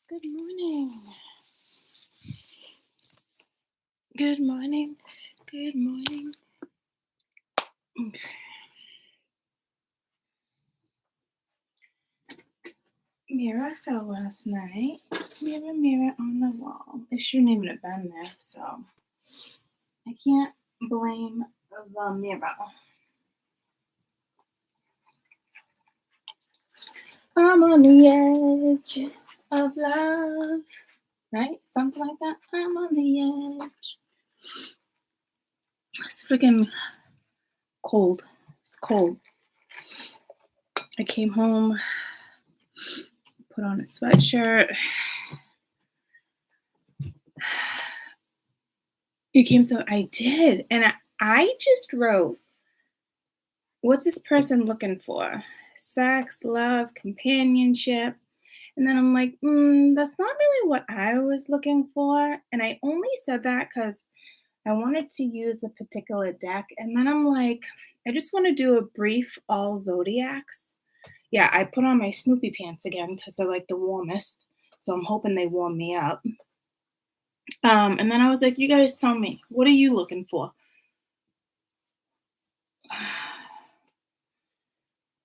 Good morning. Good morning. Good morning. Okay. Mirror fell last night. Mirror, mirror on the wall. It shouldn't even have been there, so I can't blame the mirror. I'm on the edge of love. Right? Something like that. I'm on the edge. It's freaking cold. It's cold. I came home, put on a sweatshirt. You came, so I did. And I just wrote, what's this person looking for? Sex, love, companionship. And then I'm like, that's not really what I was looking for. And I only said that because I wanted to use a particular deck. And then I'm like, I just want to do a brief all zodiacs. Yeah, I put on my Snoopy pants again because they're like the warmest. So I'm hoping they warm me up. And then I was like, you guys tell me, what are you looking for?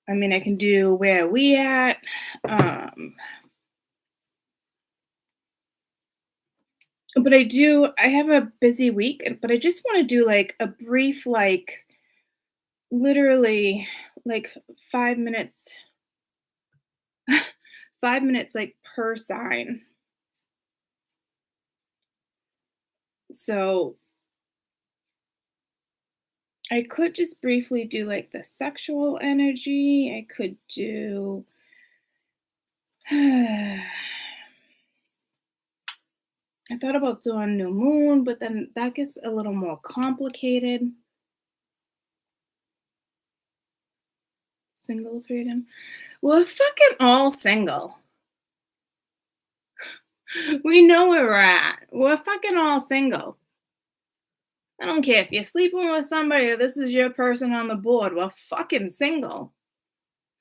I mean, I can do where we at. But I have a busy week, but I just want to do like a brief, like literally like 5 minutes, 5 minutes like per sign. So I could just briefly do like the sexual energy. I could do I thought about doing new moon, but then that gets a little more complicated. Singles reading. We're fucking all single. We know where we're at. We're fucking all single. I don't care if you're sleeping with somebody or this is your person on the board. We're fucking single.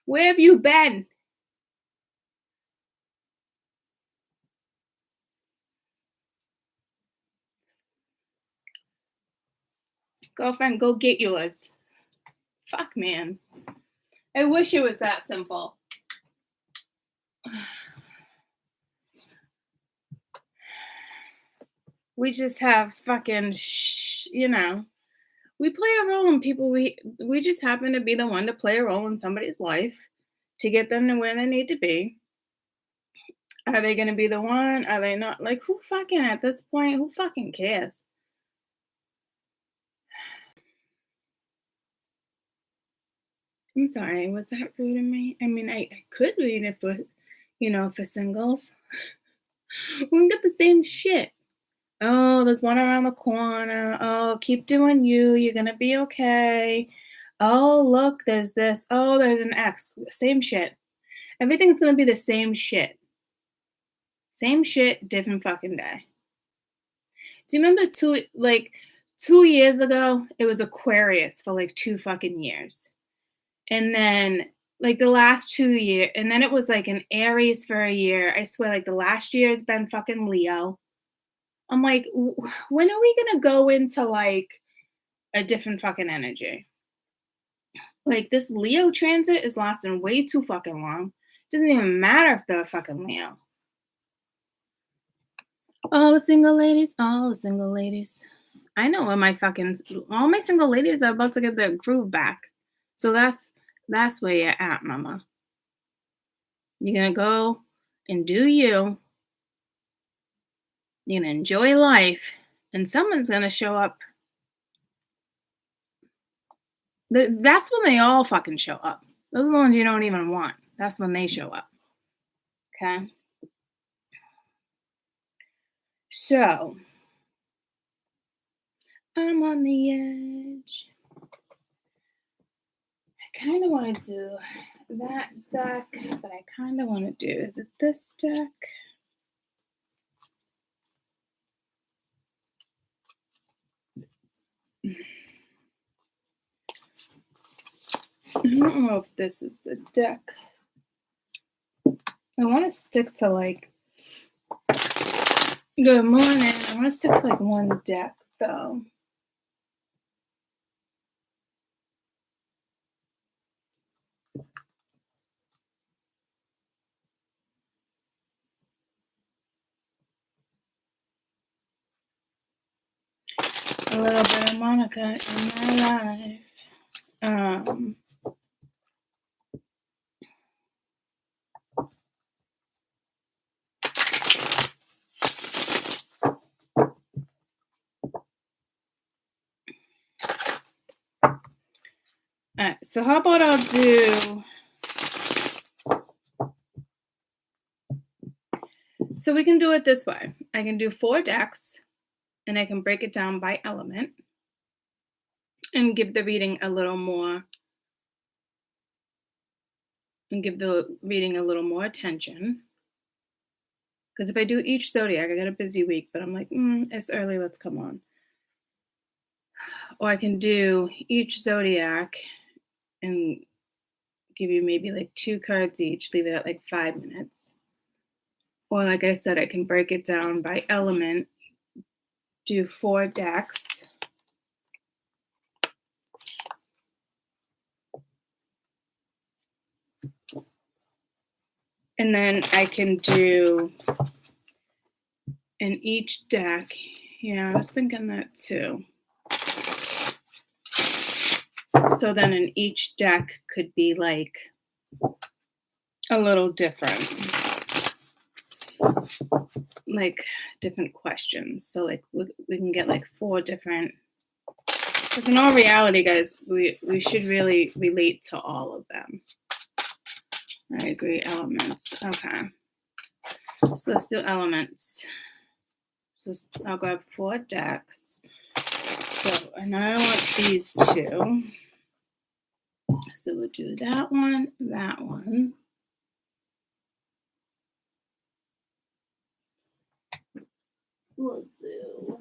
Where have you been? Girlfriend, go get yours. Fuck, man. I wish it was that simple. We just have fucking, we play a role in people. We just happen to be the one to play a role in somebody's life to get them to where they need to be. Are they going to be the one? Are they not? Like, who fucking, at this point, who fucking cares? I'm sorry, was that rude of me? I mean, I could read it, but, for singles. We can get the same shit. Oh, there's one around the corner. Oh, keep doing you. You're going to be okay. Oh, look, there's this. Oh, there's an X. Same shit. Everything's going to be the same shit. Same shit, different fucking day. Do you remember 2 years ago, it was Aquarius for like 2 fucking years. And then like the last 2 years, and then it was like an Aries for a year. I swear, like the last year has been fucking Leo. I'm like, when are we going to go into like a different fucking energy? Like this Leo transit is lasting way too fucking long. Doesn't even matter if they're fucking Leo. All the single ladies, all the single ladies. I know where all my single ladies are about to get their groove back. So that's where you're at, mama. You're going to go and do you. You're going to enjoy life. And someone's going to show up. That's when they all fucking show up. Those are the ones you don't even want. That's when they show up. Okay? So, I'm on the edge. I kind of want to do that deck, but I kind of want to do, is it this deck? I don't know if this is the deck. I want to stick to like Good morning. I want to stick to like one deck though. A little bit of Monica in my life. Alright, so how about I'll do, so we can do it this way. I can do 4 decks and I can break it down by element and give the reading a little more, attention. Because if I do each zodiac, I got a busy week, but I'm like, it's early, let's come on. Or I can do each zodiac and give you maybe like 2 cards each, leave it at like 5 minutes. Or like I said, I can break it down by element, do 4 decks. And then I can do in each deck, yeah, I was thinking that too. So then in each deck could be like a little different, like different questions. So like we can get like 4 different, because in all reality, guys, we should really relate to all of them. I agree, elements. Okay. So let's do elements. So I'll grab 4 decks. So, and I want these 2. So we'll do that one, that one. We'll do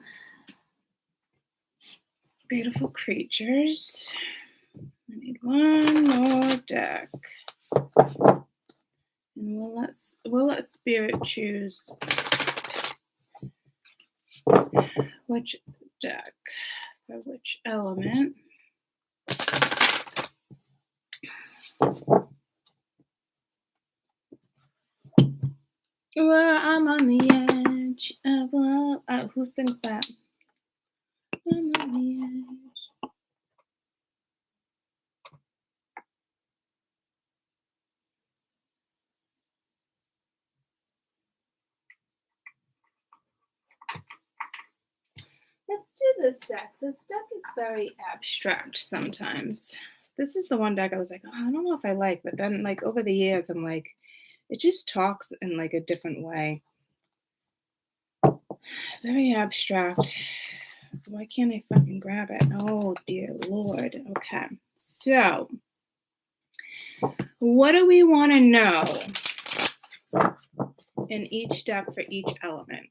beautiful creatures. I need one more deck. And we'll let spirit choose which deck for which element. Well, I'm on the edge of love. Who sings that? I'm on the edge. Let's do this deck. This deck is very abstract sometimes. This is the one deck I was like, oh, I don't know if I like, but then like over the years, I'm like, it just talks in like a different way. Very abstract. Why can't I fucking grab it? Oh, dear Lord. Okay. So, what do we want to know in each deck for each element?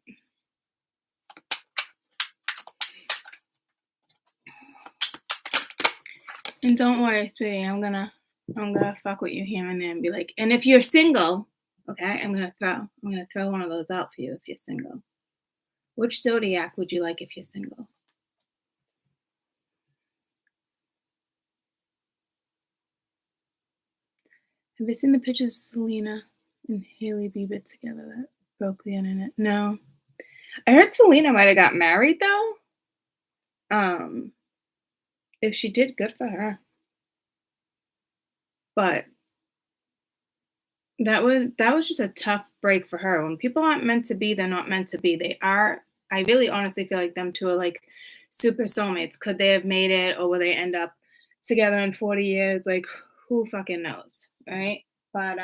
And don't worry, sweetie. I'm gonna fuck with you here and there and be like, and if you're single, okay, I'm gonna throw one of those out for you if you're single. Which zodiac would you like if you're single? Have you seen the pictures of Selena and Hailey Bieber together that broke the internet? No. I heard Selena might have got married though. If she did, good for her. But that was just a tough break for her. When people aren't meant to be, they're not meant to be. They are. I really honestly feel like them two are like super soulmates. Could they have made it, or will they end up together in 40 years? Like, who fucking knows, right? But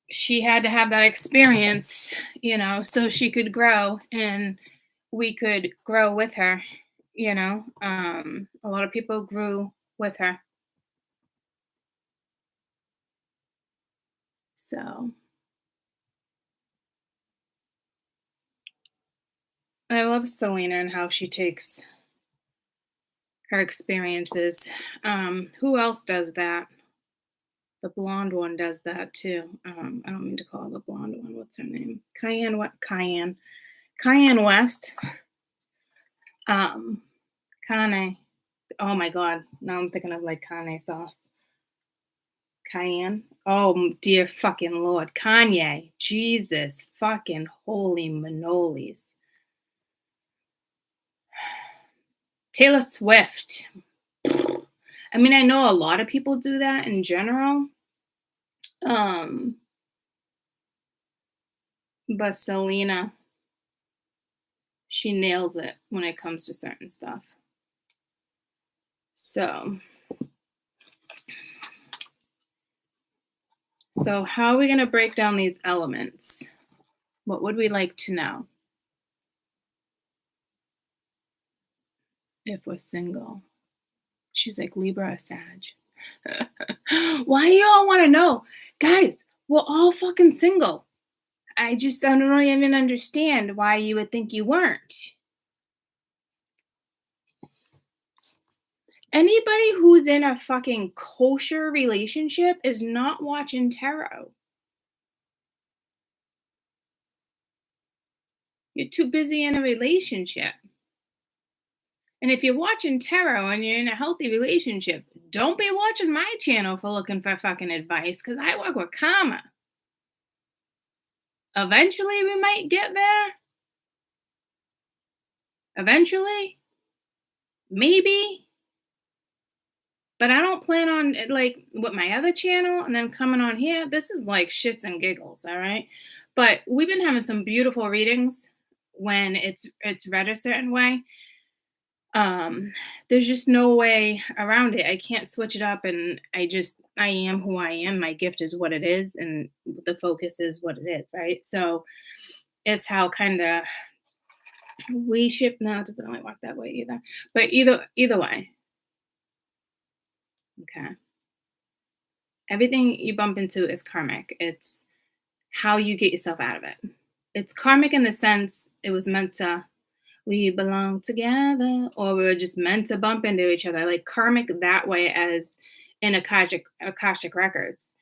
she had to have that experience, so she could grow and we could grow with her, a lot of people grew with her. So I love Selena and how she takes her experiences. Who else does that? The blonde one does that too. I don't mean to call the blonde one. What's her name? Cayenne West. Kanye. Oh my God. Now I'm thinking of like Kanye sauce. Cayenne. Oh dear fucking Lord. Kanye. Jesus fucking holy manolis. Taylor Swift. I mean, I know a lot of people do that in general. But Selena, she nails it when it comes to certain stuff. So how are we going to break down these elements? What would we like to know? If we're single. She's like, Libra or Sag. Why you all want to know? Guys, we're all fucking single. I don't even understand why you would think you weren't. Anybody who's in a fucking kosher relationship is not watching tarot. You're too busy in a relationship. And if you're watching tarot and you're in a healthy relationship, don't be watching my channel for looking for fucking advice, because I work with karma. Eventually we might get there. Eventually. Maybe. But I don't plan on, like, with my other channel and then coming on here. This is like shits and giggles, all right? But we've been having some beautiful readings when it's read a certain way. There's just no way around it. I can't switch it up, and I am who I am. My gift is what it is, and the focus is what it is, right? So it's how kind of we ship. No, it doesn't really work that way either. But either way. Okay. Everything you bump into is karmic. It's how you get yourself out of it. It's karmic in the sense it was meant to, we belong together, or we were just meant to bump into each other. Like karmic that way, as in Akashic records.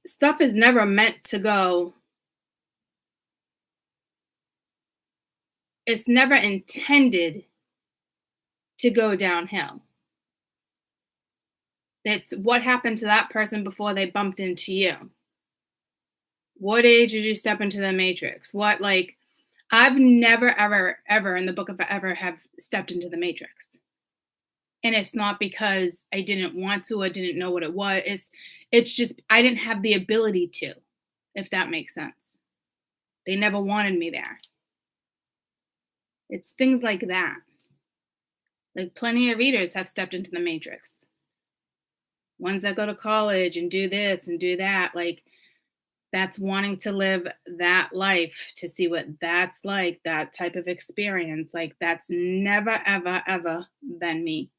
Stuff is never meant to go. It's never intended to go downhill. It's what happened to that person before they bumped into you. What age did you step into the matrix? What, like, I've never, ever in the book of ever have stepped into the matrix. And it's not because I didn't want to, I didn't know what it was. It's just, I didn't have the ability to, if that makes sense. They never wanted me there. It's things like that. Like plenty of readers have stepped into the matrix. Ones that go to college and do this and do that, like that's wanting to live that life, to see what that's like, that type of experience. Like that's never, ever, ever been me.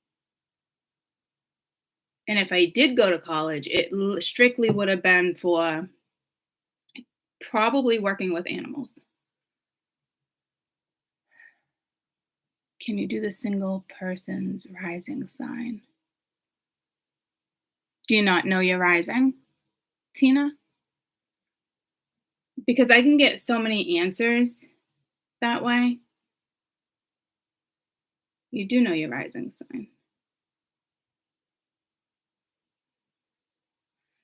And if I did go to college, it strictly would have been for probably working with animals. Can you do the single person's rising sign? Do you not know your rising, Tina? Because I can get so many answers that way. You do know your rising sign.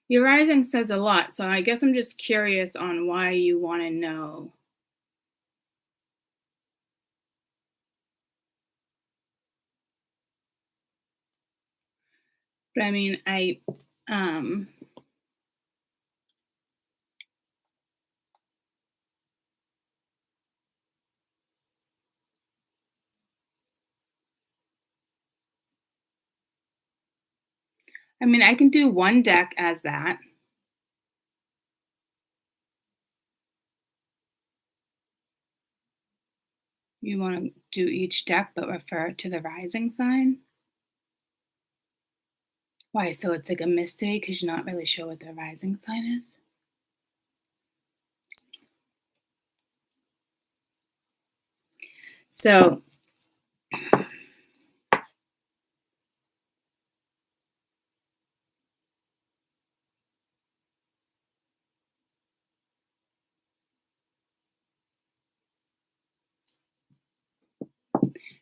Your rising says a lot, so I guess I'm just curious on why you want to know. But I mean, I can do one deck as that. You want to do each deck but refer to the rising sign? Why? So it's like a mystery because you're not really sure what the rising sign is? So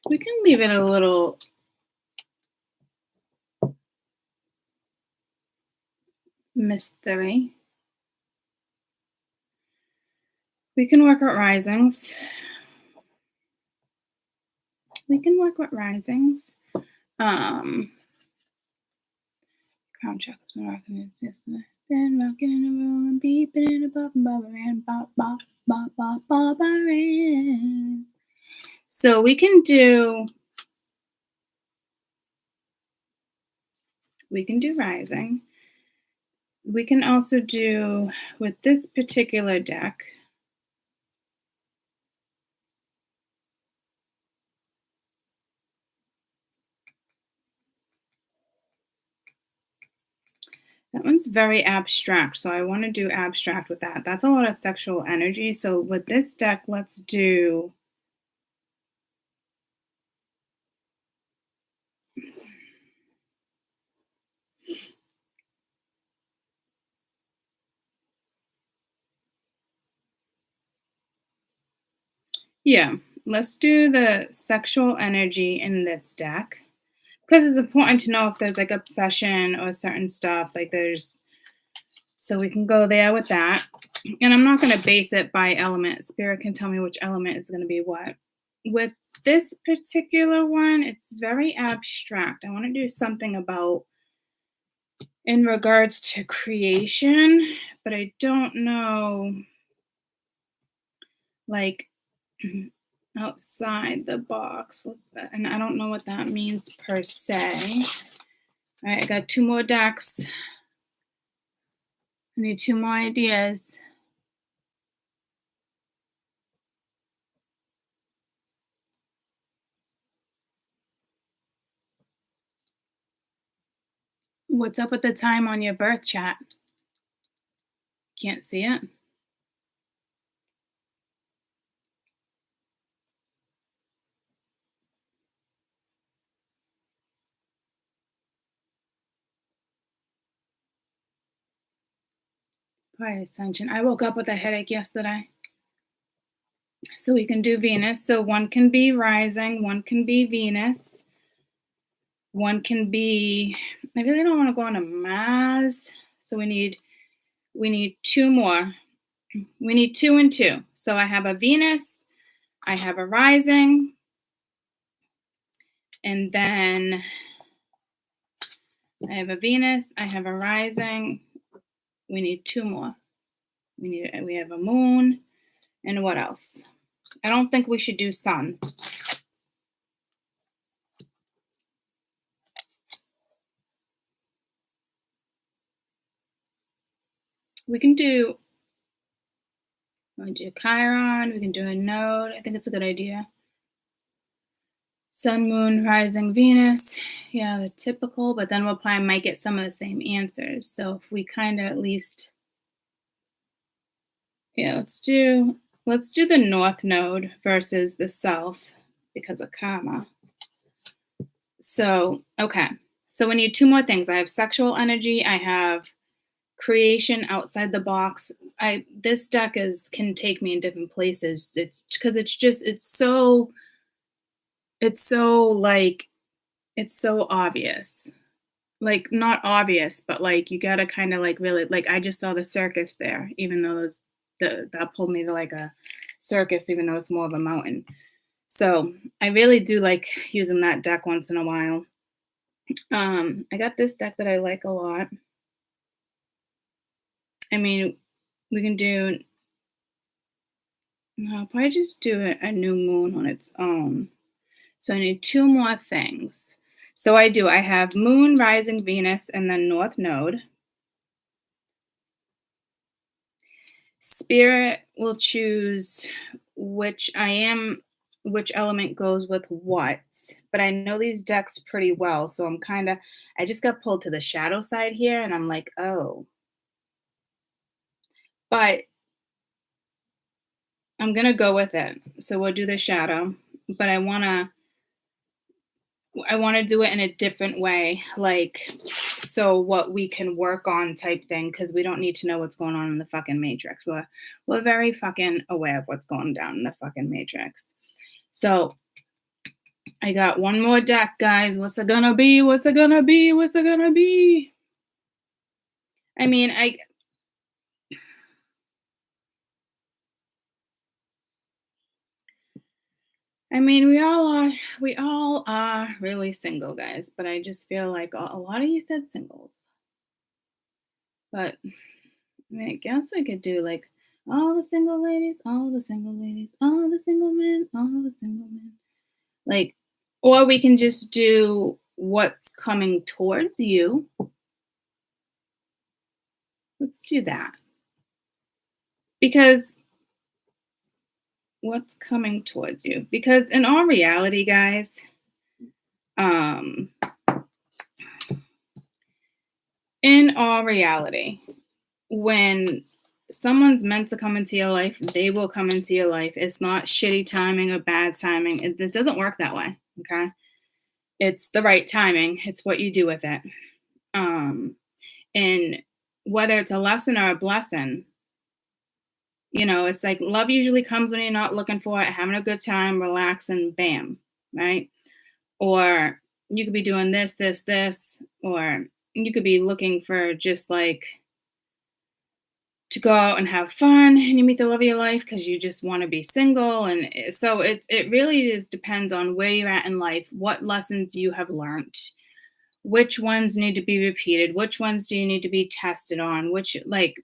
We can leave it a little mystery. We can work with risings. Contractual has been rocking this yesterday. Been rocking in a roll and beeping in a bop and bobberin, bop, bop, bop, bop, bobberin. So we can do rising. We can also do, with this particular deck, that one's very abstract, so I want to do abstract with that. That's a lot of sexual energy. So with this deck, let's do let's do the sexual energy in this deck. Because it's important to know if there's like obsession or certain stuff, like so we can go there with that. And I'm not going to base it by element. Spirit can tell me which element is going to be what. With this particular one, it's very abstract. I want to do something about in regards to creation, but I don't know, like, outside the box. And I don't know what that means per se. All right, I got 2 more decks. I need 2 more ideas. What's up with the time on your birth chat? Can't see it. Probably Ascension. I woke up with a headache yesterday. So we can do Venus. So one can be rising, one can be Venus. One can be, I really don't want to go on a Mars. So we need 2 more. We need 2 and 2. So I have a Venus, I have a rising, and then I have a Venus, I have a rising. We need 2 more. We have a moon, and what else? I don't think we should do sun. We can do Chiron, we can do a node. I think it's a good idea. Sun, moon, rising, Venus. Yeah, the typical, but then we'll probably might get some of the same answers. So if we kind of at least, let's do the north node versus the south because of karma. So, okay. So we need 2 more things. I have sexual energy. I have creation outside the box. This deck can take me in different places. It's because it's so obvious. Like, not obvious, but like you gotta kind of like really, like, I just saw the circus there, even though that pulled me to like a circus, even though it's more of a mountain. So I really do like using that deck once in a while. I got this deck that I like a lot. I mean, we can do, I'll probably just do a new moon on its own. So I need 2 more things. So I have moon, rising, Venus, and then north node. Spirit will choose which element goes with what. But I know these decks pretty well, so I just got pulled to the shadow side here, and I'm like, oh. But I'm going to go with it. So we'll do the shadow, but I want to do it in a different way, like, so what we can work on type thing, because we don't need to know what's going on in the fucking matrix. We're very fucking aware of what's going down in the fucking matrix. So I got one more deck, guys. What's it gonna be? What's it gonna be? What's it gonna be? I mean, we all are really single, guys, but I just feel like a lot of you said singles. But I mean, I guess we could do like all the single ladies, all the single ladies, all the single men, all the single men. Like, or we can just do what's coming towards you. Let's do that. Because what's coming towards you? Because in all reality, guys, in all reality, when someone's meant to come into your life, they will come into your life. It's not shitty timing or bad timing. It doesn't work that way. Okay. It's the right timing. It's what you do with it. And whether it's a lesson or a blessing, it's like love usually comes when you're not looking for it, having a good time, relaxing, bam, right? Or you could be doing this, or you could be looking for just like to go out and have fun and you meet the love of your life because you just want to be single. And so it really depends on where you're at in life, what lessons you have learned, which ones need to be repeated, which ones do you need to be tested on, which like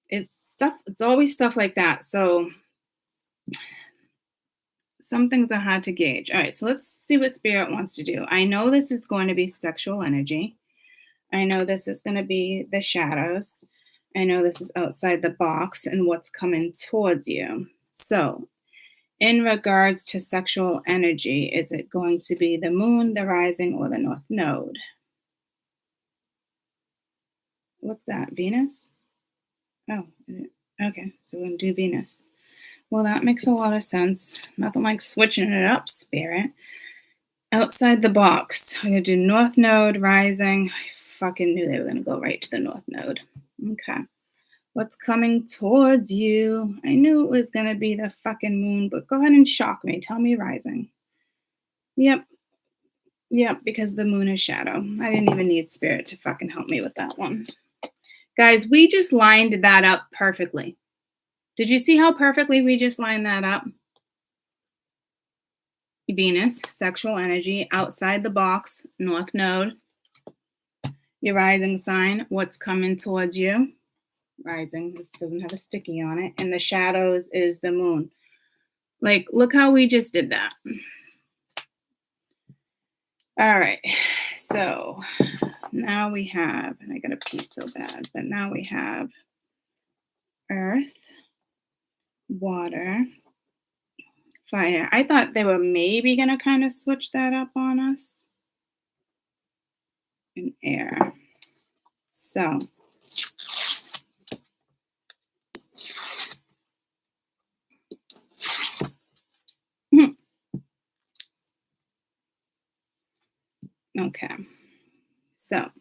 it's always stuff like that. So some things are hard to gauge. All right, so let's see what spirit wants to do. I know this is going to be sexual energy. I know this is going to be the shadows. I know this is outside the box and what's coming towards you. So in regards to sexual energy, is it going to be the moon, the rising, or the north node? What's that, Venus? Oh, okay, so we're going to do Venus. Well, that makes a lot of sense. Nothing like switching it up, spirit. Outside the box, I'm going to do north node, rising. I fucking knew they were going to go right to the north node. Okay. What's coming towards you? I knew it was going to be the fucking moon, but go ahead and shock me. Tell me rising. Yep, because the moon is shadow. I didn't even need spirit to fucking help me with that one. Guys, we just lined that up perfectly. Did you see how perfectly we just lined that up? Venus, sexual energy, outside the box, north node. Your rising sign, what's coming towards you? Rising, this doesn't have a sticky on it. And the shadows is the moon. Like, look how we just did that. All right, so now we have, and I gotta pee so bad, but now we have earth, water, fire. I thought they were maybe gonna kind of switch that up on us. And air. So okay. So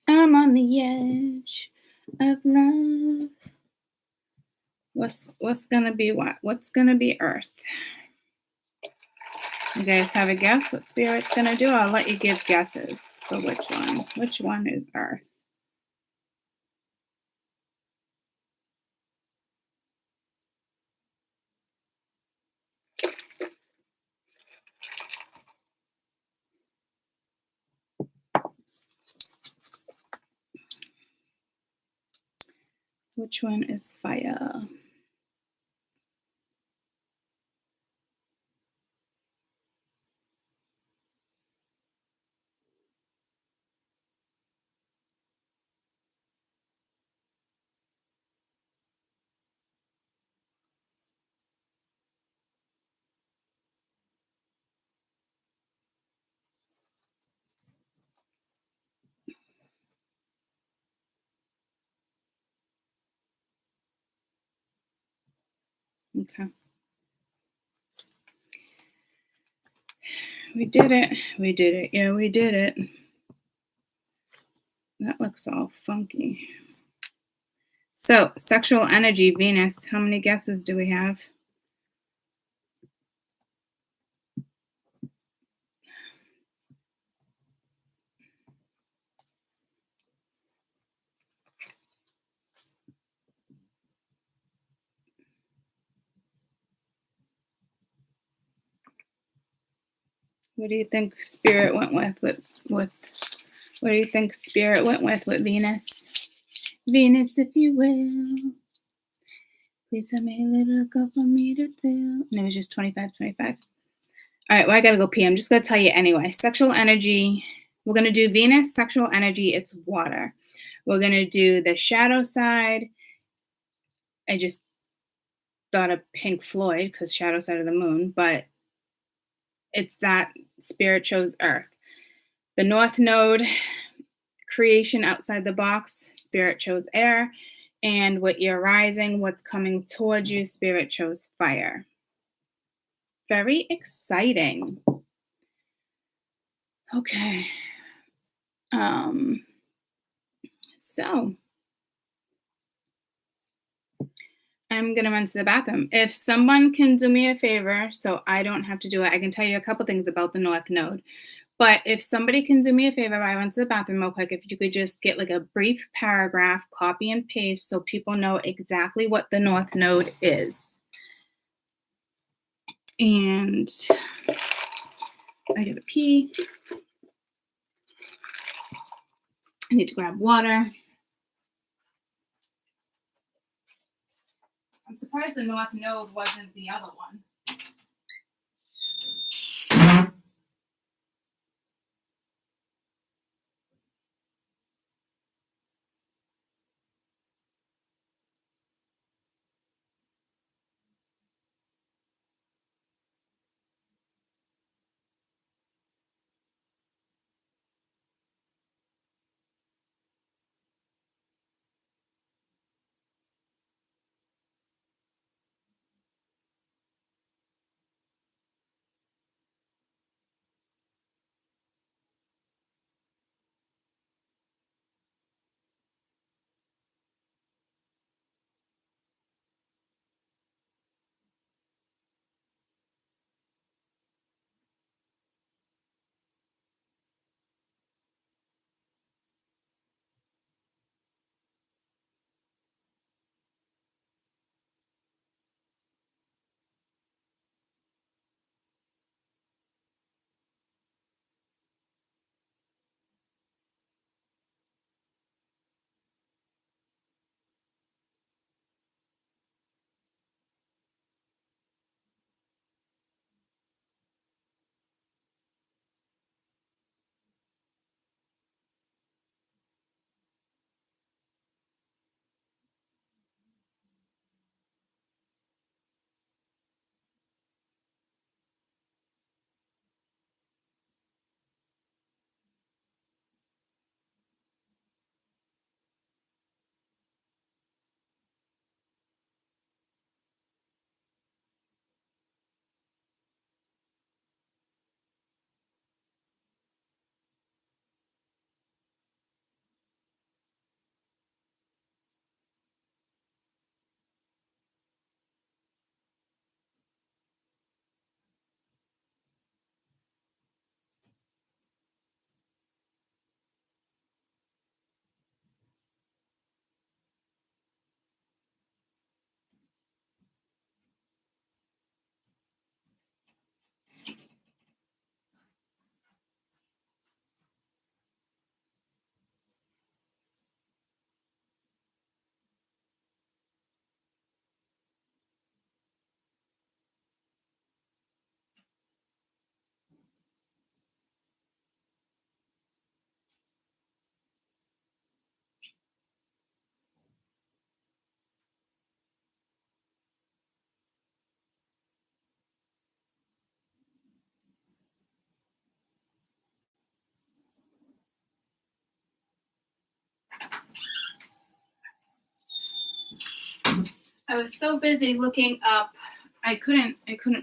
I'm on the edge of love. What's gonna be what? What's gonna be earth? You guys have a guess what spirit's gonna do? I'll let you give guesses for which one. Which one is earth? Which one is fire? Okay. We did it. We did it. Yeah, we did it. That looks all funky. So, sexual energy, Venus. How many guesses do we have? What do you think Spirit went with what do you think Spirit went with Venus? Venus, if you will. Please tell me a little go for me to thrill. And it was just 25, 25. All right, well, I got to go pee. I'm just going to tell you anyway. Sexual energy. We're going to do Venus, sexual energy. It's water. We're going to do the shadow side. I just thought of Pink Floyd because shadow side of the moon, but it's that Spirit chose Earth. The North Node, creation outside the box, Spirit chose air. And what you're rising, what's coming towards you, Spirit chose fire. Very exciting. Okay. So I'm going to run to the bathroom. If someone can do me a favor, so I don't have to do it, I can tell you a couple things about the North Node. But if somebody can do me a favor, I went to the bathroom real quick. If you could just get like a brief paragraph, copy and paste so people know exactly what the North Node is. And I gotta pee. I need to grab water. I'm surprised the North Node wasn't the other one. I was so busy looking up, I couldn't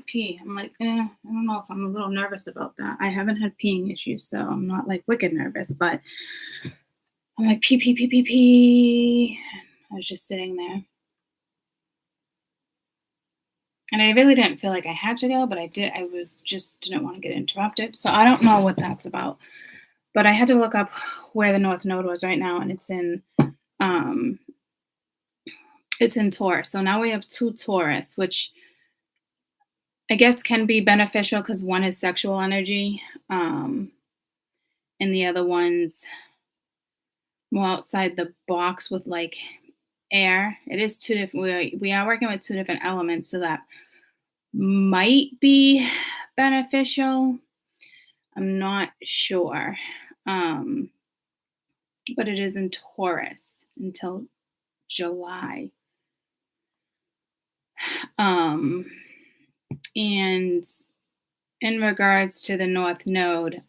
pee. I'm like, I don't know if I'm a little nervous about that. I haven't had peeing issues, so I'm not like wicked nervous, but I'm like pee. I was just sitting there. And I really didn't feel like I had to go, but I did. I didn't want to get interrupted. So I don't know what that's about. But I had to look up where the North Node was right now, and it's in Taurus. So now we have 2 Taurus, which I guess can be beneficial because one is sexual energy, and the other one's more outside the box with like air. It is two different. We are working with two different elements, so that might be beneficial. I'm not sure. Um, but it is in Taurus until July. Um, and in regards to the North Node,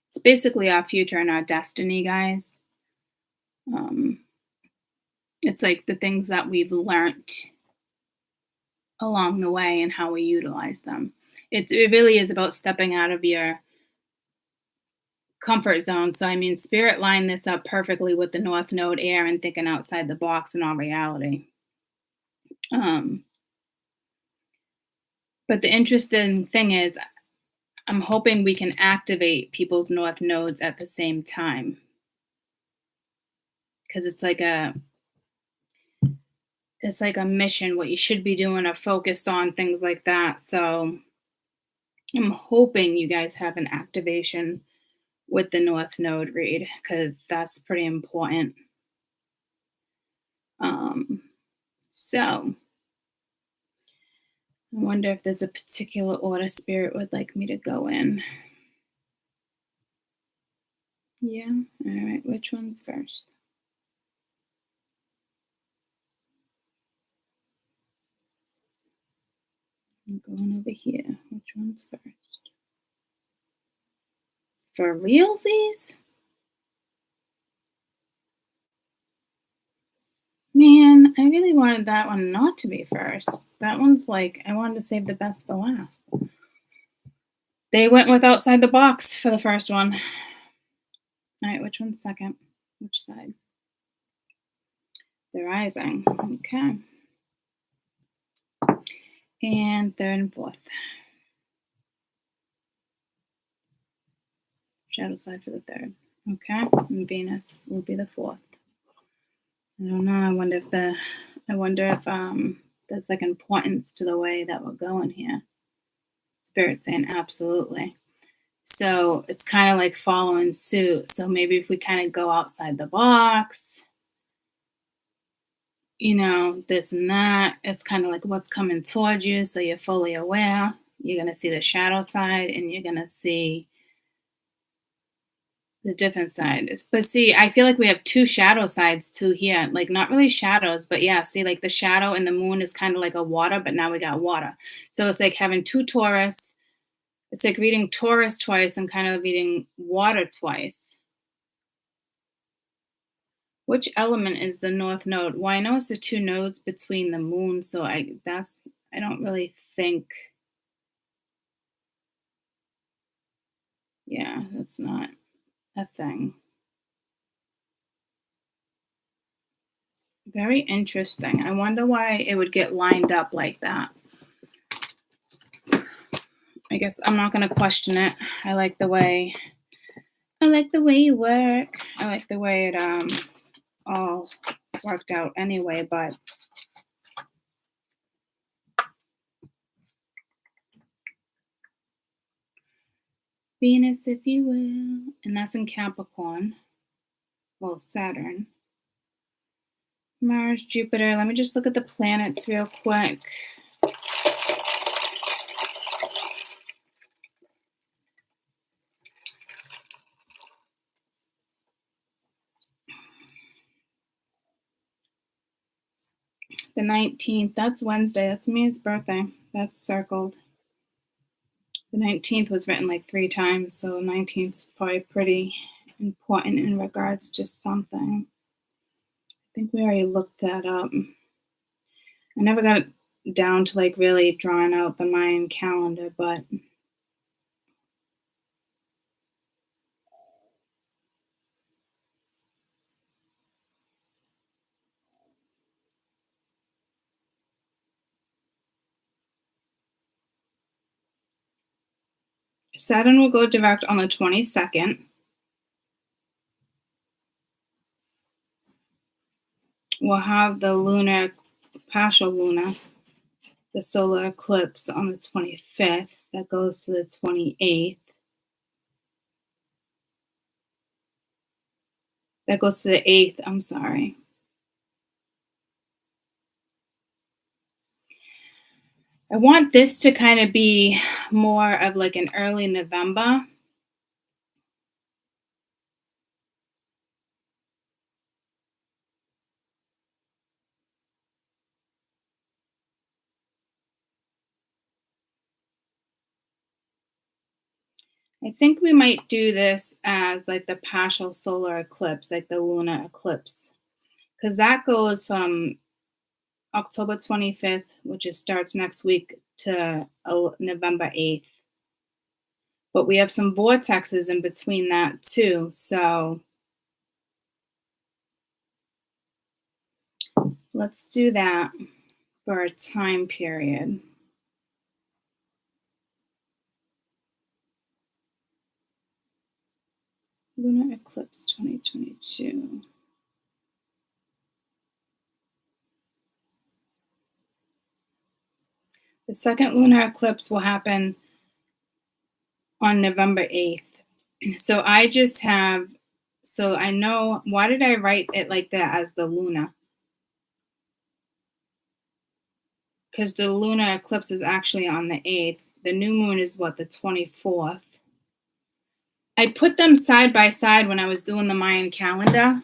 it's basically our future and our destiny, guys. Um, it's like the things that we've learned along the way and how we utilize them. It really is about stepping out of your comfort zone. So, I mean, Spirit lined this up perfectly with the North Node air and thinking outside the box in all reality. Um, but the interesting thing is, I'm hoping we can activate people's North Nodes at the same time because it's like a mission, what you should be doing or focused on, things like that. So I'm hoping you guys have an activation with the North Node read because that's pretty important. So I wonder if there's a particular order Spirit would like me to go in. Yeah. All right. Which one's first? I'm going over here. Which one's first? For realsies? Man, I really wanted that one not to be first. That one's like, I wanted to save the best for last. They went with outside the box for the first one. All right, which one's second? Which side? The rising. Okay. And third and fourth. Shadow side for the third. Okay. And Venus will be the fourth. I don't know. I wonder if there's like importance to the way that we're going here. Spirit saying absolutely. So it's kind of like following suit. So maybe if we kind of go outside the box, this and that, it's kind of like what's coming towards you. So you're fully aware. You're going to see the shadow side and you're going to see the different side. But see, I feel like we have two shadow sides too here. Like not really shadows, but yeah, see, like the shadow and the moon is kind of like a water, but now we got water. So it's like having two Taurus. It's like reading Taurus twice and kind of reading water twice. Which element is the North Node? Well, I know it's the two nodes between the moon, so I don't really think. Yeah, that's not a thing. Very interesting. I wonder why it would get lined up like that. I guess I'm not going to question it. I like the way you work. I like the way it all worked out anyway, but Venus, if you will, and that's in Capricorn. Well, Saturn. Mars, Jupiter. Let me just look at the planets real quick. The 19th, that's Wednesday. That's Mia's birthday. That's circled. The 19th was written like 3 times, so the 19th is probably pretty important in regards to something. I think we already looked that up. I never got it down to like really drawing out the Mayan calendar, but Saturn will go direct on the 22nd. We'll have the lunar, partial lunar, the solar eclipse on the 25th. That goes to the 28th. That goes to the 8th. I'm sorry. I want this to kind of be more of like an early November. I think we might do this as like the partial solar eclipse, like the lunar eclipse, because that goes from October 25th, which starts next week, to November 8th. But we have some vortexes in between that too. So let's do that for a time period. Lunar eclipse 2022. The second lunar eclipse will happen on November 8th. So I just have, so I know, why did I write it like that as the lunar? Because the lunar eclipse is actually on the 8th. The new moon is what, the 24th. I put them side by side when I was doing the Mayan calendar.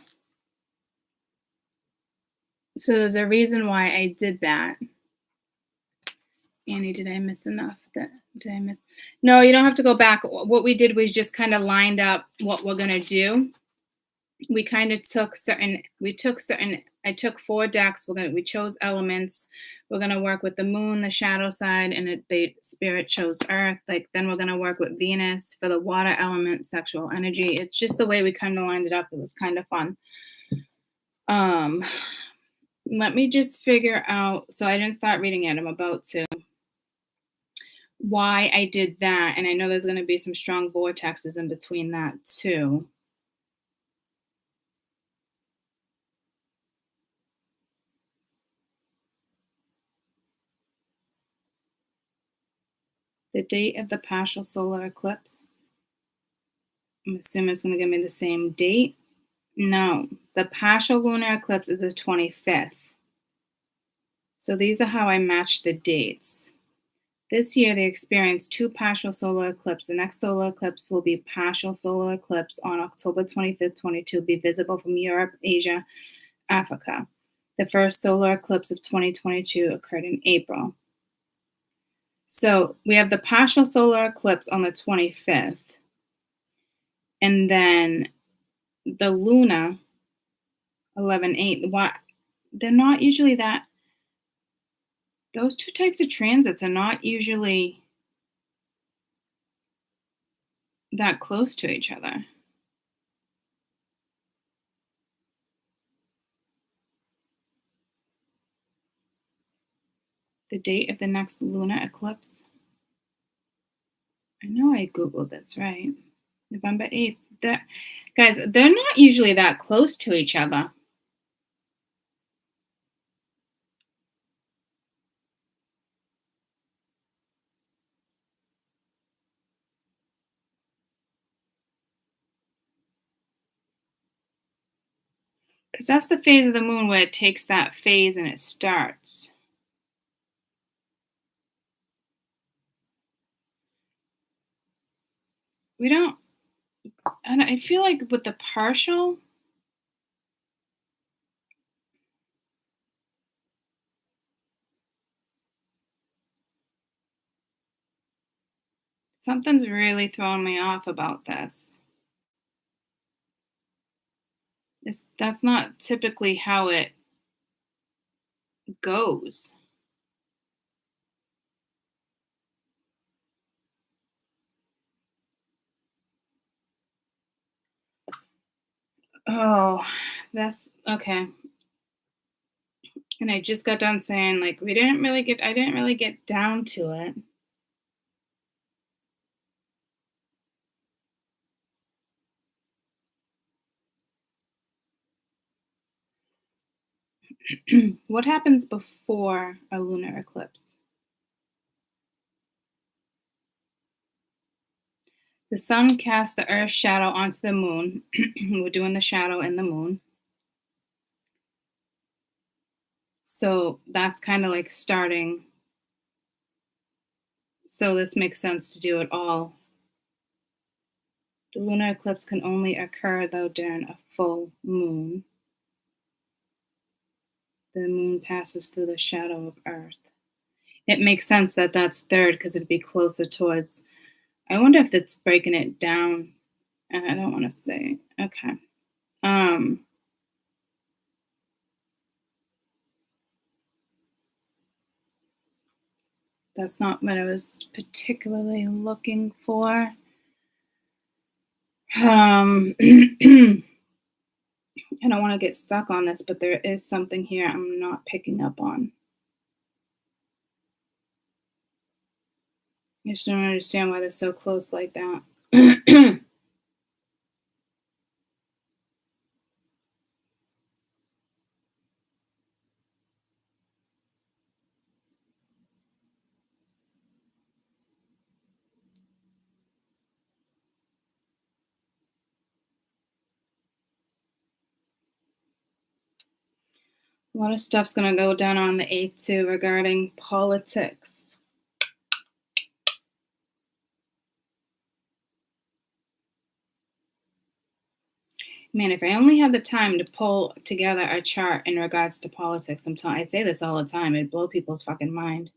So there's a reason why I did that. Annie, did I miss enough? Did I miss? No, you don't have to go back. What we did was just kind of lined up what we're going to do. We kind of took certain, I took 4 decks. We chose elements. We're going to work with the moon, the shadow side, and the spirit chose earth. Like, then we're going to work with Venus for the water element, sexual energy. It's just the way we kind of lined it up. It was kind of fun. Let me just figure out, so I didn't start reading it. I'm about to. Why I did that, and I know there's going to be some strong vortexes in between that too. The date of the partial solar eclipse, I'm assuming it's going to give me the same date. No, the partial lunar eclipse is the 25th. So these are how I matched the dates. This year they experienced 2 partial solar eclipses. The next solar eclipse will be partial solar eclipse on October 25th, 22, be visible from Europe, Asia, Africa. The first solar eclipse of 2022 occurred in April. So we have the partial solar eclipse on the 25th. And then the Luna, 11/8. Why? They're not usually that. Those 2 types of transits are not usually that close to each other. The date of the next lunar eclipse. I know I Googled this, right? November 8th. Guys, they're not usually that close to each other. Because that's the phase of the moon where it takes that phase and it starts. We don't, and I feel like with the partial, something's really throwing me off about this. That's not typically how it goes. Oh, that's okay. And I just got done saying, like, I didn't really get down to it. What happens before a lunar eclipse? The sun cast the Earth's shadow onto the moon. We're doing the shadow in the moon. So that's kind of like starting. So this makes sense to do it all. The lunar eclipse can only occur, though, during a full moon. The moon passes through the shadow of Earth. It makes sense that that's third because it'd be closer towards. I wonder if that's breaking it down. I don't want to say. Okay. That's not what I was particularly looking for. I don't want to get stuck on this, but there is something here I'm not picking up on. I just don't understand why they're so close like that. A lot of stuff's going to go down on the 8th too regarding politics. Man, if I only had the time to pull together a chart in regards to politics, I say this all the time, it'd blow people's fucking mind.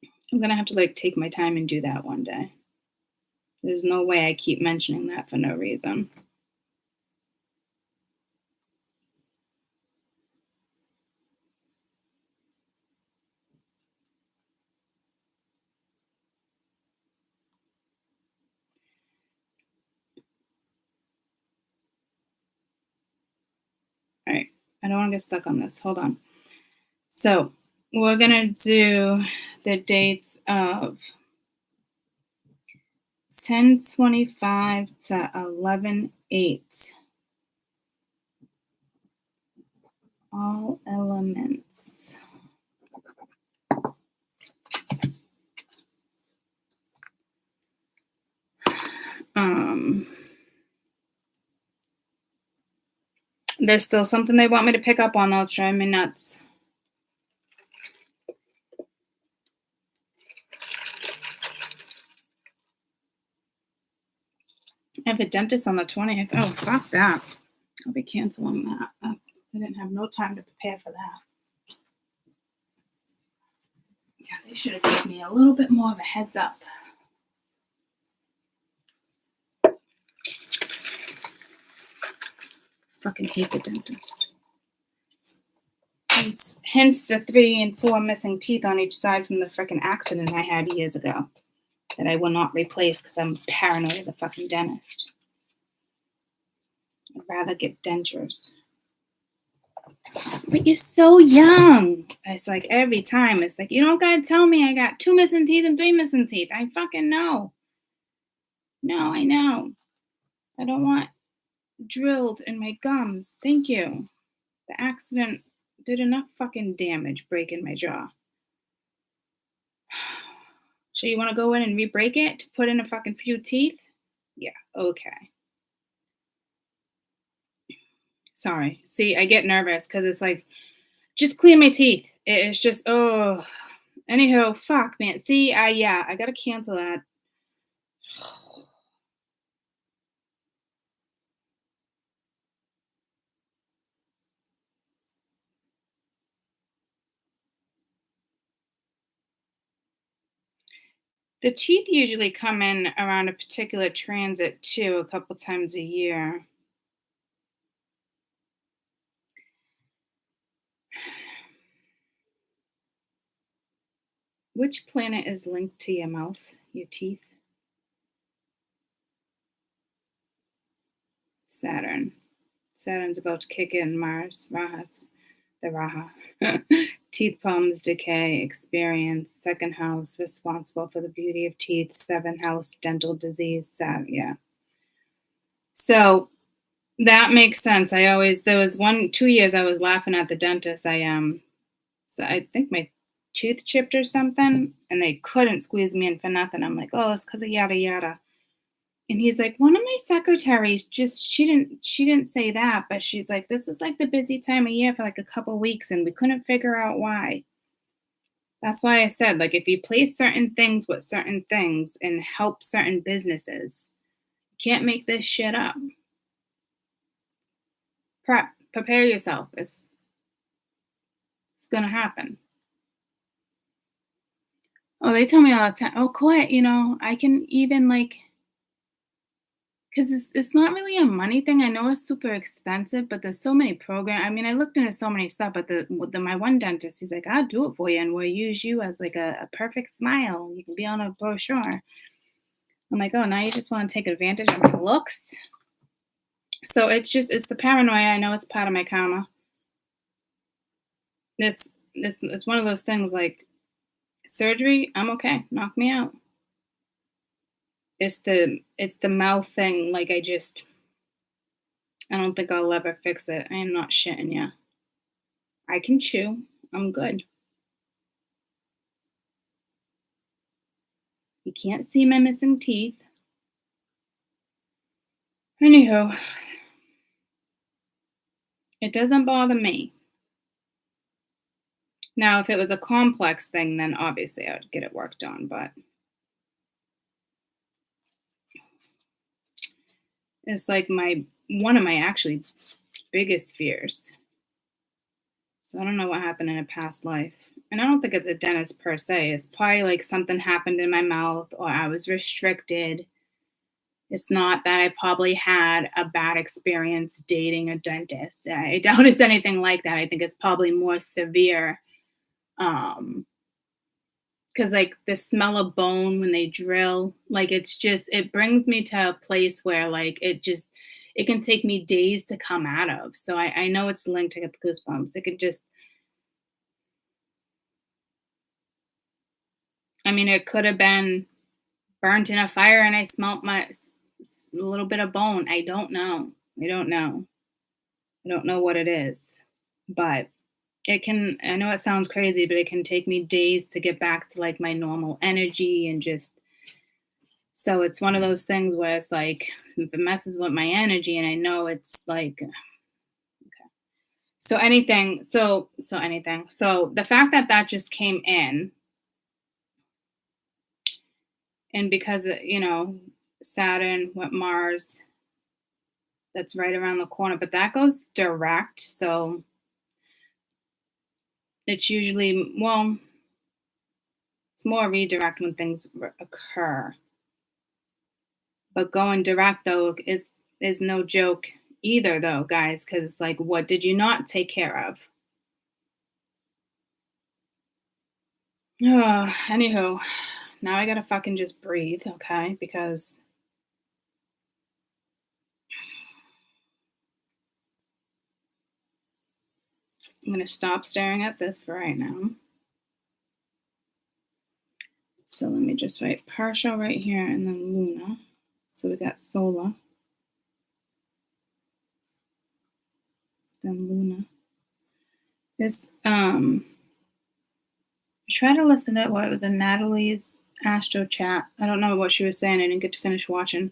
I'm going to have to like take my time and do that one day. There's no way I keep mentioning that for no reason. All right, I don't want to get stuck on this. Hold on. So we're going to do the dates of 10/25 to 11/8. All elements. There's still something they want me to pick up on, though. It's driving me nuts. I have a dentist on the 20th. Oh, fuck that. I'll be canceling that. I didn't have no time to prepare for that. Yeah, they should have given me a little bit more of a heads up. Fucking hate the dentist. Hence the 3 and 4 missing teeth on each side from the freaking accident I had years ago that I will not replace because I'm paranoid of the fucking dentist. I'd rather get dentures. But you're so young. It's like every time. It's like, you don't gotta tell me I got 2 missing teeth and 3 missing teeth. I fucking know. No, I know. I don't want drilled in my gums. Thank you. The accident did enough fucking damage breaking my jaw. So you want to go in and re-break it to put in a fucking few teeth? Yeah, okay. Sorry. See, I get nervous because it's like, just clean my teeth. It's just, oh. Anyhow, fuck, man. See, I gotta cancel that. The teeth usually come in around a particular transit too, a couple times a year. Which planet is linked to your mouth, your teeth? Saturn. Saturn's about to kick in Mars. The Raha. Teeth problems, decay, experience, 2nd house, responsible for the beauty of teeth, 7th house, dental disease, Saturn, yeah. So that makes sense. There was 2 years I was laughing at the dentist. So I think my tooth chipped or something, and they couldn't squeeze me in for nothing. I'm like, oh, it's because of yada yada. And he's like, one of my secretaries just she didn't say that, but she's like, this is like the busy time of year for like a couple weeks, and we couldn't figure out why. That's why I said, like, if you place certain things with certain things and help certain businesses, you can't make this shit up. Prepare yourself. It's gonna happen. Oh, they tell me all the time, oh, quit, I can even like, because it's not really a money thing. I know it's super expensive, but there's so many programs. I mean, I looked into so many stuff, but my one dentist, he's like, I'll do it for you, and we'll use you as like a perfect smile. You can be on a brochure. I'm like, oh, now you just want to take advantage of my looks? So it's the paranoia. I know it's part of my karma. It's one of those things like surgery. I'm okay. Knock me out. It's the mouth thing. Like I don't think I'll ever fix it. I am not shitting you. I can chew. I'm good. You can't see my missing teeth. Anywho, it doesn't bother me. Now, if it was a complex thing, then obviously I would get it worked on, but it's like one of my actually biggest fears. So I don't know what happened in a past life. And I don't think it's a dentist per se. It's probably like something happened in my mouth or I was restricted. It's not that I probably had a bad experience dating a dentist. I doubt it's anything like that. I think it's probably more severe. Because like the smell of bone when they drill, like it brings me to a place where like it can take me days to come out of. So I know it's linked to get the goosebumps. It could just, I mean, it could have been burnt in a fire and I smelt a little bit of bone. I don't know. I don't know what it is, but I know it sounds crazy, but it can take me days to get back to like my normal energy and so it's one of those things where it's like, if it messes with my energy and I know it's like, okay. So anything. So the fact that just came in, and because, Saturn with Mars, that's right around the corner, but that goes direct. So it's usually, it's more redirect when things occur. But going direct, though, is no joke either, though, guys, because it's like, what did you not take care of? Anywho, now I gotta fucking just breathe, okay? Because I'm gonna stop staring at this for right now. So let me just write partial right here and then Luna. So we got Solar. Then Luna. This I tried to listen to what it was in Natalie's Astro chat. I don't know what she was saying. I didn't get to finish watching.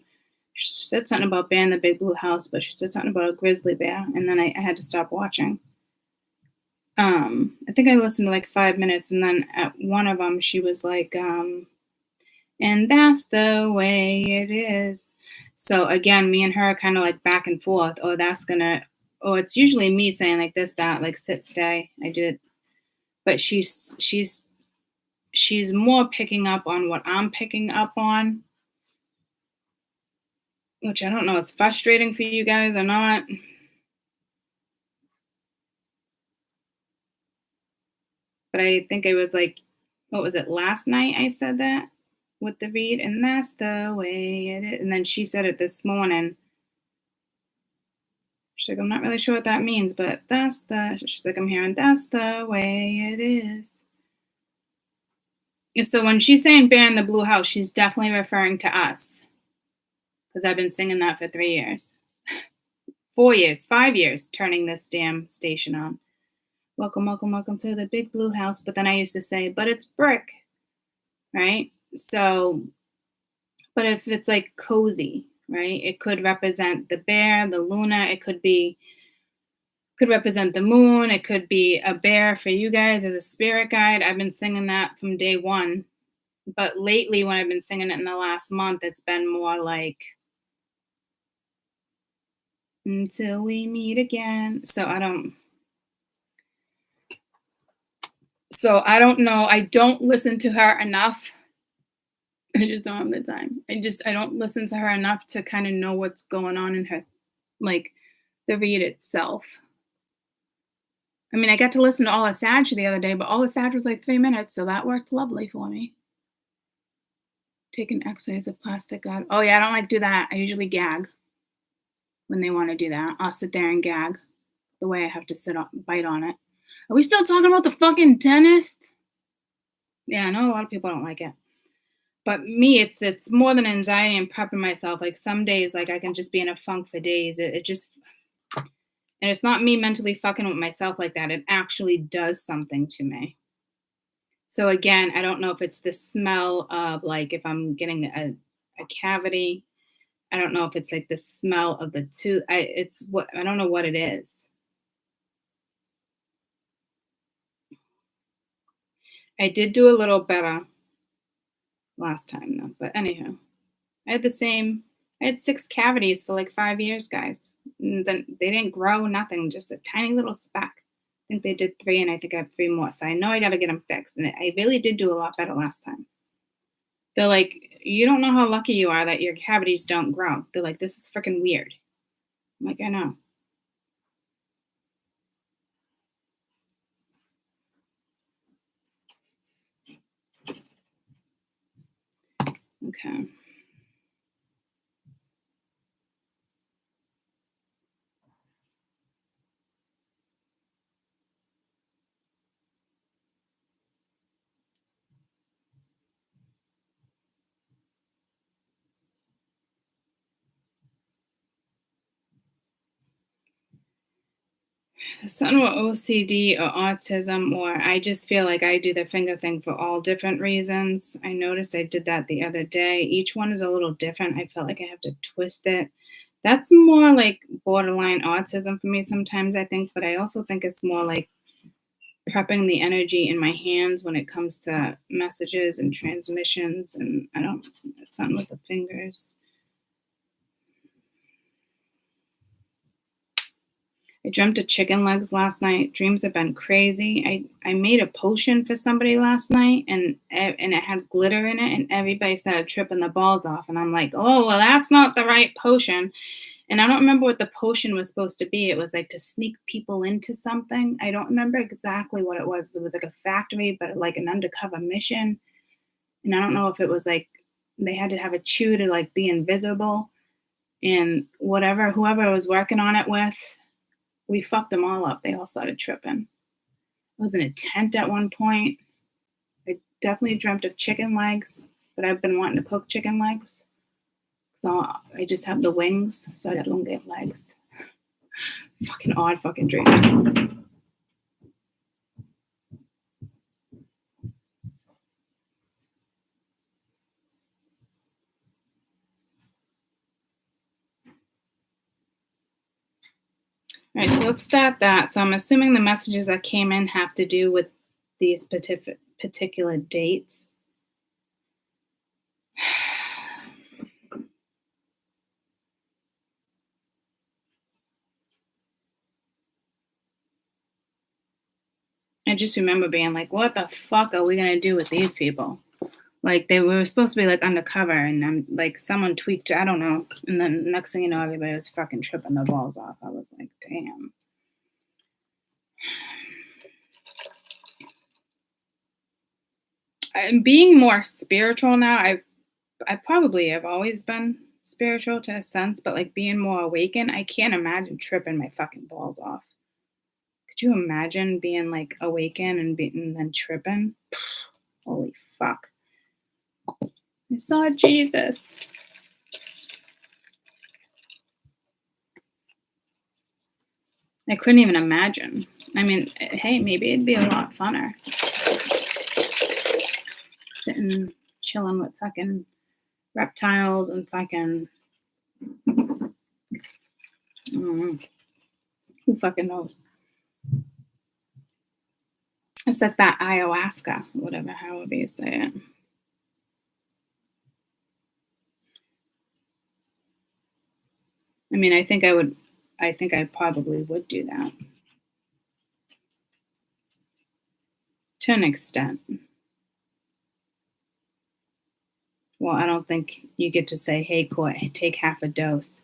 She said something about Bear in the Big Blue House, but she said something about a grizzly bear, and then I had to stop watching. I think I listened to like 5 minutes, and then at one of them, she was like, and that's the way it is. So again, me and her kind of like back and forth. It's usually me saying like this, that, like sit, stay. I did, but she's more picking up on what I'm picking up on, which I don't know. It's frustrating for you guys or not. But I think it was like, what was it, last night I said that with the read, and that's the way it is. And then she said it this morning. She's like, I'm not really sure what that means, but she's like, I'm hearing that's the way it is. So when she's saying Bear in the Blue House, she's definitely referring to us. Because I've been singing that for 3 years. 4 years, 5 years, turning this damn station on. Welcome, welcome, welcome to the big blue house. But then I used to say, but it's brick, right? So, but if it's like cozy, right? It could represent the bear, the Luna. It could represent the moon. It could be a bear for you guys as a spirit guide. I've been singing that from day one. But lately, when I've been singing it in the last month, it's been more like until we meet again. So I don't know. I don't listen to her enough. I just don't have the time. I don't listen to her enough to kind of know what's going on in her, like the read itself. I mean, I got to listen to All Sag the other day, but All Sag was like 3 minutes, so that worked lovely for me. Taking X-rays of plastic. Oh yeah, I don't like to do that. I usually gag when they want to do that. I'll sit there and gag the way I have to bite on it. Are we still talking about the fucking dentist? Yeah, I know a lot of people don't like it. But me, it's more than anxiety and prepping myself. Like some days, like I can just be in a funk for days. It just, and it's not me mentally fucking with myself like that. It actually does something to me. So again, I don't know if it's the smell of like if I'm getting a cavity. I don't know if it's like the smell of the tooth. I don't know what it is. I did do a little better last time though. But anyhow, I had 6 cavities for like 5 years, guys. And then they didn't grow, nothing, just a tiny little speck. I think they did 3, and I think I have 3 more. So I know I got to get them fixed. And I really did do a lot better last time. They're like, you don't know how lucky you are that your cavities don't grow. They're like, this is freaking weird. I'm like, I know. Okay. Some with OCD or autism, or I just feel like I do the finger thing for all different reasons. I noticed I did that the other day. Each one is a little different. I felt like I have to twist it. That's more like borderline autism for me sometimes, I think, but I also think it's more like prepping the energy in my hands when it comes to messages and transmissions. And I don't, something with the fingers. I dreamt of chicken legs last night. Dreams have been crazy. I made a potion for somebody last night, and it had glitter in it, and everybody started tripping the balls off. And I'm like, oh, well, that's not the right potion. And I don't remember what the potion was supposed to be. It was like to sneak people into something. I don't remember exactly what it was. It was like a factory, but like an undercover mission. And I don't know if it was like they had to have a chew to like be invisible. And whoever I was working on it with, we fucked them all up. They all started tripping. I was in a tent at one point. I definitely dreamt of chicken legs, but I've been wanting to cook chicken legs. So I just have the wings, so I gotta go get legs. Fucking odd fucking dream. All right, so let's start that. So I'm assuming the messages that came in have to do with these particular dates. I just remember being like, what the fuck are we going to do with these people? Like they were supposed to be like undercover, and I'm like, someone tweaked, I don't know. And then next thing you know, everybody was fucking tripping the balls off. I was like, damn. I'm being more spiritual now. I probably have always been spiritual to a sense, but like being more awakened, I can't imagine tripping my fucking balls off. Could you imagine being like awakened and then tripping? Holy fuck. I saw Jesus. I couldn't even imagine. I mean, hey, maybe it'd be a lot funner. Sitting, chilling with fucking reptiles and fucking, who fucking knows? It's like that ayahuasca, whatever, however you say it. I mean, I think I probably would do that. To an extent. Well, I don't think you get to say, hey, Coy, take half a dose.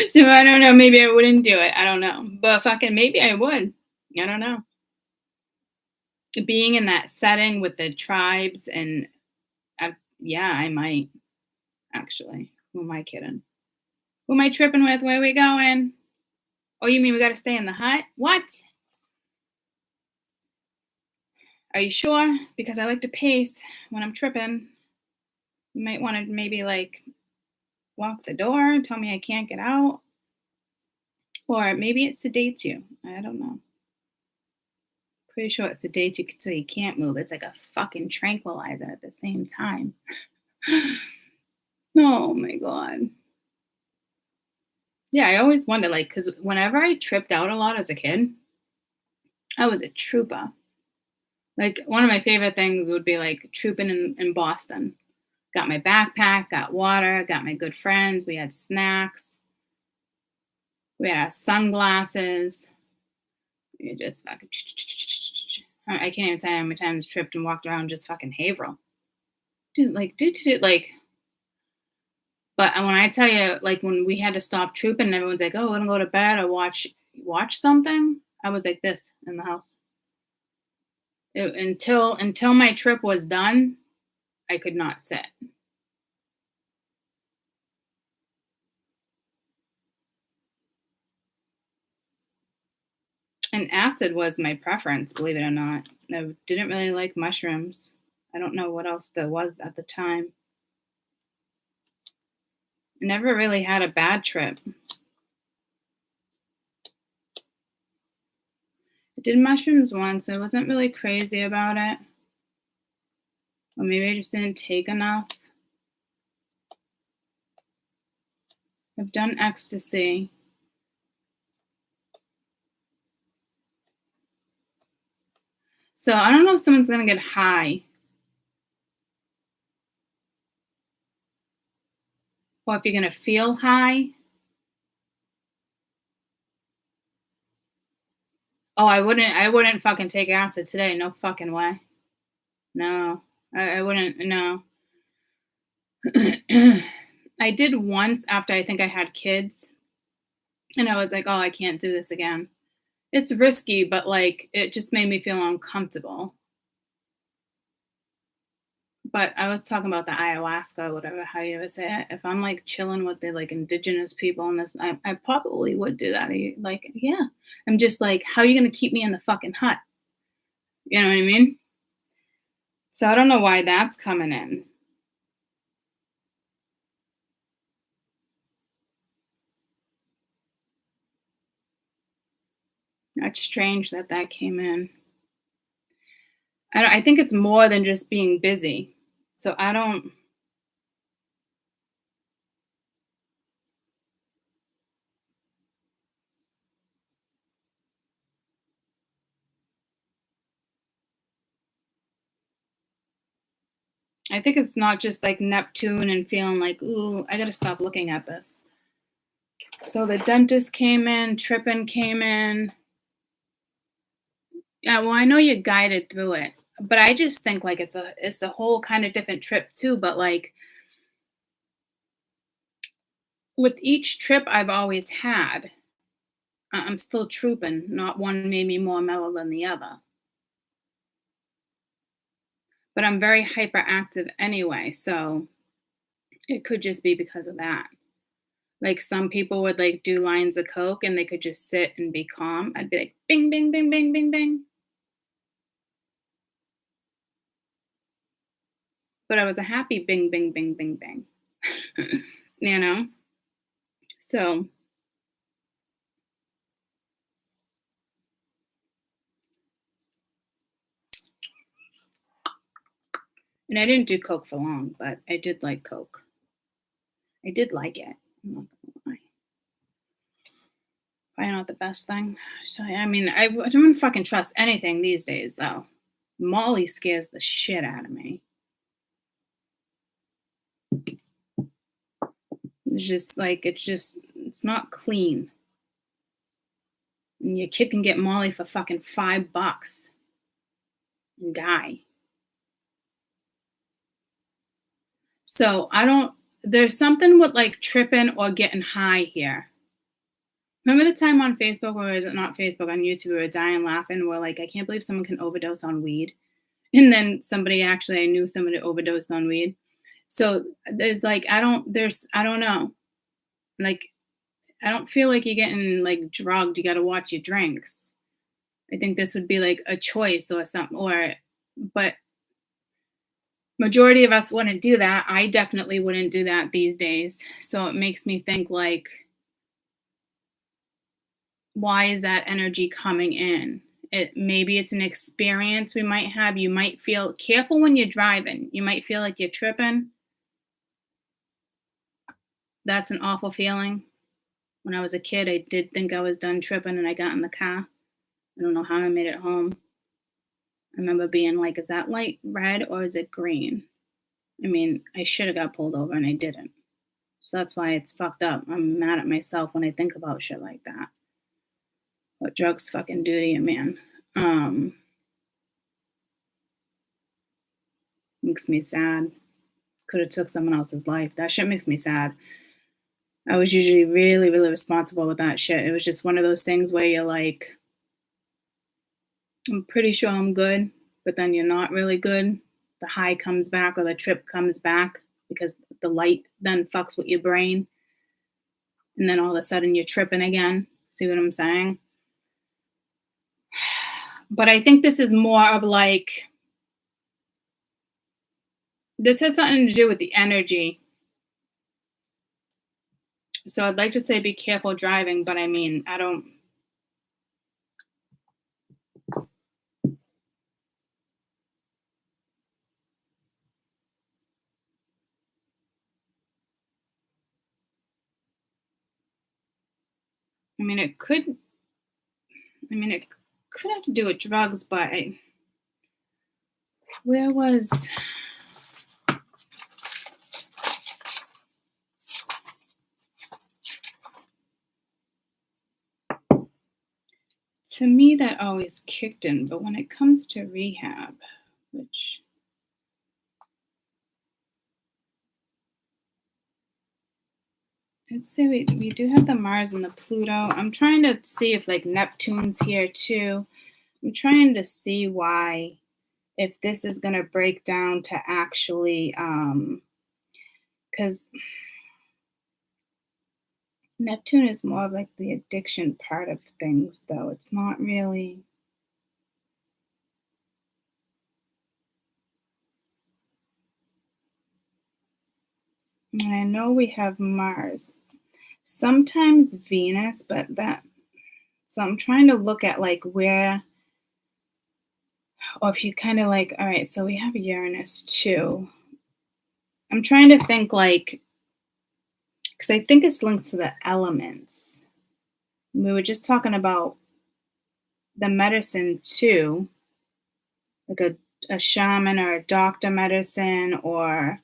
So I don't know. Maybe I wouldn't do it. I don't know. But fucking maybe I would. I don't know. Being in that setting with the tribes and yeah, I might actually. Who am I kidding? Who am I tripping with? Where are we going? Oh, you mean we got to stay in the hut? What? Are you sure? Because I like to pace when I'm tripping. You might want to maybe like lock the door and tell me I can't get out. Or maybe it sedates you. I don't know. Pretty sure it sedates you so you can't move. It's like a fucking tranquilizer at the same time. Oh my God. Yeah, I always wonder, like, because whenever I tripped out a lot as a kid, I was a trooper. Like, one of my favorite things would be like trooping in Boston. Got my backpack, got water, got my good friends. We had snacks. We had our sunglasses. We just fucking. I can't even tell you how many times I tripped and walked around just fucking Haverhill. Dude, like. But when I tell you, like, when we had to stop trooping and everyone's like, oh, we're going to go to bed or watch something, I was like this in the house. Until my trip was done, I could not sit. And acid was my preference, believe it or not. I didn't really like mushrooms. I don't know what else there was at the time. I never really had a bad trip. I did mushrooms once. I wasn't really crazy about it. Or maybe I just didn't take enough. I've done ecstasy. So I don't know if someone's going to get high. Or if you're going to feel high. Oh, I wouldn't fucking take acid today. No fucking way. No, I wouldn't. No. I did once after I think I had kids. And I was like, oh, I can't do this again. It's risky, but like, it just made me feel uncomfortable. But I was talking about the ayahuasca, whatever, how you ever say it. If I'm like chilling with the like indigenous people and this, I probably would do that. Like, yeah. I'm just like, how are you going to keep me in the fucking hut? You know what I mean? So I don't know why that's coming in. That's strange that came in. I think it's more than just being busy. So I don't. I think it's not just like Neptune and feeling like, ooh, I got to stop looking at this. So the dentist came in, tripping came in. Yeah, well, I know you guided through it, but I just think like it's a whole kind of different trip too. But like with each trip I've always had, I'm still trooping. Not one made me more mellow than the other. But I'm very hyperactive anyway, so it could just be because of that. Like some people would like do lines of coke and they could just sit and be calm. I'd be like bing, bing, bing, bing, bing, bing. But I was a happy bing, bing, bing, bing, bing. You know? So And I didn't do coke for long, but I did like coke. I did like it. I'm not gonna lie. Probably not the best thing. So I mean, I don't fucking trust anything these days, though. Molly scares the shit out of me. It's not clean. And your kid can get Molly for fucking $5 and die. So there's something with like tripping or getting high here. Remember the time on Facebook, or not Facebook, on YouTube, we were dying laughing. We're like, I can't believe someone can overdose on weed. And then I knew somebody overdosed on weed. So there's like, I don't know. Like, I don't feel like you're getting like drugged. You got to watch your drinks. I think this would be like a choice or something, but majority of us wouldn't do that. I definitely wouldn't do that these days. So it makes me think like, why is that energy coming in? Maybe it's an experience we might have. You might feel careful when you're driving. You might feel like you're tripping. That's an awful feeling. When I was a kid, I did think I was done tripping and I got in the car. I don't know how I made it home. I remember being like, is that light red or is it green? I mean, I should have got pulled over and I didn't. So that's why it's fucked up. I'm mad at myself when I think about shit like that. What drugs fucking do to you, man. Makes me sad. Could have took someone else's life. That shit makes me sad. I was usually really, really responsible with that shit. It was just one of those things where you're like, I'm pretty sure I'm good, but then you're not really good. The high comes back or the trip comes back because the light then fucks with your brain. And then all of a sudden you're tripping again. See what I'm saying? But I think this is more of like, this has something to do with the energy. So I'd like to say be careful driving, but I mean, I mean, it could have to do with drugs, but where was... To me, that always kicked in, but when it comes to rehab, which... I'd say we do have the Mars and the Pluto. I'm trying to see if like Neptune's here too. I'm trying to see why, if this is going to break down to actually, because Neptune is more of like the addiction part of things, though. It's not really... And I know we have Mars. Sometimes Venus, but that... So I'm trying to look at like where... Or if you kind of like, all right, so we have Uranus too. I'm trying to think like... Because I think it's linked to the elements. We were just talking about the medicine too, like a shaman or a doctor medicine or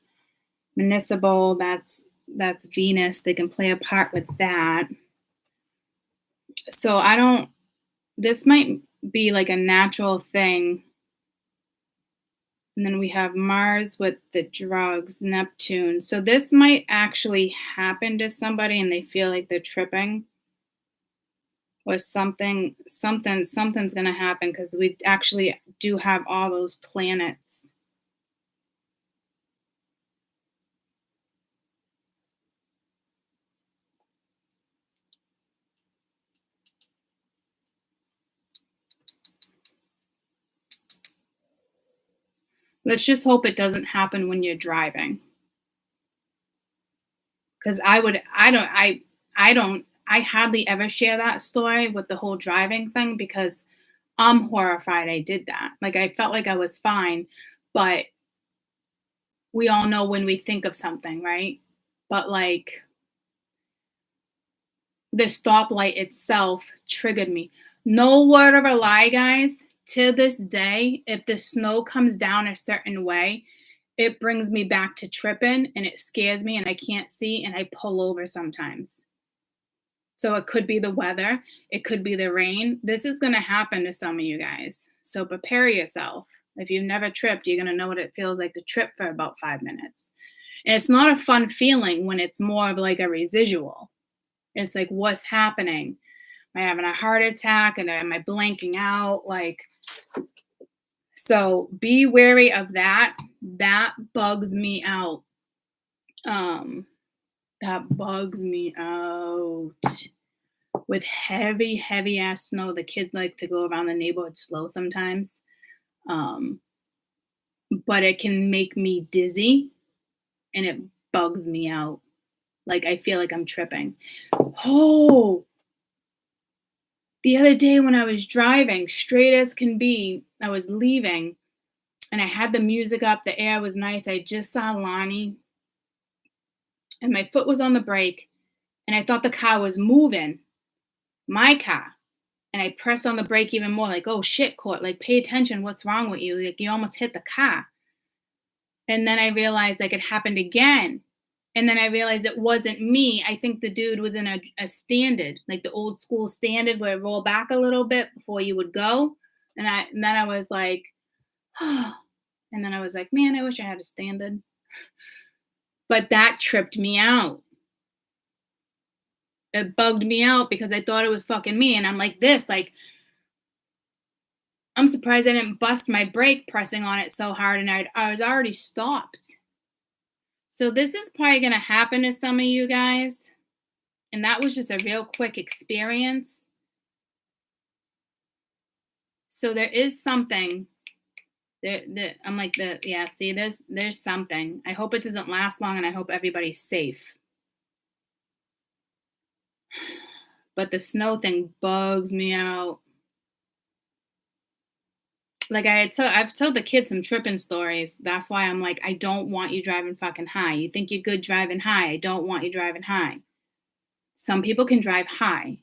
municipal. That's Venus. They can play a part with that. So this might be like a natural thing. And then we have Mars with the drugs, Neptune. So this might actually happen to somebody and they feel like they're tripping. Or something's going to happen because we actually do have all those planets. Let's just hope it doesn't happen when you're driving. Because I hardly ever share that story with the whole driving thing because I'm horrified I did that. Like I felt like I was fine, but we all know when we think of something, right? But like the stoplight itself triggered me. No word of a lie, guys. To this day, if the snow comes down a certain way, it brings me back to tripping and it scares me and I can't see and I pull over sometimes. So it could be the weather, it could be the rain. This is going to happen to some of you guys. So prepare yourself. If you've never tripped, you're going to know what it feels like to trip for about 5 minutes. And it's not a fun feeling when it's more of like a residual. It's like, what's happening? Am I having a heart attack? And am I blanking out? Like, so be wary of that. That bugs me out. That bugs me out. With heavy, heavy ass snow, the kids like to go around the neighborhood slow sometimes. But it can make me dizzy and it bugs me out. Like I feel like I'm tripping. Oh, the other day when I was driving, straight as can be, I was leaving and I had the music up. The air was nice. I just saw Lonnie and my foot was on the brake and I thought the car was moving, my car. And I pressed on the brake even more, like, oh shit, Court, like pay attention. What's wrong with you? Like you almost hit the car. And then I realized like it happened again. And then I realized it wasn't me. I think the dude was in a standard, like the old school standard where it rolled back a little bit before you would go. And then I was like, oh. And then I was like, man, I wish I had a standard. But that tripped me out. It bugged me out because I thought it was fucking me. And I'm like this, like, I'm surprised I didn't bust my brake pressing on it so hard and I was already stopped. So this is probably going to happen to some of you guys. And that was just a real quick experience. So there is something I'm like, yeah, see, there's something. I hope it doesn't last long and I hope everybody's safe. But the snow thing bugs me out. Like I've told the kids some tripping stories. That's why I'm like, I don't want you driving fucking high. You think you're good driving high. I don't want you driving high. Some people can drive high.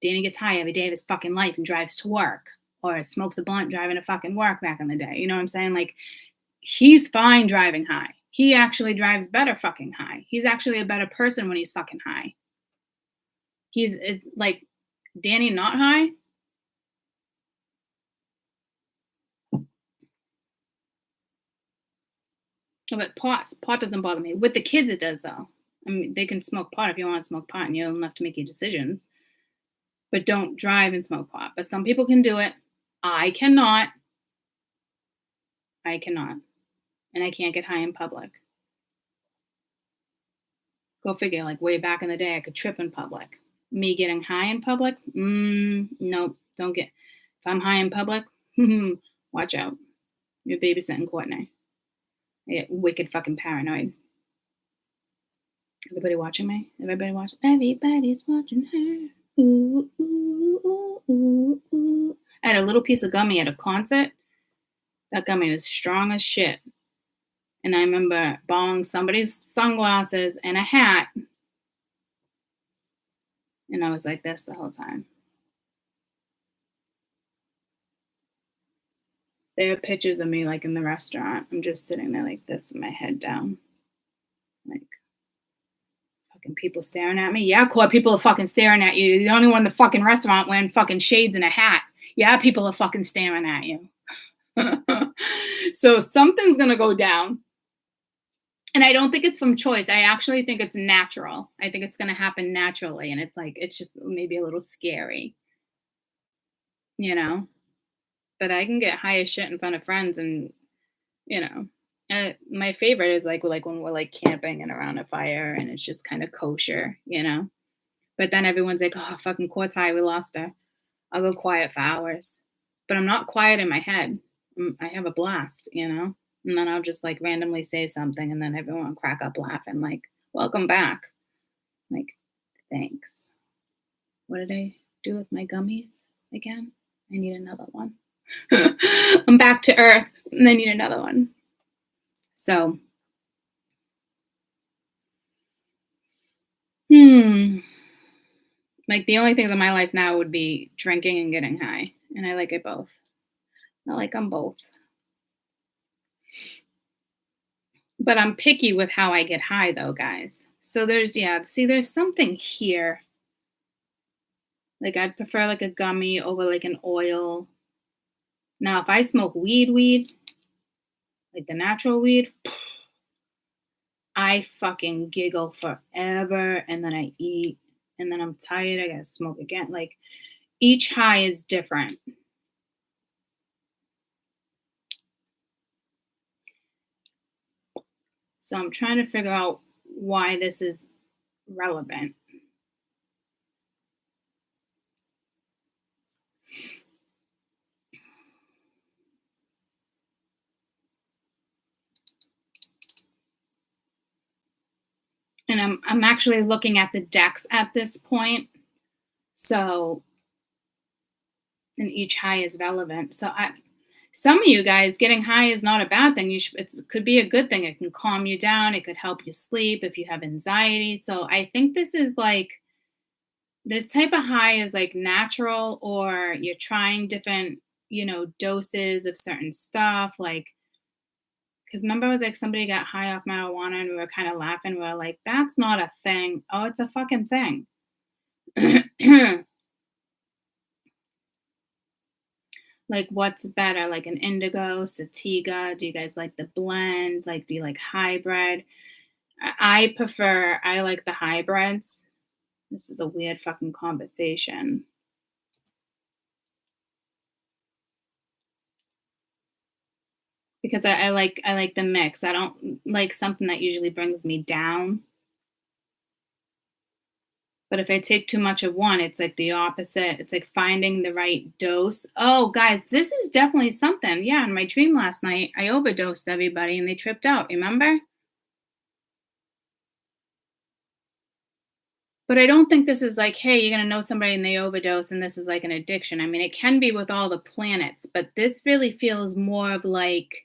Danny gets high every day of his fucking life and drives to work or smokes a blunt driving to fucking work back in the day. You know what I'm saying? Like he's fine driving high. He actually drives better fucking high. He's actually a better person when he's fucking high. He's like Danny not high. But pot doesn't bother me. With the kids, it does, though. I mean, they can smoke pot if you want to smoke pot and you're old enough to make your decisions. But don't drive and smoke pot. But some people can do it. I cannot. And I can't get high in public. Go figure, like way back in the day, I could trip in public. Me getting high in public? Nope, don't get. If I'm high in public, watch out. You're babysitting Courtney. I get wicked fucking paranoid. Everybody watching me? Everybody's watching her. Ooh, ooh, ooh, ooh, ooh. I had a little piece of gummy at a concert. That gummy was strong as shit. And I remember borrowing somebody's sunglasses and a hat. And I was like this the whole time. There are pictures of me like in the restaurant. I'm just sitting there like this with my head down. Like fucking people staring at me. Yeah, Court, people are fucking staring at you. You're the only one in the fucking restaurant wearing fucking shades and a hat. Yeah, people are fucking staring at you. So something's going to go down. And I don't think it's from choice. I actually think it's natural. I think it's going to happen naturally. And it's like, it's just maybe a little scary, you know? But I can get high as shit in front of friends and, you know, my favorite is like when we're like camping and around a fire and it's just kind of kosher, you know? But then everyone's like, oh, fucking Court's high, we lost her. I'll go quiet for hours. But I'm not quiet in my head. I have a blast, you know? And then I'll just like randomly say something and then everyone will crack up laughing like, welcome back. Like, thanks. What did I do with my gummies again? I need another one. I'm back to earth and I need another one. So Like, the only things in my life now would be drinking and getting high, and I like it both. I like them both. But I'm picky with how I get high though, guys. So there's something here. Like, I'd prefer like a gummy over like an oil. Now, if I smoke weed, like the natural weed, I fucking giggle forever and then I eat and then I'm tired. I gotta smoke again. Like, each high is different. So I'm trying to figure out why this is relevant. And I'm actually looking at the decks at this point. So, and each high is relevant. So some of you guys getting high is not a bad thing. It could be a good thing. It can calm you down. It could help you sleep if you have anxiety. So I think this is like, this type of high is like natural, or you're trying different, doses of certain stuff. Like, because remember, it was like somebody got high off marijuana and we were kind of laughing. We were like, that's not a thing. Oh, it's a fucking thing. Like, what's better, like an indigo, sativa? Do you guys like the blend? Like, do you like hybrid? I like the hybrids. This is a weird fucking conversation. Because I like the mix. I don't like something that usually brings me down. But if I take too much of one, it's like the opposite. It's like finding the right dose. Oh, guys, this is definitely something. Yeah, in my dream last night, I overdosed everybody and they tripped out. Remember? But I don't think this is like, hey, you're going to know somebody and they overdose and this is like an addiction. I mean, it can be with all the planets, but this really feels more of like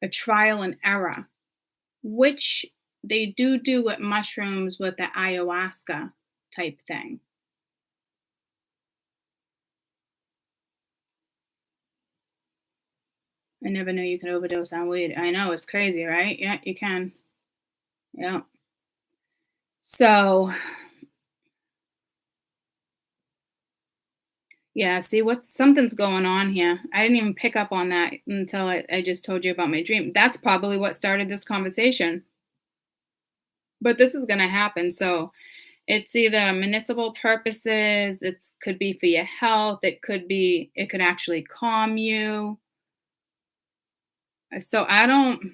a trial and error, which they do with mushrooms with the ayahuasca type thing. I never knew you could overdose on weed. I know, it's crazy, right? Yeah, you can. Yeah. So, yeah, see what's something's going on here. I didn't even pick up on that until I just told you about my dream. That's probably what started this conversation. But this is gonna happen. So it's either municipal purposes, it's could be for your health, it could actually calm you. So I don't,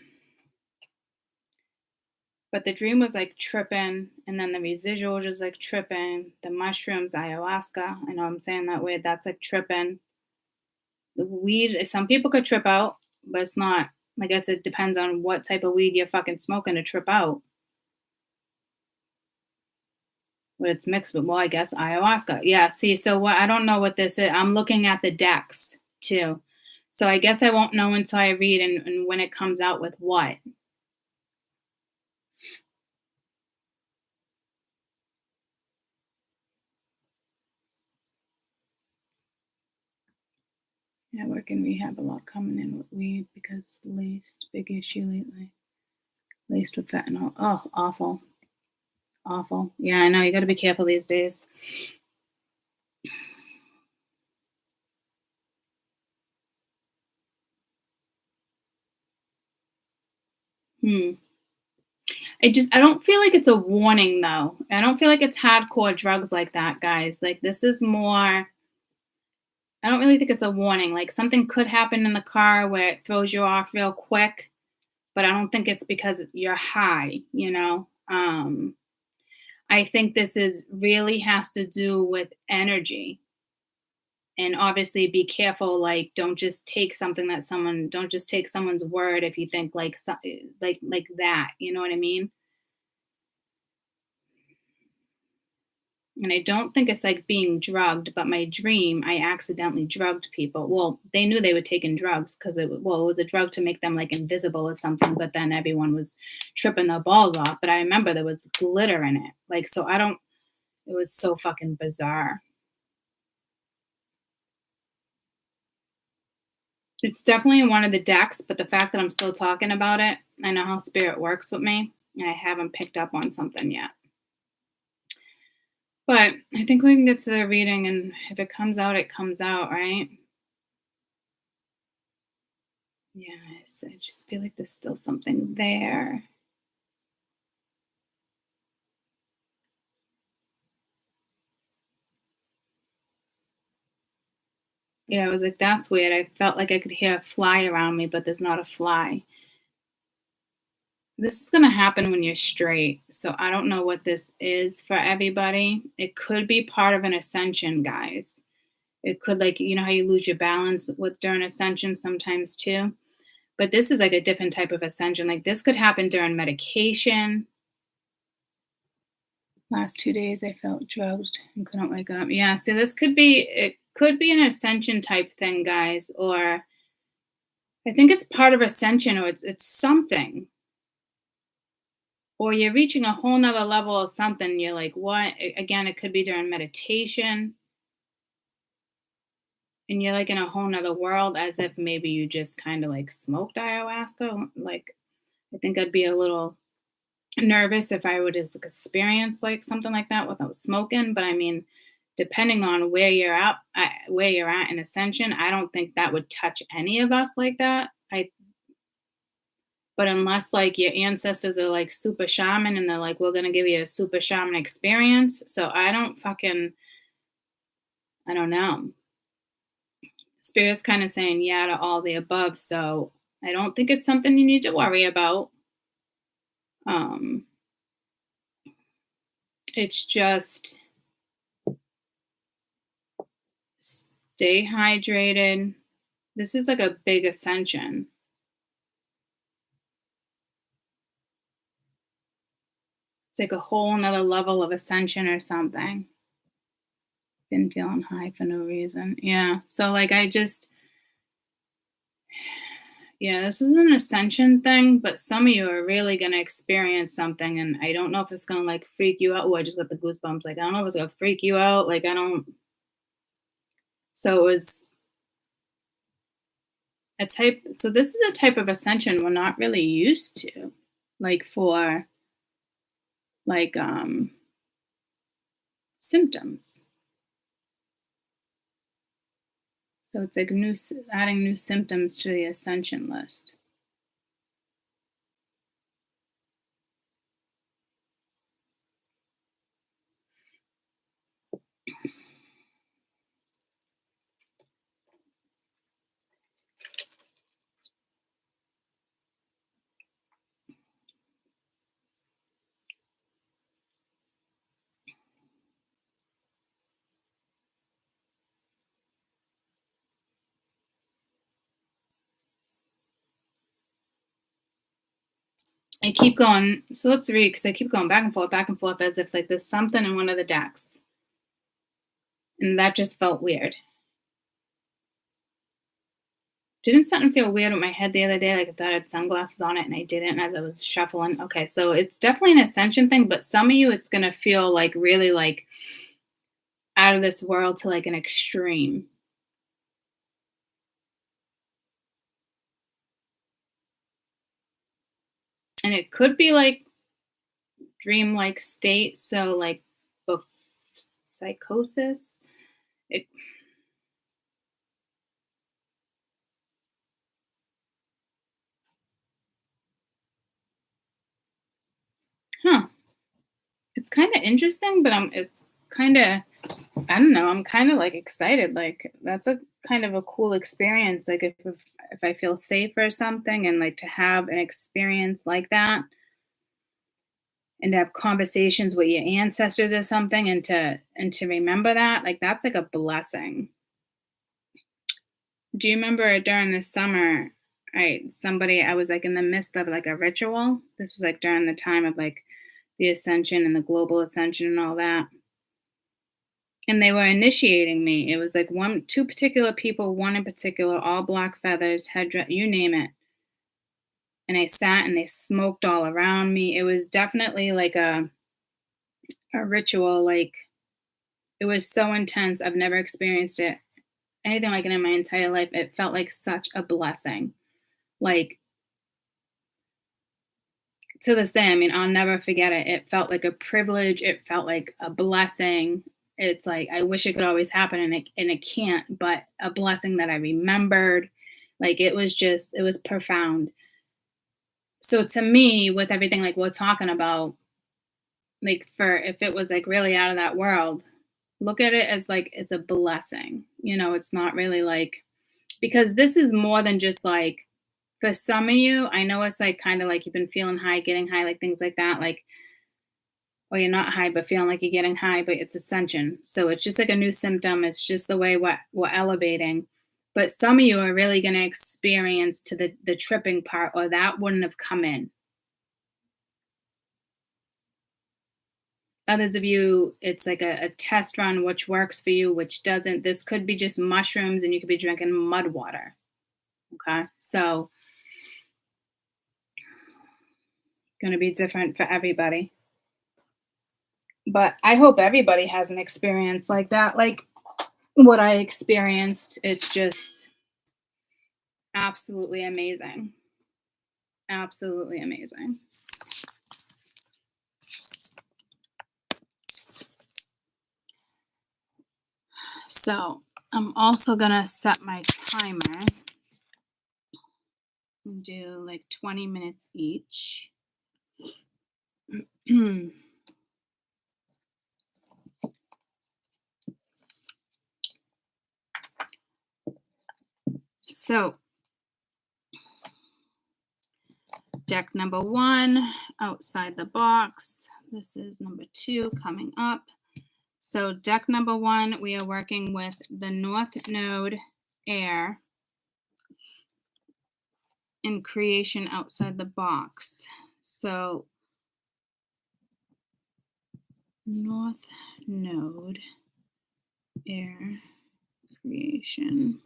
but the dream was like tripping, and then the residual was just like tripping. The mushrooms, ayahuasca. I know I'm saying that weird. That's like tripping. The weed. Some people could trip out, but it's not. I guess it depends on what type of weed you're fucking smoking to trip out. What it's mixed with. Well, I guess ayahuasca. Yeah. See, so what? I don't know what this is. I'm looking at the decks too. So I guess I won't know until I read and when it comes out with what. Yeah, work and rehab a lot coming in with weed because laced, big issue lately. Laced with fentanyl. Oh, awful. Awful. Yeah, I know. You got to be careful these days. Hmm. I don't feel like it's a warning though. I don't feel like it's hardcore drugs like that, guys. Like, this is more, I don't really think it's a warning. Like, something could happen in the car where it throws you off real quick, but I don't think it's because you're high. I think this is really has to do with energy. And obviously be careful, like, don't just take someone's word if you think like that, you know what I mean? And I don't think it's like being drugged, but my dream, I accidentally drugged people. Well, they knew they were taking drugs because it was a drug to make them like invisible or something, but then everyone was tripping their balls off. But I remember there was glitter in it. Like, so I don't, it was so fucking bizarre. It's definitely in one of the decks, but the fact that I'm still talking about it, I know how spirit works with me, and I haven't picked up on something yet. But I think we can get to the reading, and if it comes out, it comes out, right? Yes, I just feel like there's still something there. Yeah, I was like, that's weird. I felt like I could hear a fly around me, but there's not a fly. This is going to happen when you're straight. So I don't know what this is for everybody. It could be part of an ascension, guys. It could, like, you know how you lose your balance with during ascension sometimes too? But this is like a different type of ascension. Like this could happen during medication. Last 2 days I felt drugged and couldn't wake up. Yeah, so this could be, it could be an ascension type thing, guys, or I think it's part of ascension, or it's something. Or you're reaching a whole nother level of something. You're like, what? Again, it could be during meditation, and you're like in a whole nother world, as if maybe you just kind of like smoked ayahuasca. Like, I think I'd be a little nervous if I would experience like something like that without smoking. But I mean, depending on where you're at in ascension, I don't think that would touch any of us like that. But unless like your ancestors are like super shaman and they're like, we're gonna give you a super shaman experience. So I don't know. Spirit's kind of saying yeah to all the above. So I don't think it's something you need to worry about. Um, it's just stay hydrated. This is like a big ascension. It's like a whole nother level of ascension or something. Been feeling high for no reason. Yeah. So like yeah, this is an ascension thing, but some of you are really gonna experience something, and I don't know if it's gonna like freak you out. Oh, I just got the goosebumps. Like I don't know if it's gonna freak you out. Like I don't. So it was a type. So this is a type of ascension we're not really used to, like for like symptoms. So it's like adding new symptoms to the ascension list. I keep going. So let's read because I keep going back and forth as if like there's something in one of the decks. And that just felt weird. Didn't something feel weird with my head the other day? Like I thought I had sunglasses on it and I didn't as I was shuffling. Okay, so it's definitely an ascension thing, but some of you it's gonna feel like really like out of this world to like an extreme. And it could be like dream-like state, so like psychosis. It, huh. It's kind of interesting, but it's kind of, I don't know, I'm kind of like excited. Like that's a kind of a cool experience. Like if I feel safe or something, and like to have an experience like that, and to have conversations with your ancestors or something, and to remember that, like that's like a blessing. Do you remember during the summer, I was like in the midst of like a ritual. This was like during the time of like the ascension and the global ascension and all that. and they were initiating me. It was like two particular people, one in particular, all black feathers, headdress, you name it. And I sat and they smoked all around me. It was definitely like a ritual. Like, it was so intense. I've never experienced it anything like it in my entire life. It felt like such a blessing. Like, to this day, I mean, I'll never forget it. It felt like a privilege. It felt like a blessing. It's like I wish it could always happen, and it can't. But a blessing that I remembered. Like, it was profound. So to me, with everything like we're talking about, like, for if it was like really out of that world, look at it as like it's a blessing. It's not really like, because this is more than just like, for some of you, I know it's like kind of like you've been feeling high, getting high, like things like that, like, or you're not high but feeling like you're getting high, but it's ascension. So it's just like a new symptom. It's just the way we're elevating. But some of you are really going to experience to the tripping part, or that wouldn't have come in. Others of you, it's like a test run, which works for you, which doesn't. This could be just mushrooms and you could be drinking mud water. Okay. So, going to be different for everybody. But I hope everybody has an experience like that, like what I experienced. It's just absolutely amazing. Absolutely amazing. So I'm also going to set my timer and do like 20 minutes each. So, deck number 1, outside the box. This is number 2 coming up. So deck number 1, we are working with the North Node Air in creation outside the box. So North Node Air creation.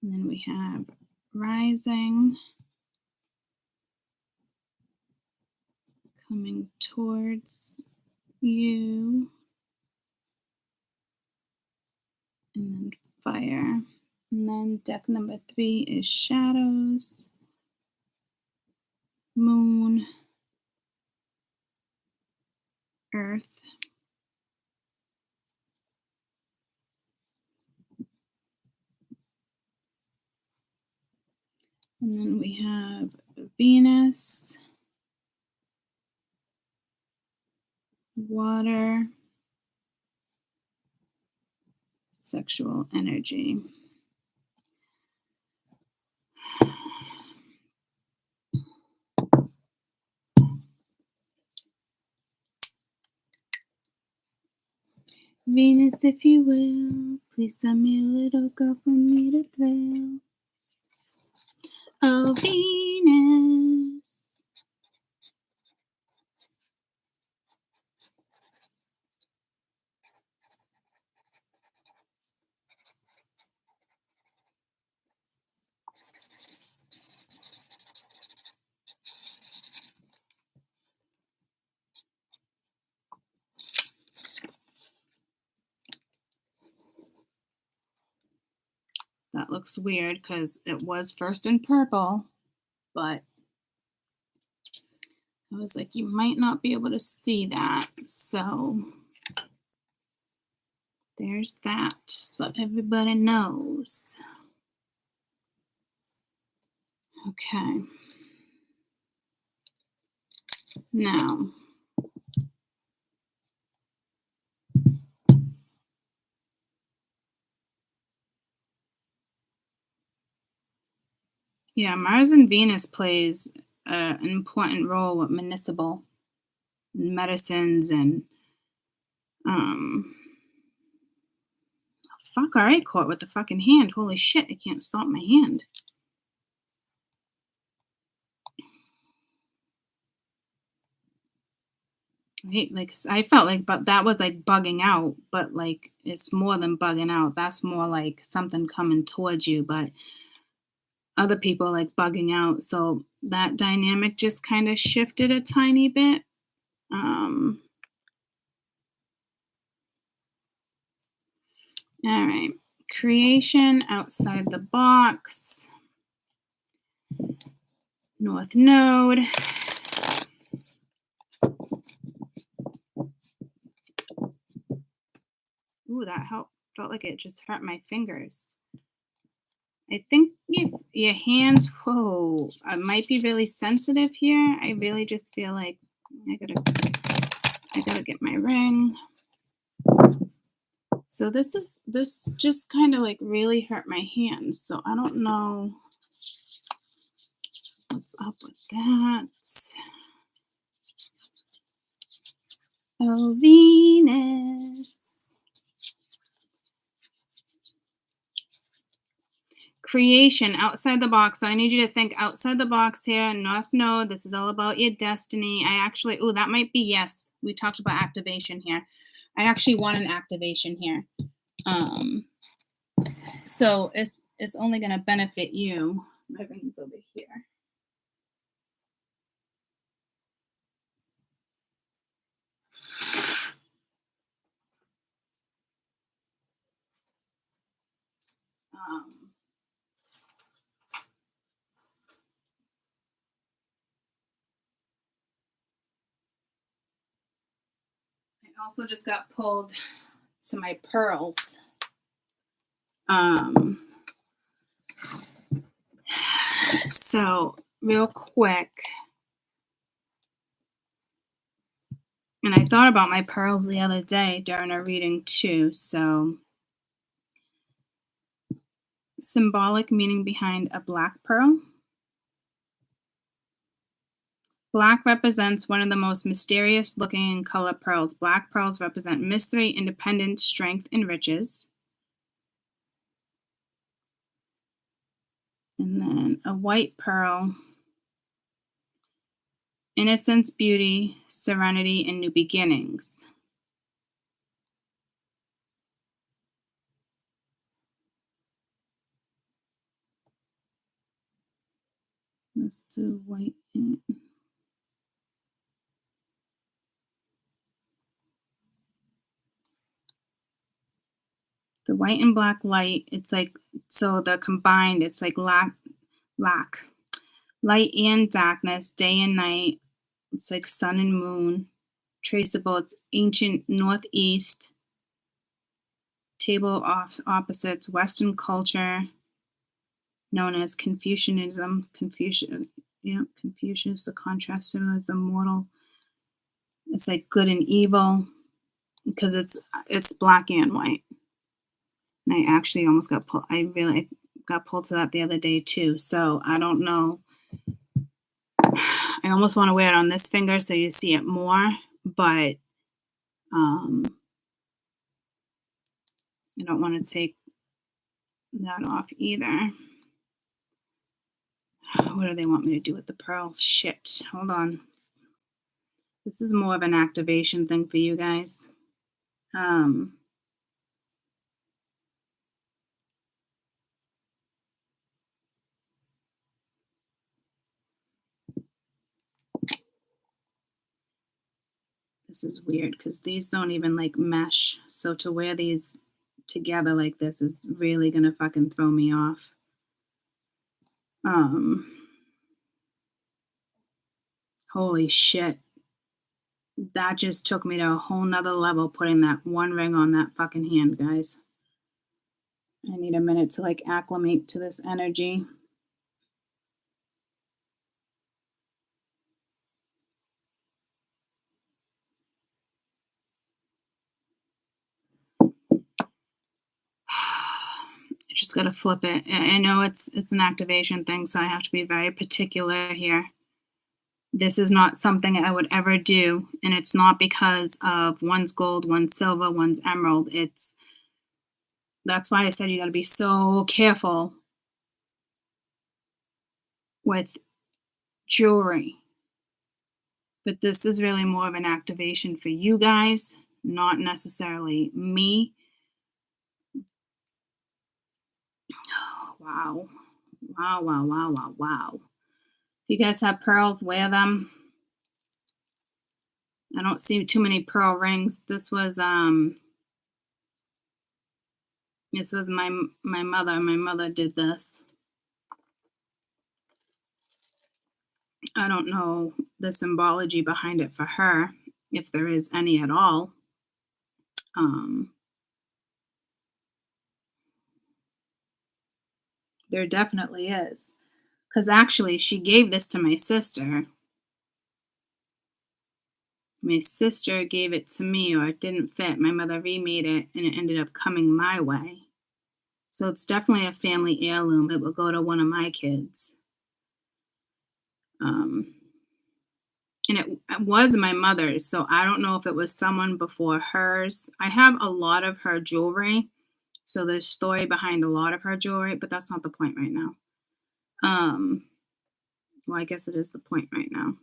And then we have rising coming towards you. And then fire. And then deck number 3 is shadows, moon, earth, and then we have Venus, water, sexual energy. Venus, if you will, please tell me a little girl for me to thrill. Oh, Venus. That looks weird because it was first in purple, but I was like, you might not be able to see that. So there's that, so everybody knows. Okay. Now, yeah, Mars and Venus plays an important role with municipal medicines and fuck, all right, caught with the fucking hand. Holy shit, I can't stop my hand. right? Like I felt like, but that was like bugging out, but like it's more than bugging out. That's more like something coming towards you, but other people like bugging out. So that dynamic just kind of shifted a tiny bit. Um, all right. Creation outside the box. North Node. Ooh, that helped. Felt like it just hurt my fingers. I think your hands, whoa, I might be really sensitive here. I really just feel like I gotta get my ring. So this just kind of like really hurt my hands. So I don't know what's up with that. Oh, Venus. Creation outside the box. So I need you to think outside the box here. North Node. This is all about your destiny. I actually, oh, that might be, yes. We talked about activation here. I actually want an activation here. So it's only going to benefit you. My ring's over here. I also just got pulled to my pearls. So real quick, and I thought about my pearls the other day during a reading too. So symbolic meaning behind a black pearl. Black represents one of the most mysterious looking color pearls. Black pearls represent mystery, independence, strength, and riches. And then a white pearl, innocence, beauty, serenity, and new beginnings. Let's do white. The white and black light, it's like, so they're combined, it's like light and darkness, day and night. It's like sun and moon. Traceable, it's ancient northeast. Table of opposites, Western culture, known as Confucianism. Confucius, the contrast is immortal. It's like good and evil because it's black and white. And I actually almost got pulled. I really got pulled to that the other day too. So I don't know. I almost want to wear it on this finger so you see it more, but I don't want to take that off either. What do they want me to do with the pearls? Shit. Hold on. This is more of an activation thing for you guys. This is weird because these don't even like mesh. So to wear these together like this is really gonna fucking throw me off. Holy shit. That just took me to a whole nother level putting that one ring on that fucking hand, guys. I need a minute to like acclimate to this energy. I just gotta flip it. I know it's an activation thing, so I have to be very particular here. This is not something I would ever do, and it's not because of one's gold, one's silver, one's emerald. That's why I said you got to be so careful with jewelry But this is really more of an activation for you guys, not necessarily me. Wow. Wow, wow, wow, wow, wow. If you guys have pearls, wear them. I don't see too many pearl rings. This was my mother. My mother did this. I don't know the symbology behind it for her, if there is any at all. There definitely is. Because actually, she gave this to my sister. My sister gave it to me, or it didn't fit. My mother remade it, and it ended up coming my way. So it's definitely a family heirloom. It will go to one of my kids. And it was my mother's, so I don't know if it was someone before hers. I have a lot of her jewelry, so there's story behind a lot of her jewelry, but that's not the point right now. Well, I guess it is the point right now.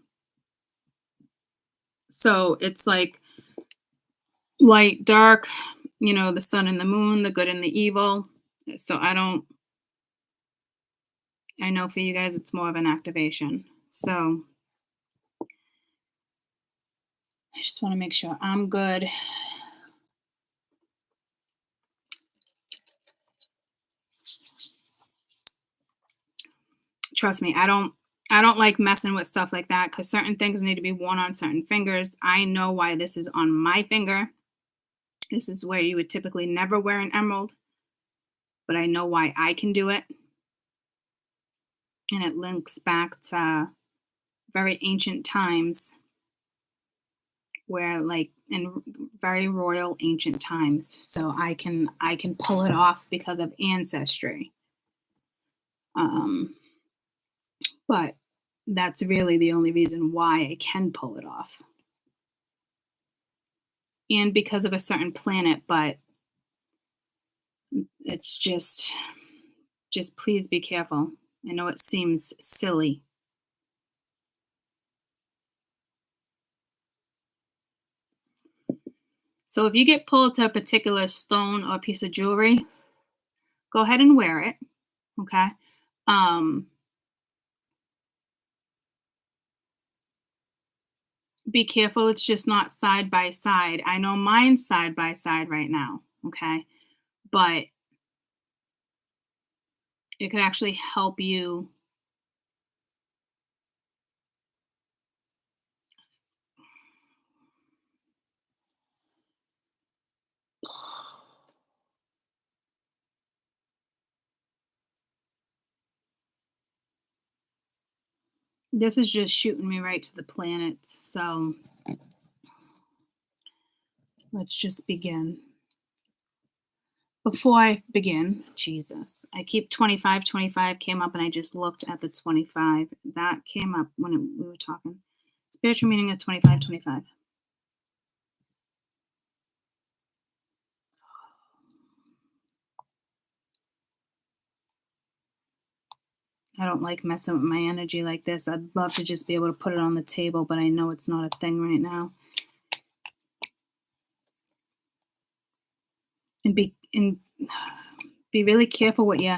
So it's like light, dark, the sun and the moon, the good and the evil. So I know for you guys it's more of an activation. So I just want to make sure I'm good. Trust me, I don't like messing with stuff like that, because certain things need to be worn on certain fingers. I know why this is on my finger. This is where you would typically never wear an emerald, but I know why I can do it. And it links back to very ancient times, where like in very royal ancient times. So I can pull it off because of ancestry. But that's really the only reason why I can pull it off. And because of a certain planet, but it's just please be careful. I know it seems silly. So if you get pulled to a particular stone or piece of jewelry, go ahead and wear it. Okay. Be careful, it's just not side by side. I know mine's side by side right now, okay? But it could actually help you. This is just shooting me right to the planets, so let's just begin. Before I begin, Jesus, I keep 25 came up, and I just looked at the 25. That came up when we were talking. Spiritual meaning of 25. I don't like messing with my energy like this. I'd love to just be able to put it on the table, but I know it's not a thing right now. And be really careful what you.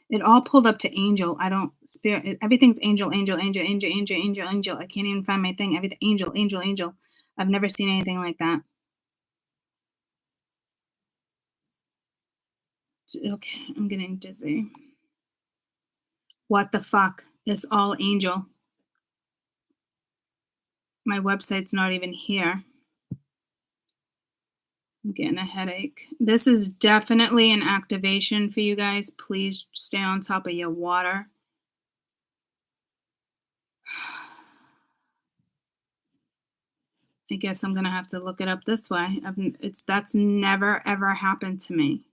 It all pulled up to angel. I don't spirit. Everything's angel. I can't even find my thing. Everything angel. I've never seen anything like that. Okay, I'm getting dizzy. What the fuck? It's all angel. My website's not even here. I'm getting a headache. This is definitely an activation for you guys. Please stay on top of your water. I guess I'm going to have to look it up this way. That's never, ever happened to me.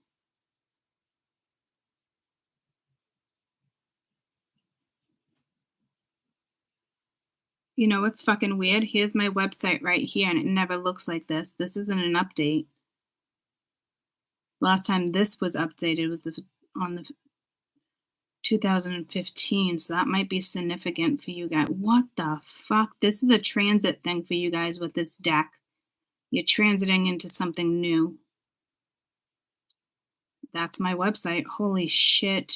You know what's fucking weird? Here's my website right here, and it never looks like this. This isn't an update. Last time this was updated was on the 2015, so that might be significant for you guys. What the fuck? This is a transit thing for you guys with this deck. You're transiting into something new. That's my website. Holy shit.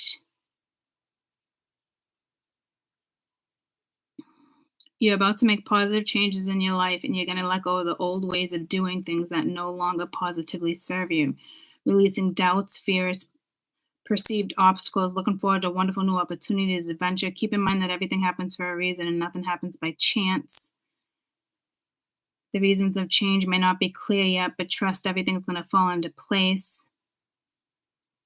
You're about to make positive changes in your life, and you're going to let go of the old ways of doing things that no longer positively serve you. Releasing doubts, fears, perceived obstacles, looking forward to wonderful new opportunities, adventure. Keep in mind that everything happens for a reason and nothing happens by chance. The reasons of change may not be clear yet, but trust everything's going to fall into place.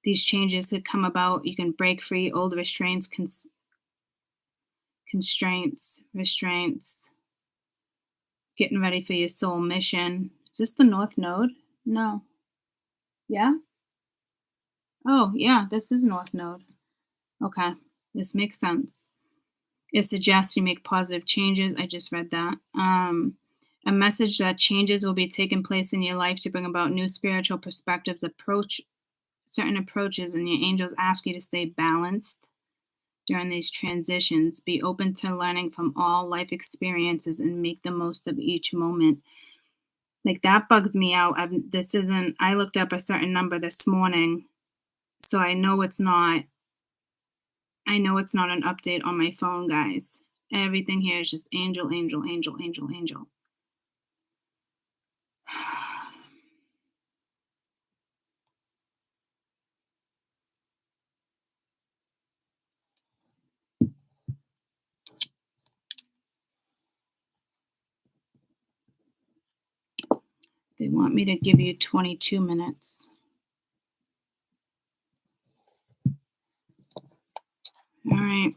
These changes could come about. You can break free old restraints, restraints. Getting ready for your soul mission. Is this the North Node? No. Yeah? Oh, yeah, this is North Node. Okay, this makes sense. It suggests you make positive changes. I just read that. A message that changes will be taking place in your life to bring about new spiritual perspectives, certain approaches, and your angels ask you to stay balanced during these transitions. Be open to learning from all life experiences and make the most of each moment. Like, that bugs me out. I looked up a certain number this morning, so I know it's not an update on my phone, guys. Everything here is just angel, angel, angel, angel, angel. They want me to give you 22 minutes. All right.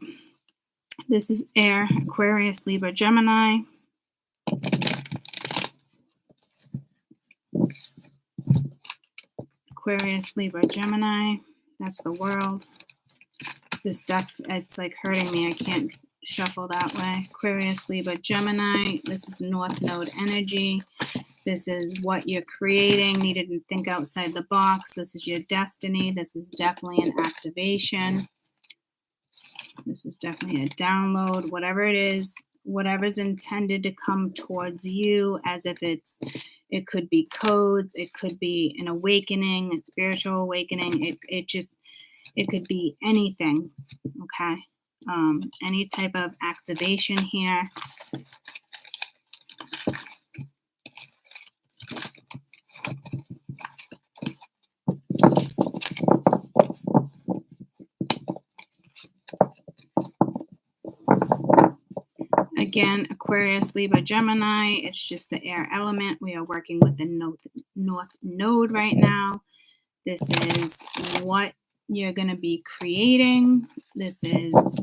This is air, Aquarius, Libra, Gemini. Aquarius, Libra, Gemini. That's the world. This deck, it's like hurting me. I can't shuffle that way. Aquarius, Libra, Gemini. This is North Node energy. This is what you're creating. Needed to think outside the box. This is your destiny. This is definitely an activation. This is definitely a download. Whatever it is, whatever's intended to come towards you, as if it could be codes, it could be an awakening, a spiritual awakening. It could be anything. Okay. Any type of activation here. Again, Aquarius, Libra, Gemini. It's just the air element. We are working with the North Node right now. This is what you're going to be creating. This is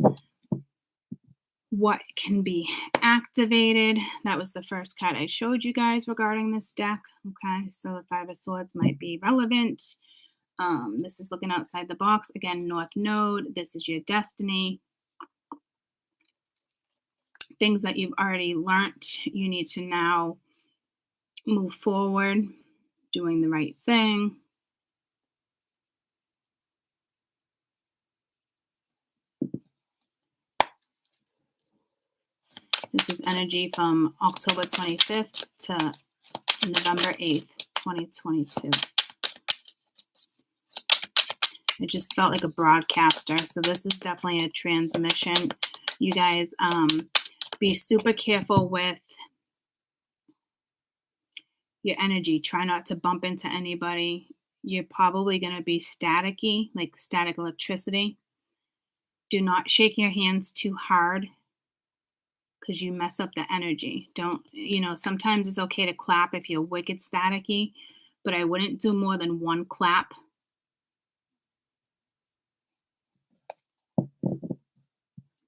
what can be activated. That was the first card I showed you guys regarding this deck. Okay, so the Five of Swords might be relevant. This is looking outside the box. Again, North Node. This is your destiny. Things that you've already learned, you need to now move forward, doing the right thing. This is energy from October 25th to November 8th, 2022. It just felt like a broadcaster. So this is definitely a transmission. You guys, be super careful with your energy. Try not to bump into anybody. You're probably going to be staticky, like static electricity. Do not shake your hands too hard because you mess up the energy. Sometimes it's okay to clap if you're wicked staticky, but I wouldn't do more than one clap.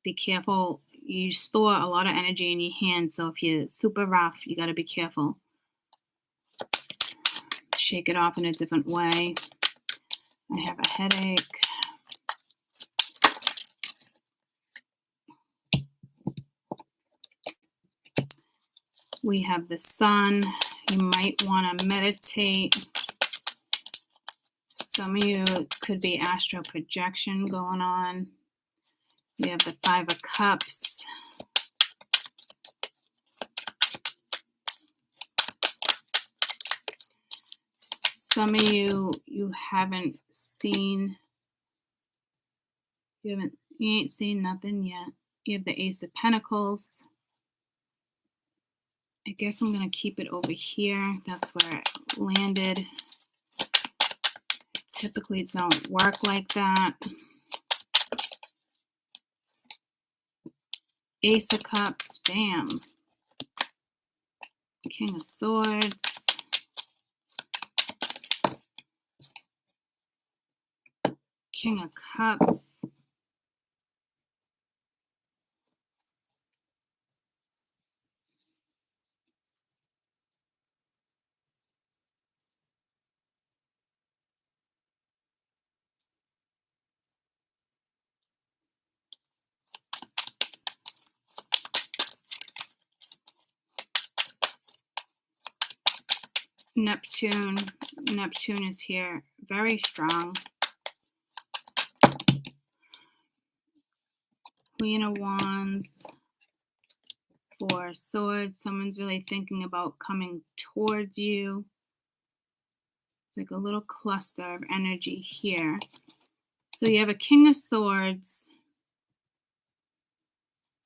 Be careful. You store a lot of energy in your hands, so if you're super rough, you got to be careful. Shake it off in a different way. I have a headache. We have the sun. You might want to meditate. Some of you could be astral projection going on. We have the Five of Cups. Some of you haven't seen, you ain't seen nothing yet. You have the Ace of Pentacles. I guess I'm going to keep it over here. That's where it landed. Typically don't work like that. Ace of Cups, damn. King of Swords. King of Cups. Neptune. Neptune is here. Very strong. Queen of Wands. Four of Swords. Someone's really thinking about coming towards you. It's like a little cluster of energy here. So you have a King of Swords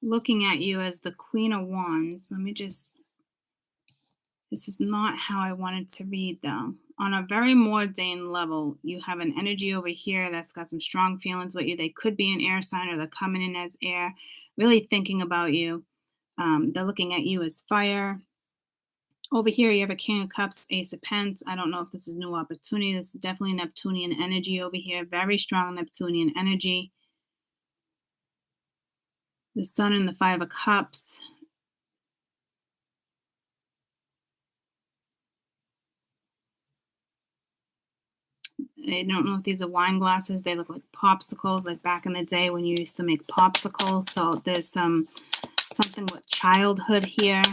looking at you as the Queen of Wands. Let me just, this is not how I wanted to read though. On a very mundane level, you have an energy over here that's got some strong feelings with you. They could be an air sign or they're coming in as air, really thinking about you. They're looking at you as fire. Over here, you have a King of Cups, Ace of Pentacles. I don't know if this is new opportunity. This is definitely Neptunian energy over here. Very strong Neptunian energy. The Sun and the Five of Cups. I don't know if these are wine glasses. They look like popsicles, like back in the day when you used to make popsicles. So there's something with childhood here.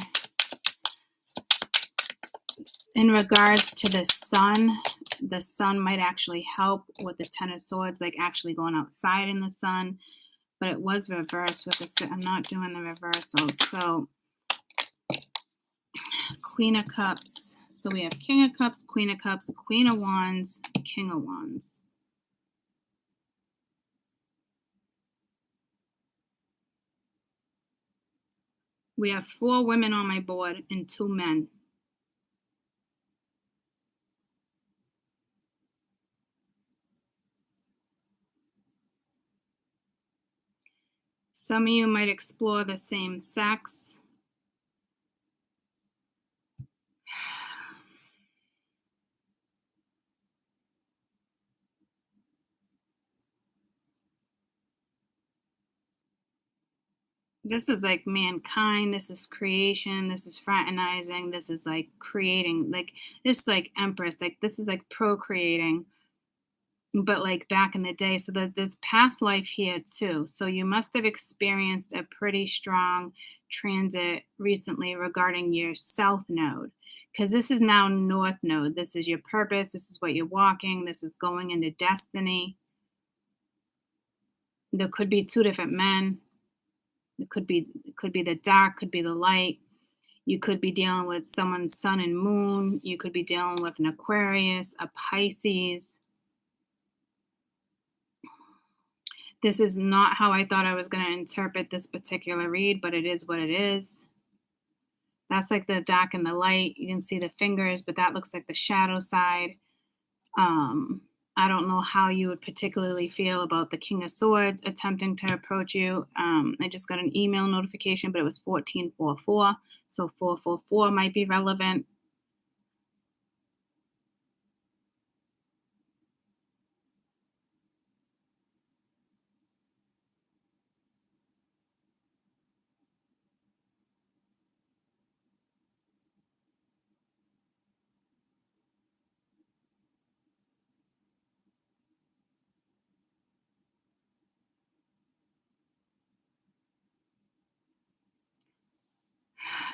In regards to the sun might actually help with the Ten of Swords, like actually going outside in the sun. But it was reversed with the, I'm not doing the reversal. So Queen of Cups. So we have King of Cups, Queen of Cups, Queen of Wands, King of Wands. We have 4 women on my board and 2 men. Some of you might explore the same sex. This is like mankind. This is creation. This is fraternizing. This is like creating, like this, like Empress. Like this is like procreating, but like back in the day. So there's past life here too. So you must have experienced a pretty strong transit recently regarding your South node, because this is now North node. This is your purpose. This is what you're walking. This is going into destiny. There could be 2 different men. It could be the dark, could be the light. You could be dealing with someone's sun and moon. You could be dealing with an Aquarius, a Pisces. This is not how I thought I was going to interpret this particular read, but it is what it is. That's like the dark and the light. You can see the fingers, but that looks like the shadow side. I don't know how you would particularly feel about the King of Swords attempting to approach you. I just got an email notification, but it was 1444. So 444 might be relevant.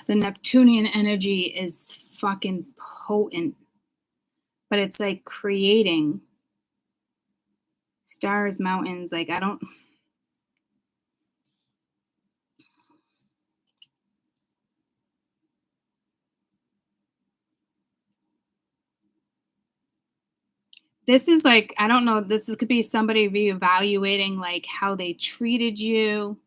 The Neptunian energy is fucking potent, but it's like creating stars, mountains. Like, I don't, This is like, I don't know, could be somebody reevaluating, like, how they treated you.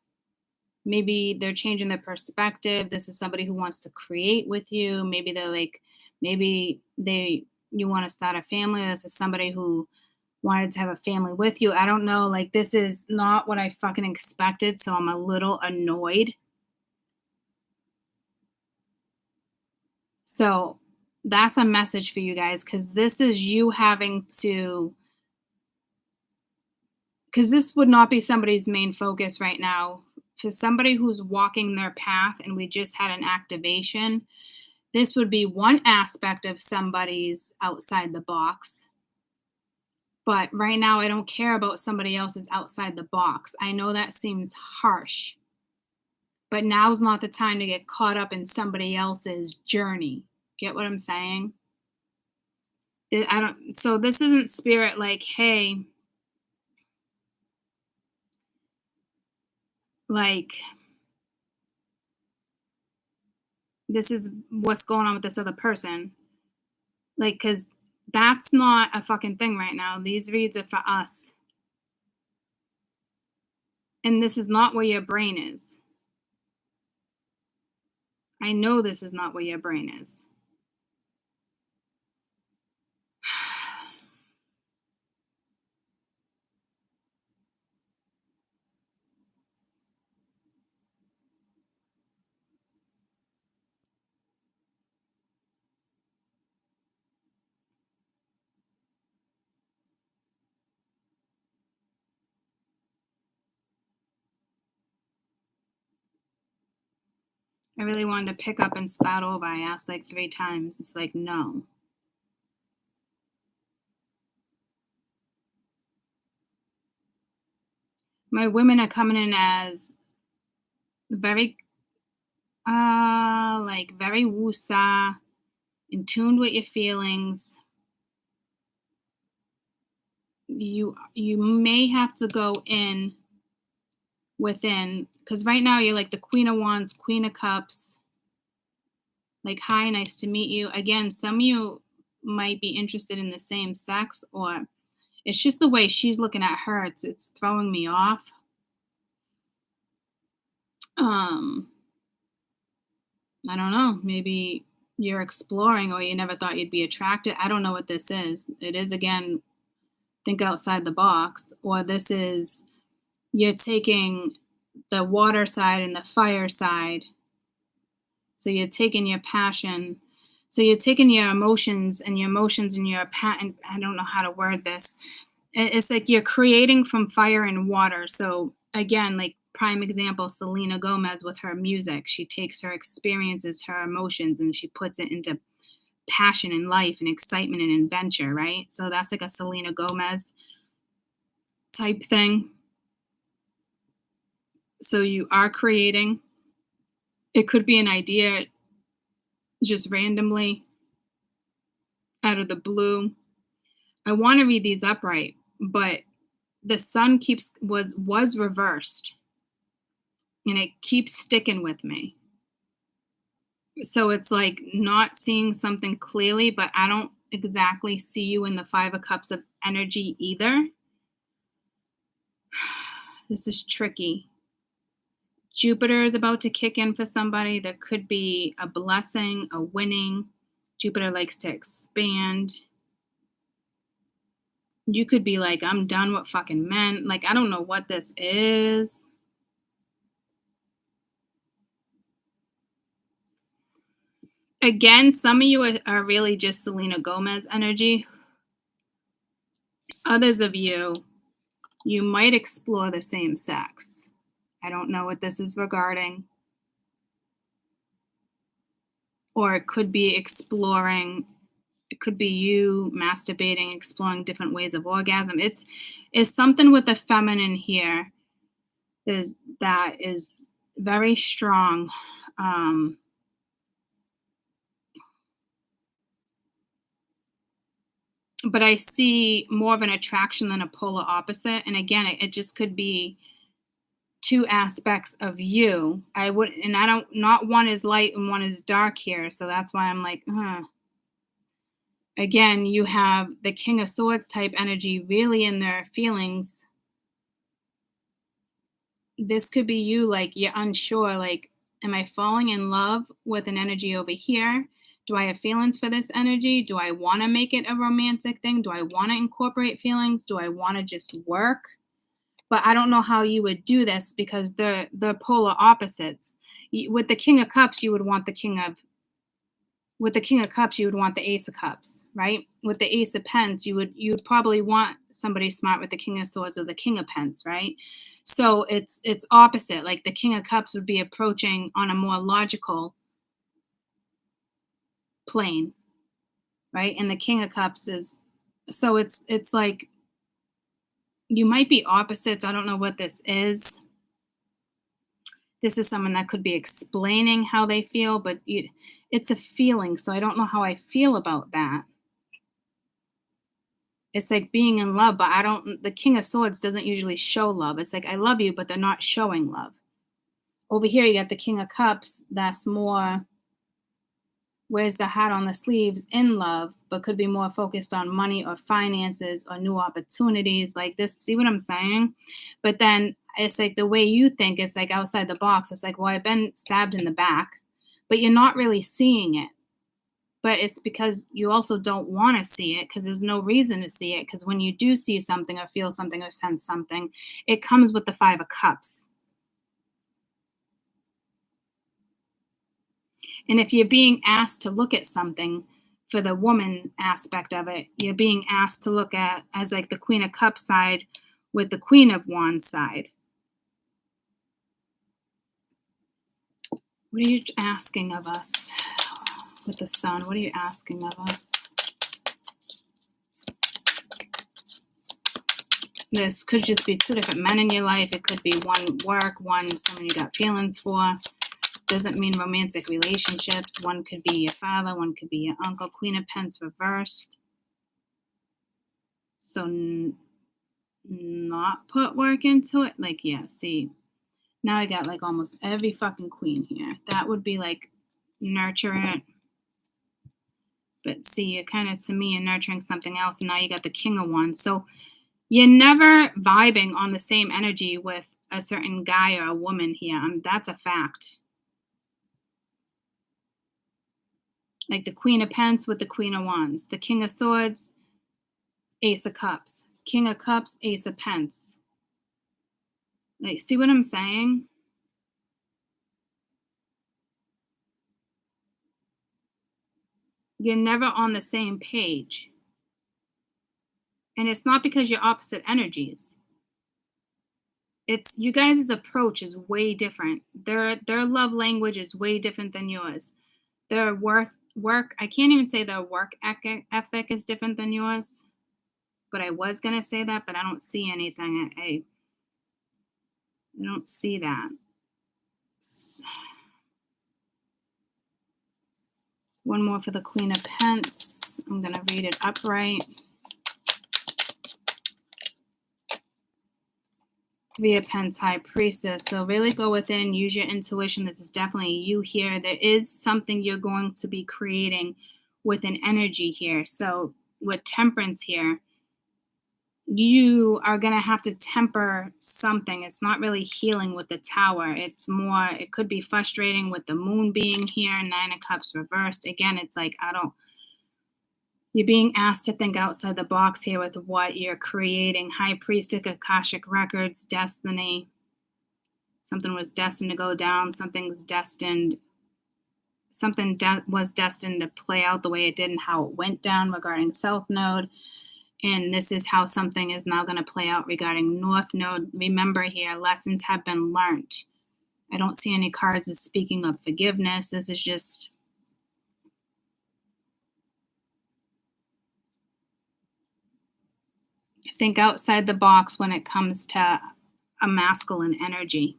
Maybe they're changing their perspective. This is somebody who wants to create with you. Maybe they're like, maybe they you want to start a family. This is somebody who wanted to have a family with you. I don't know. Like, this is not what I fucking expected. So I'm a little annoyed. So that's a message for you guys, because this is you having to, because this would not be somebody's main focus right now. For somebody who's walking their path and we just had an activation, this would be one aspect of somebody's outside the box. But right now, I don't care about somebody else's outside the box. I know that seems harsh, but now's not the time to get caught up in somebody else's journey. Get what I'm saying? So this isn't spirit like, hey, like, this is what's going on with this other person. Like, because that's not a fucking thing right now. These reads are for us. And this is not where your brain is. I know this is not where your brain is. I really wanted to pick up and start over. I asked like 3 times. It's like, no. My women are coming in as very, like very woo-sa, in tune with your feelings. You may have to go in within, because right now you're like the Queen of Wands, Queen of Cups. Like, hi, nice to meet you. Again, some of you might be interested in the same sex, or it's just the way she's looking at her. It's throwing me off. I don't know. Maybe you're exploring, or you never thought you'd be attracted. I don't know what this is. It is, again, think outside the box. Or this is, you're taking the water side and the fire side. So you're taking your passion. So you're taking your emotions and your I don't know how to word this. It's like you're creating from fire and water. So again, like, prime example, Selena Gomez with her music. She takes her experiences, her emotions, and she puts it into passion and life and excitement and adventure, right? So that's like a Selena Gomez type thing. So you are creating. It could be an idea just randomly out of the blue. I want to read these upright, but the sun was reversed, and it keeps sticking with me. So it's like not seeing something clearly, but I don't exactly see you in the 5 of Cups of energy either. This is tricky. Jupiter is about to kick in for somebody. There could be a blessing, a winning. Jupiter likes to expand. You could be like, I'm done with fucking men. Like, I don't know what this is. Again, some of you are really just Selena Gomez energy. Others of you might explore the same sex. I don't know what this is regarding. Or it could be exploring, it could be you masturbating, exploring different ways of orgasm. It's something with the feminine here that is very strong. But I see more of an attraction than a polar opposite. And again, it just could be 2 aspects of you. Not one is light and one is dark here. So that's why I'm like, Again, you have the King of Swords type energy really in their feelings. This could be you, like, you're unsure, like, am I falling in love with an energy over here? Do I have feelings for this energy? Do I want to make it a romantic thing? Do I want to incorporate feelings? Do I want to just work? But I don't know how you would do this because they're polar opposites. With the King of Cups, you would want the King of with the King of Cups, you would want the Ace of Cups, right? With the Ace of Pents, you'd probably want somebody smart with the King of Swords or the King of Pents, right? So it's opposite. Like the King of Cups would be approaching on a more logical plane, right? And the King of Cups is so it's like you might be opposites. I don't know what this is. This is someone that could be explaining how they feel, but it's a feeling. So I don't know how I feel about that. It's like being in love, but the King of Swords doesn't usually show love. It's like, I love you, but they're not showing love. Over here, you got the King of Cups. That's more, wears the hat on the sleeves in love, but could be more focused on money or finances or new opportunities like this. See what I'm saying? But then it's like the way you think is like outside the box. It's like, well, I've been stabbed in the back, but you're not really seeing it. But it's because you also don't want to see it because there's no reason to see it. Because when you do see something or feel something or sense something, it comes with the Five of Cups. And if you're being asked to look at something for the woman aspect of it, you're being asked to look at as like the Queen of Cups side with the Queen of Wands side. What are you asking of us with the Sun? What are you asking of us? This could just be two different men in your life. It could be one work, one someone you got feelings for. Doesn't mean romantic relationships. One could be your father, one could be your uncle. Queen of Pents reversed. So not put work into it. Like, yeah, see. Now I got like almost every fucking queen here. That would be like nurture it. But see, you're kind of, to me, you're nurturing something else. And now you got the King of Wands. So you're never vibing on the same energy with a certain guy or a woman here. That's a fact. Like the Queen of Pents with the Queen of Wands. The King of Swords, Ace of Cups. King of Cups, Ace of Pents. Like, see what I'm saying? You're never on the same page. And it's not because you're opposite energies. It's you guys' approach is way different. Their love language is way different than yours. Their work, I can't even say their work ethic is different than yours. But I was going to say that, but I don't see anything. I don't see that. One more for the Queen of Pents. I'm going to read it upright. Three of Pents, High Priestess. So really go within, use your intuition. This is definitely you here. There is something you're going to be creating with an energy here. So with Temperance here, you are going to have to temper something. It's not really healing with the Tower. It's more, it could be frustrating with the Moon being here, Nine of Cups reversed. Again, it's like, you're being asked to think outside the box here with what you're creating. High Priestess, Akashic Records, Destiny. Something was destined to go down. Something was destined to play out the way it did and how it went down regarding South Node. And this is how something is now going to play out regarding North Node. Remember here, lessons have been learned. I don't see any cards as speaking of forgiveness. This is just think outside the box when it comes to a masculine energy.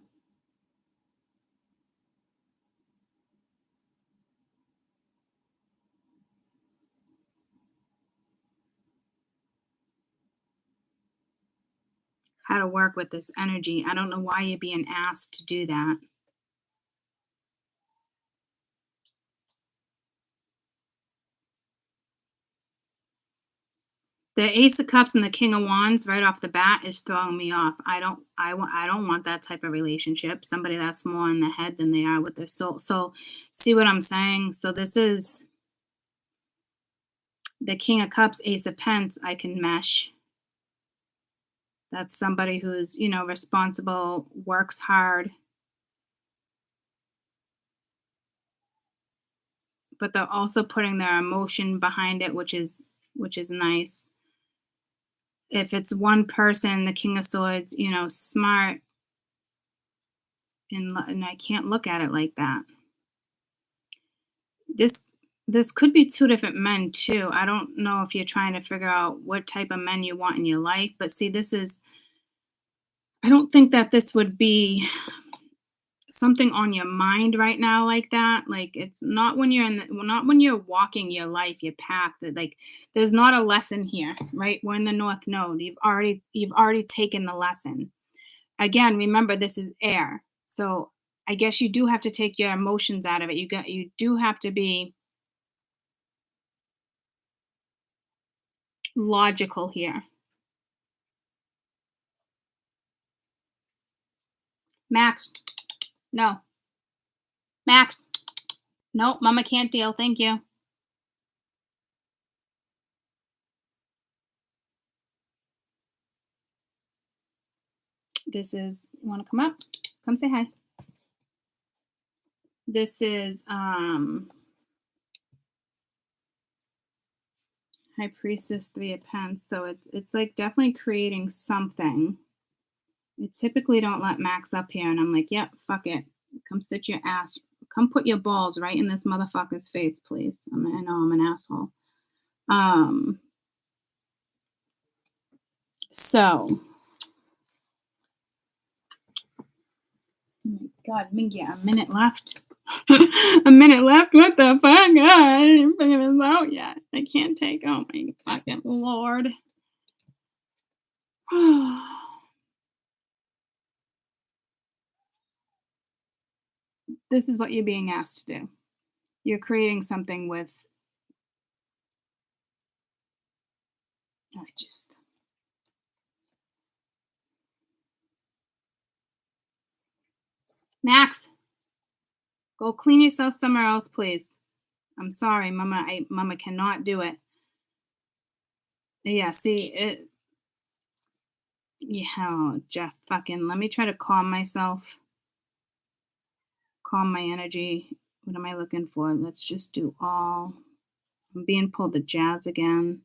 How to work with this energy. I don't know why you're being asked to do that. The Ace of Cups and the King of Wands right off the bat is throwing me off. I don't want that type of relationship. Somebody that's more in the head than they are with their soul. So see what I'm saying? So this is the King of Cups, Ace of Pents, I can mesh. That's somebody who's, you know, responsible, works hard. But they're also putting their emotion behind it, which is nice. If it's one person, the King of Swords, you know, smart, and I can't look at it like that. This could be two different men too. I don't know if you're trying to figure out what type of men you want in your life, but see, I don't think that this would be something on your mind right now like that. Like, it's not when you're not when you're walking your life, your path, that, like, there's not a lesson here, right? We're in the North Node. You've already taken the lesson. Again, remember, this is air. So I guess you do have to take your emotions out of it. You do have to be logical here. Max, no. Max, no, mama can't deal. Thank you. This is, you want to come up? Come say hi. This is High Priestess, Three of Pents. So it's like definitely creating something. I typically don't let Max up here, and I'm like, yep, fuck it. Come sit your ass. Come put your balls right in this motherfucker's face, please. I know I'm an asshole. So, oh my God, Mingy, a minute left. A minute left? What the fuck? I didn't figure this out yet. I can't take, oh my fucking Lord. This is what you're being asked to do. You're creating something with, Max, go clean yourself somewhere else, please. I'm sorry, Mama. Mama cannot do it. Yeah, see it. Yeah, Jeff, fucking. Let me try to calm myself. Calm my energy. What am I looking for? Let's just do all. I'm being pulled to jazz again.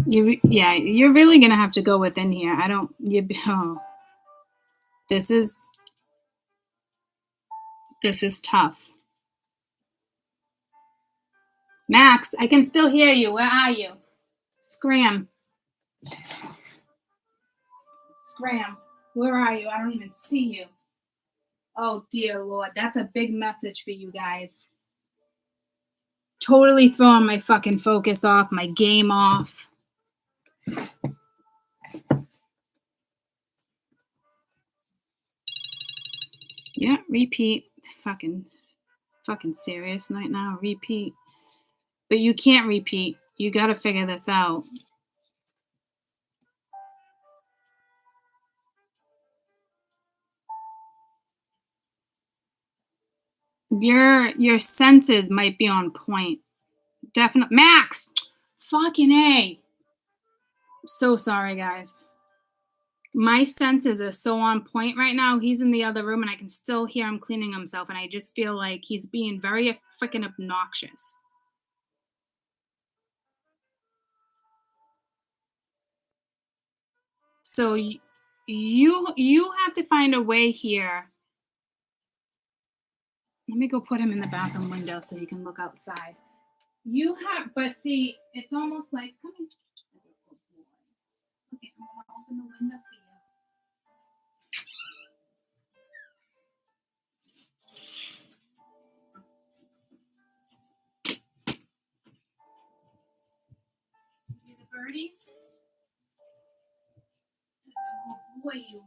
You're really gonna have to go within here. This is tough. Max, I can still hear you. Where are you? Scram. Where are you? I don't even see you. Oh, dear Lord. That's a big message for you guys. Totally throwing my fucking focus off, my game off. Yeah, repeat. Fucking serious right now. Repeat. But you can't repeat. You got to figure this out. Your senses might be on point. Definitely. Max! Fucking A. So sorry, guys. My senses are so on point right now. He's in the other room and I can still hear him cleaning himself, and I just feel like he's being very freaking obnoxious. So you have to find a way here. Let me go put him in the bathroom window so you can look outside. But see, it's almost like, come here. Okay, I'm gonna open the window for you. See the birdies? boy you are.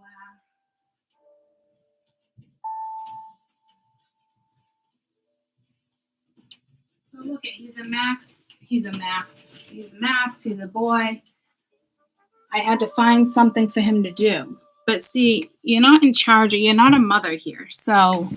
So look at, he's a max. He's a max. He's max. He's a boy. I had to find something for him to do. But see, you're not in charge. You're not a mother here. So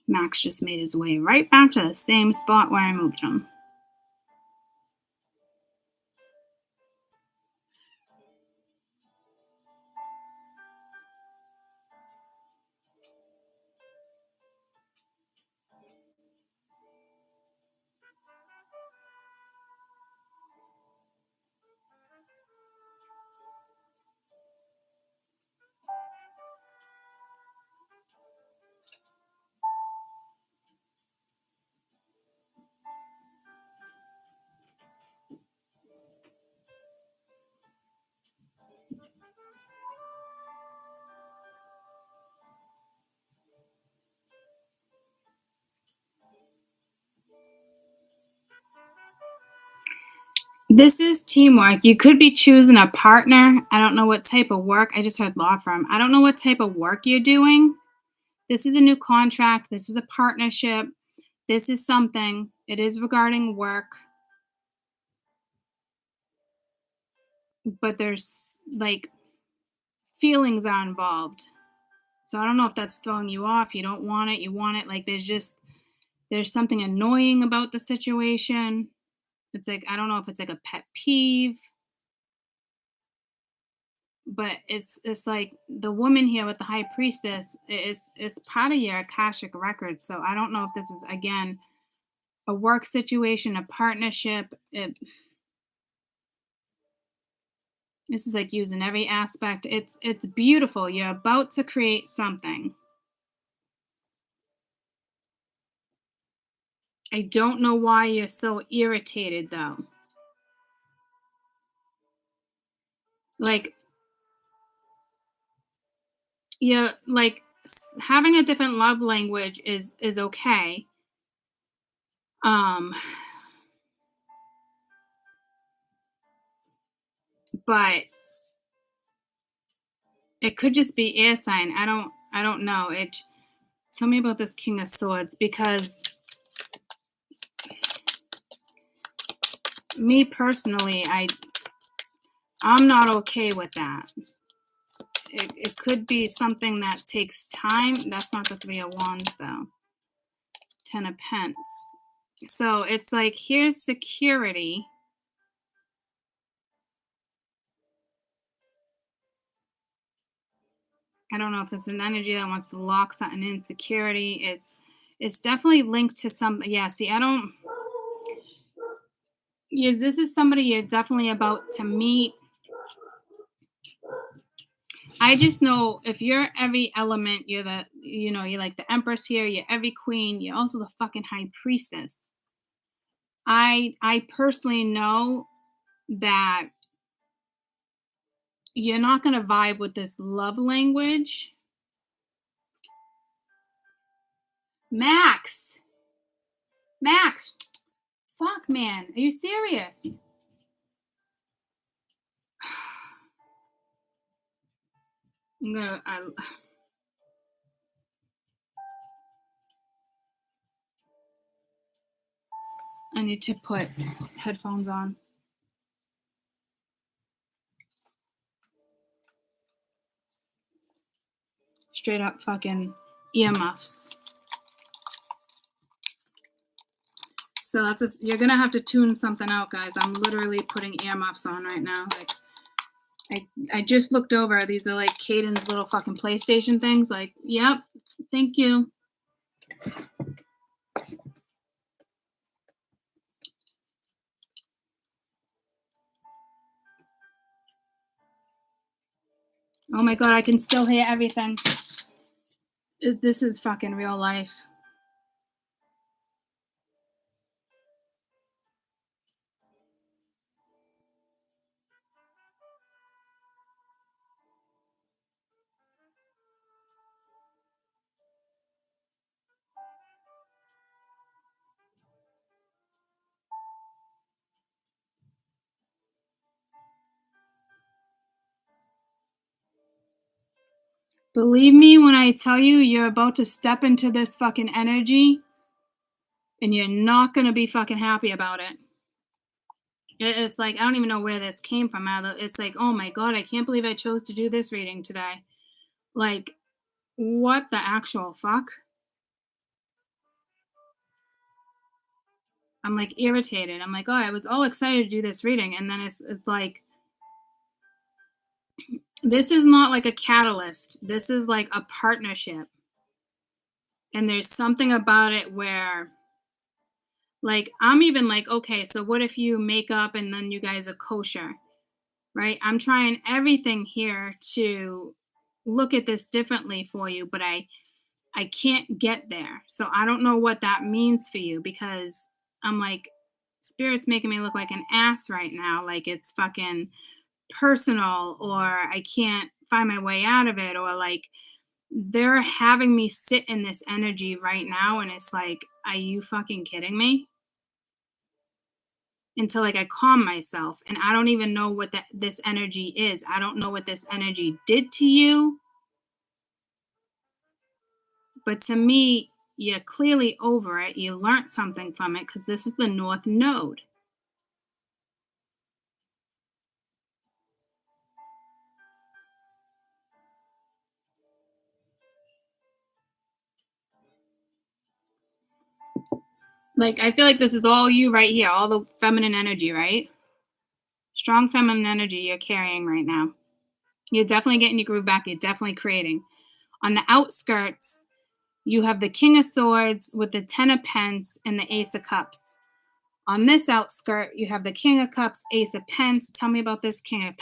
Max just made his way right back to the same spot where I moved him. This is teamwork. You could be choosing a partner. I don't know what type of work. I just heard law firm. I don't know what type of work you're doing. This is a new contract. This is a partnership. This is something. It is regarding work. But there's like feelings are involved. So I don't know if that's throwing you off. You don't want it. You want it. Like there's something annoying about the situation. It's like, I don't know if it's like a pet peeve. But it's like the woman here with the high priestess is part of your Akashic record. So I don't know if this is, again, a work situation, a partnership. This is like using every aspect. It's beautiful. You're about to create something. I don't know why you're so irritated though. Like, you're like, having a different love language is okay. But it could just be air sign. I don't know. Tell me about this King of Swords, because me personally, I'm not okay with that. It could be something that takes time. That's not the Three of Wands though. Ten of Pence. So it's like, here's security. I don't know if it's an energy that wants to lock something in. Security. It's definitely linked to some. Yeah. See, I don't. Yeah, this is somebody you're definitely about to meet. I just know if you're every element, you're like the Empress here, you're every queen, you're also the fucking high priestess. I personally know that you're not going to vibe with this love language. Max, fuck, man, are you serious? I need to put headphones on. Straight up fucking earmuffs. So you're gonna have to tune something out, guys. I'm literally putting earmuffs on right now. Like, I just looked over. These are like Caden's little fucking PlayStation things. Like, yep, thank you. Oh my god, I can still hear everything. This is fucking real life. Believe me when I tell you, you're about to step into this fucking energy and you're not gonna be fucking happy about it. It's like, I don't even know where this came from. It's like, oh my God, I can't believe I chose to do this reading today. Like, what the actual fuck? I'm like irritated. I'm like, oh, I was all excited to do this reading. And then it's like, this is not like a catalyst. This is like a partnership. And there's something about it where, like, I'm even like, okay, so what if you make up and then you guys are kosher, right? I'm trying everything here to look at this differently for you, but I can't get there. So I don't know what that means for you because I'm like, Spirit's making me look like an ass right now. Like it's fucking personal, or I can't find my way out of it, or like they're having me sit in this energy right now. And it's like, are you fucking kidding me? Until like I calm myself. And I don't even know what this energy is. I don't know what this energy did to you. But to me, you're clearly over it. You learned something from it because this is the North Node. Like, I feel like this is all you right here, all the feminine energy, right? Strong feminine energy you're carrying right now. You're definitely getting your groove back. You're definitely creating. On the outskirts, you have the King of Swords with the Ten of Pence and the Ace of Cups. On this outskirt, you have the King of Cups, Ace of Pence. Tell me about this King of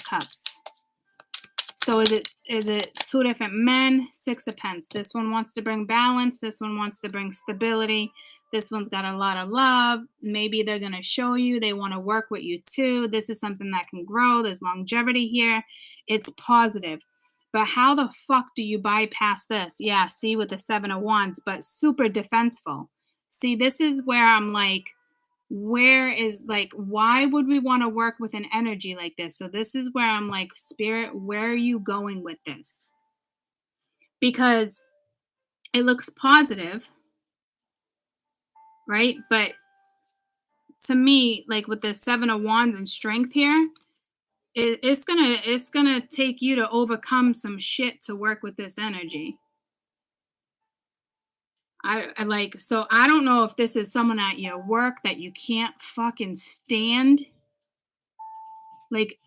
Cups. So is it two different men? Six of Pence. This one wants to bring balance. This one wants to bring stability. This one's got a lot of love. Maybe they're going to show you they want to work with you too. This is something that can grow. There's longevity here. It's positive. But how the fuck do you bypass this? Yeah, see, with the Seven of Wands, but super defenseful. See, this is where I'm like, where is like, why would we want to work with an energy like this? So this is where I'm like, Spirit, where are you going with this? Because it looks positive, right? But to me, like with the Seven of Wands and strength here, it's gonna take you to overcome some shit to work with this energy. I like, so I don't know if this is someone at your work that you can't fucking stand. Like,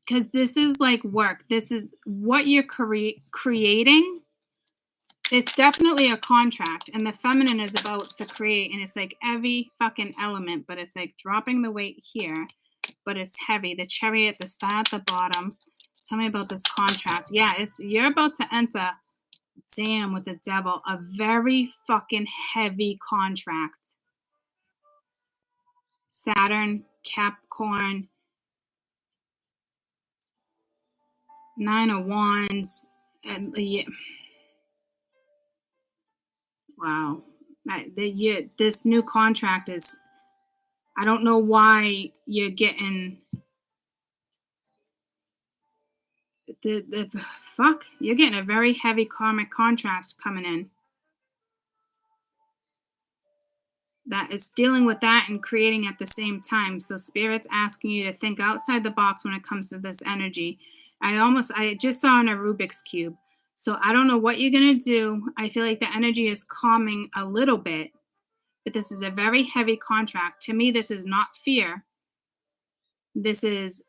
because this is like work. This is what you're creating. It's definitely a contract, and the feminine is about to create, and it's like every fucking element, but it's like dropping the weight here, but it's heavy. The chariot, the star at the bottom. Tell me about this contract. Yeah, you're about to enter, damn, with the devil, a very fucking heavy contract. Saturn, Capricorn, Nine of Wands, and yeah. Wow. This new contract is, I don't know why you're getting the fuck. You're getting a very heavy karmic contract coming in. That is dealing with that and creating at the same time. So Spirit's asking you to think outside the box when it comes to this energy. I just saw in a Rubik's Cube. So I don't know what you're going to do. I feel like the energy is calming a little bit, but this is a very heavy contract. To me, this is not fear. This is,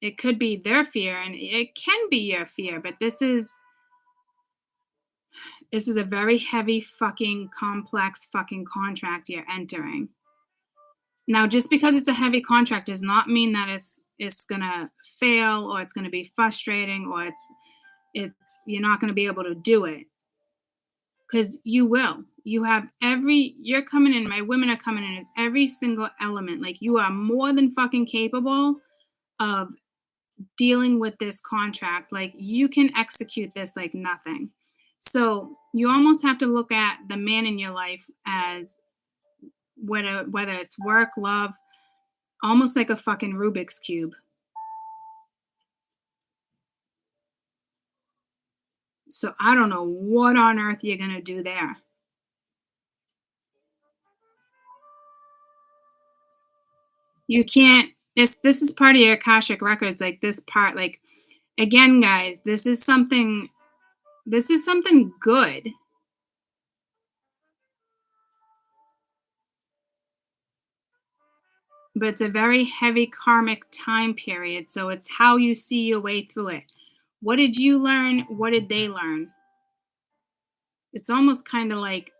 it could be their fear and it can be your fear, but this is a very heavy fucking complex fucking contract you're entering. Now, just because it's a heavy contract does not mean that it's gonna fail, or it's gonna be frustrating, or it's you're not gonna be able to do it. Because you will. You're coming in, my women are coming in, it's every single element. Like, you are more than fucking capable of dealing with this contract. Like, you can execute this like nothing. So you almost have to look at the man in your life as whether it's work, love, almost like a fucking Rubik's Cube. So I don't know what on earth you're going to do there. You can't, this is part of your Akashic records, like this part, like, again, guys, this is something good. But it's a very heavy karmic time period, so it's how you see your way through it. What did you learn? What did they learn? It's almost kind of like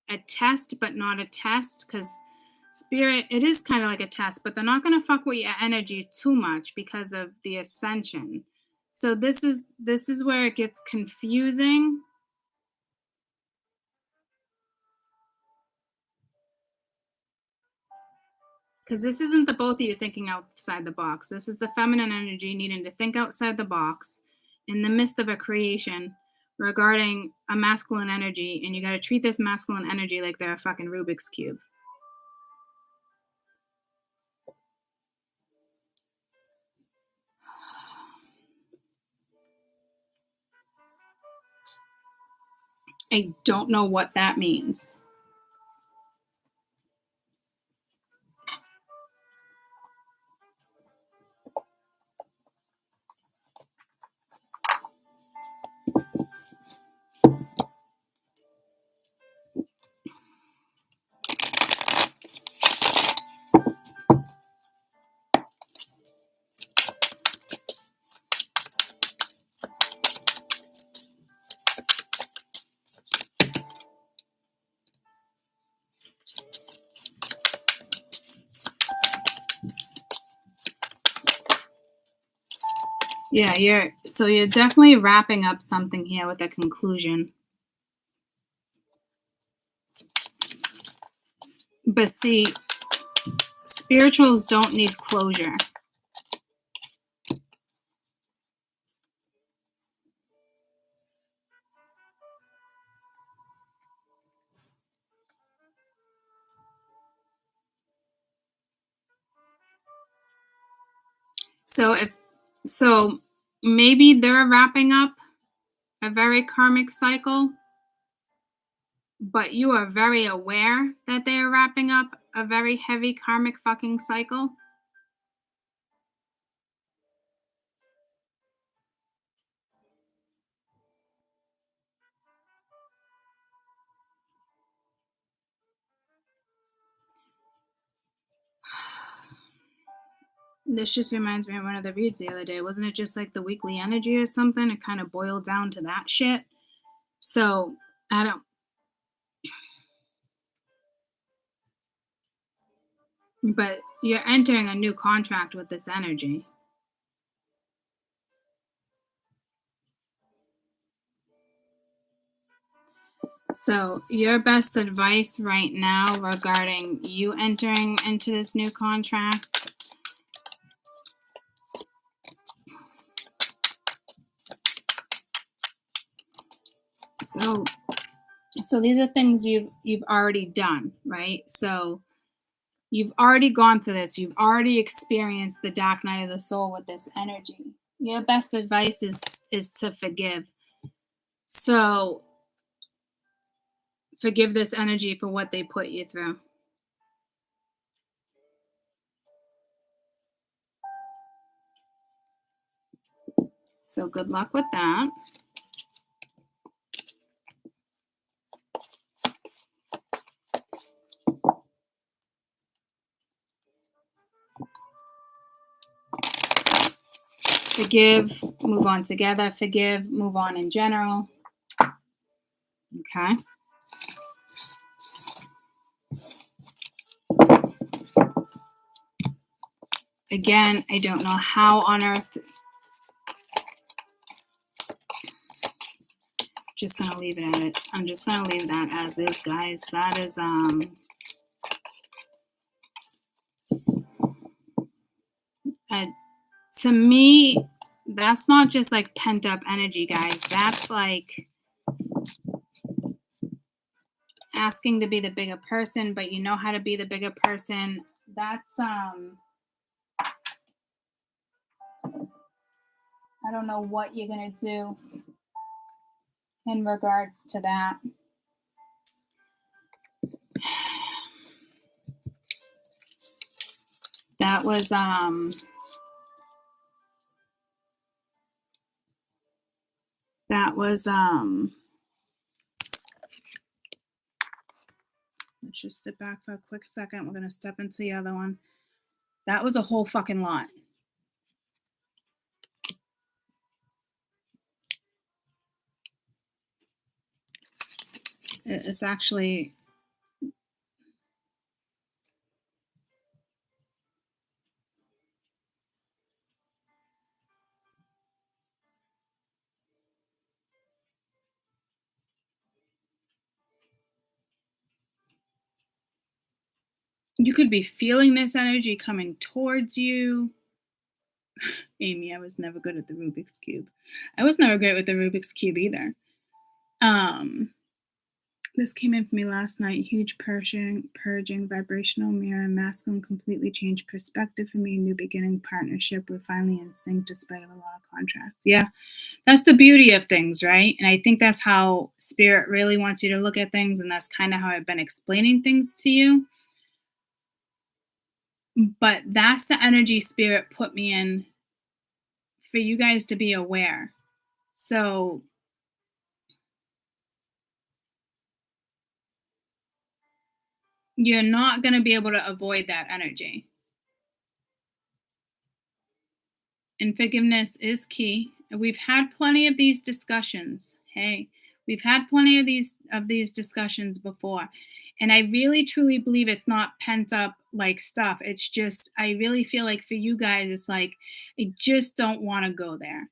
a test, but not a test, because spirit, it is kind of like a test, but they're not going to fuck with your energy too much because of the ascension. So this is where it gets confusing. Because this isn't the both of you thinking outside the box. This is the feminine energy needing to think outside the box in the midst of a creation regarding a masculine energy, and you got to treat this masculine energy like they're a fucking Rubik's Cube. I don't know what that means. Yeah, you're definitely wrapping up something here with a conclusion. But see, spirituals don't need closure. So maybe they're wrapping up a very karmic cycle, but you are very aware that they are wrapping up a very heavy karmic fucking cycle. This just reminds me of one of the reads the other day. Wasn't it just like the weekly energy or something? It kind of boiled down to that shit. So I don't. But you're entering a new contract with this energy. So your best advice right now regarding you entering into this new contract. So these are things you've already done, right? So you've already gone through this. You've already experienced the dark night of the soul with this energy. Your best advice is to forgive. So forgive this energy for what they put you through. So good luck with that. Forgive, move on together. Forgive, move on in general. Okay. Again, I don't know how on earth. Just gonna leave it at it. I'm just gonna leave that as is, guys. That is to me, that's not just like pent up energy, guys. That's like asking to be the bigger person, but you know how to be the bigger person. That's I don't know what you're gonna do. in regards to that. That was let's just sit back for a quick second. We're gonna step into the other one. That was a whole fucking lot. It's actually, you could be feeling this energy coming towards you. Amy, I was never good at the Rubik's Cube. I was never great with the Rubik's Cube either. This came in for me last night. Huge purging, vibrational mirror, masculine, completely changed perspective for me. New beginning, partnership. We're finally in sync despite of a lot of contracts. Yeah, that's the beauty of things, right? And I think that's how Spirit really wants you to look at things, and that's kind of how I've been explaining things to you. But that's the energy Spirit put me in for you guys to be aware. So you're not going to be able to avoid that energy. And forgiveness is key. We've had plenty of these discussions. Hey, we've had plenty of these discussions before. And I really truly believe it's not pent up like stuff. It's just, I really feel like for you guys, it's like, I just don't want to go there.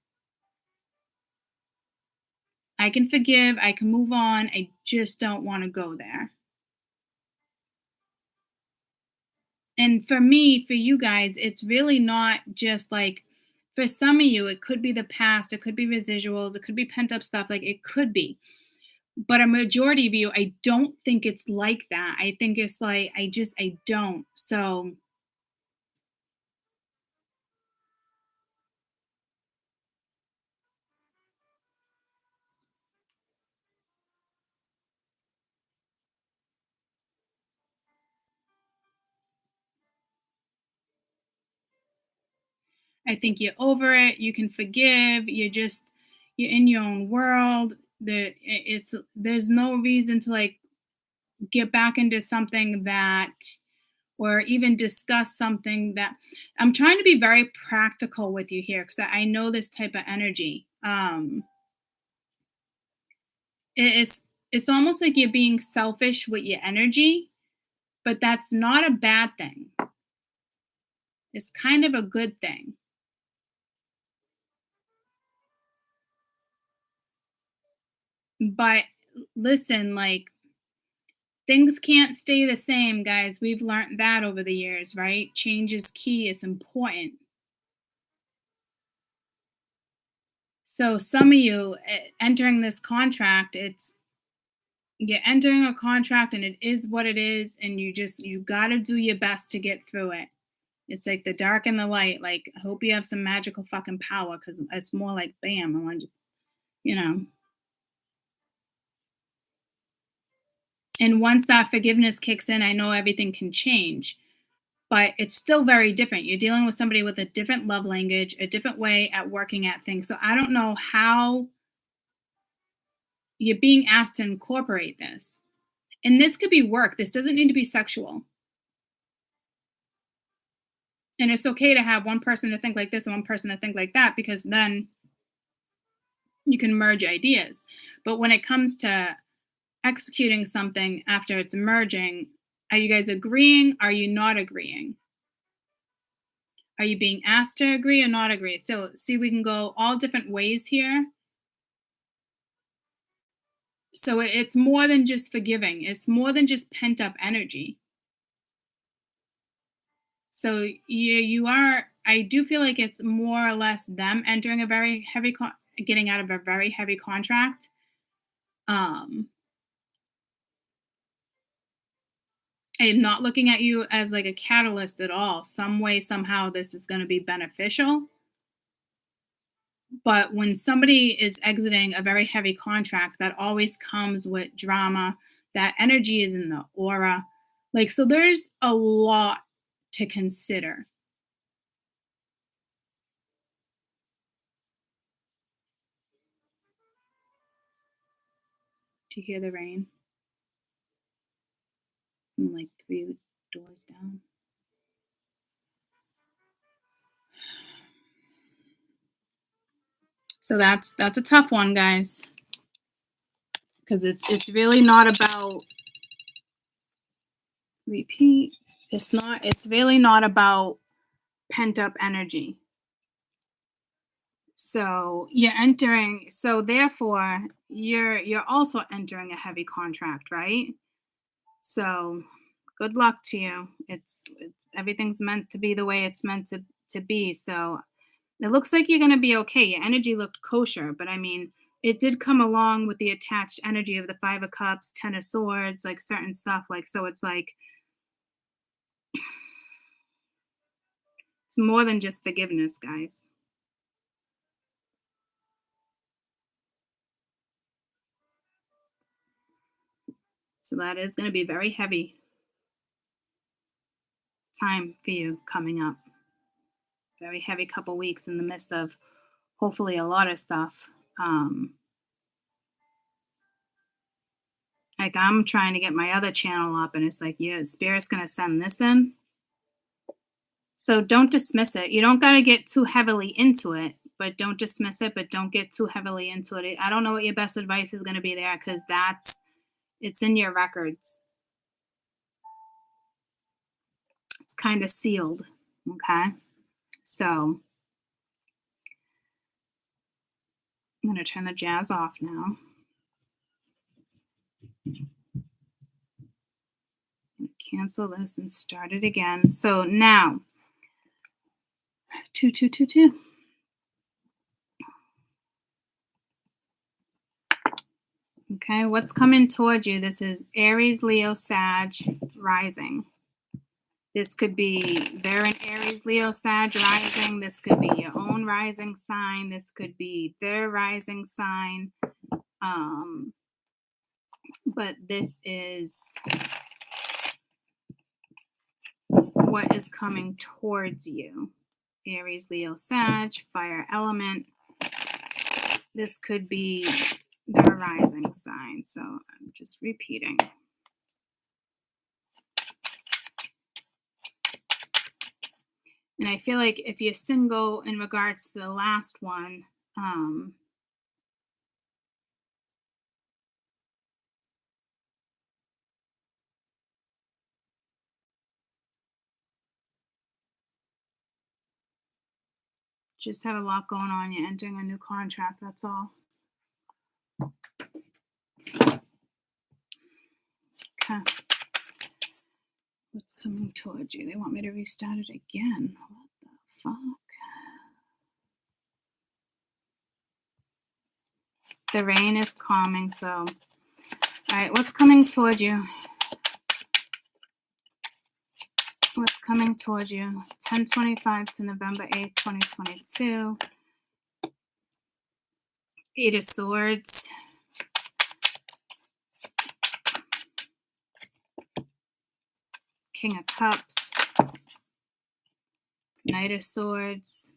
I can forgive, I can move on. I just don't want to go there. And for me, for you guys, it's really not just like, for some of you, it could be the past, it could be residuals, it could be pent up stuff, like it could be. But a majority of you, I don't think it's like that. I think it's like, I don't. So I think you're over it. You can forgive. You're in your own world. There's no reason to like get back into something that, or even discuss something that. I'm trying to be very practical with you here because I know this type of energy. It's almost like you're being selfish with your energy, but that's not a bad thing. It's kind of a good thing. But listen, like, things can't stay the same, guys. We've learned that over the years, right? Change is key, it's important. So some of you entering this contract, you're entering a contract and it is what it is, and you got to do your best to get through it. It's like the dark and the light. Like, I hope you have some magical fucking power, because it's more like, bam, I want to just, you know. And once that forgiveness kicks in, I know everything can change, but it's still very different. You're dealing with somebody with a different love language, a different way at working at things. So I don't know how you're being asked to incorporate this. And this could be work. This doesn't need to be sexual. And it's okay to have one person to think like this and one person to think like that, because then you can merge ideas. But when it comes to executing something after it's merging, are you guys agreeing? Are you not agreeing? Are you being asked to agree or not agree? So see, we can go all different ways here. So it's more than just forgiving. It's more than just pent up energy. So you are, I do feel like it's more or less them entering a very heavy, getting out of a very heavy contract. I'm not looking at you as like a catalyst at all. Some way, somehow, this is going to be beneficial. But when somebody is exiting a very heavy contract, that always comes with drama. That energy is in the aura. Like, so there's a lot to consider. Do you hear the rain? I'm like 3 doors down. So that's a tough one, guys. Because it's really not about repeat. It's really not about pent up energy. So therefore you're also entering a heavy contract, right? So good luck to you. It's everything's meant to be the way it's meant to be. So it looks like you're going to be okay. Your energy looked kosher, but I mean, it did come along with the attached energy of the 5 of Cups, 10 of Swords, like certain stuff. Like, so it's like, it's more than just forgiveness, guys. So that is going to be very heavy time for you coming up. Very heavy couple weeks in the midst of hopefully a lot of stuff. Like, I'm trying to get my other channel up, and it's like, yeah, Spirit's going to send this in. So don't dismiss it. You don't got to get too heavily into it, but don't dismiss it, but don't get too heavily into it. I don't know what your best advice is going to be there, because it's in your records. It's kind of sealed. Okay. So I'm going to turn the jazz off now. Cancel this and start it again. So now, 2, 2, 2, 2. Okay, what's coming towards you? This is Aries, Leo, Sag, rising. This could be they're in Aries, Leo, Sag, rising. This could be your own rising sign. This could be their rising sign. But this is what is coming towards you. Aries, Leo, Sag, fire element. This could be their rising sign. So I'm just repeating. And I feel like if you're single in regards to the last one, just have a lot going on. You're entering a new contract. That's all. Okay. What's coming towards you? They want me to restart it again. What the fuck? The rain is calming, so. All right, what's coming towards you? What's coming towards you? 10/25 to November 8th, 2022. 8 of Swords. King of Cups. Knight of Swords.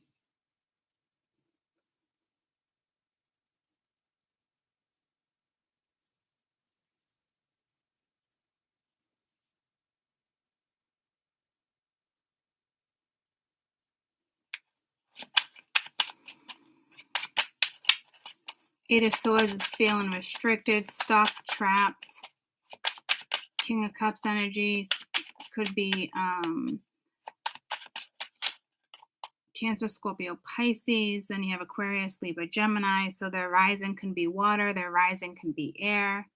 8 of Swords is feeling restricted, stuck, trapped. King of Cups energies could be Cancer, Scorpio, Pisces. Then you have Aquarius, Libra, Gemini. So their rising can be water. Their rising can be air.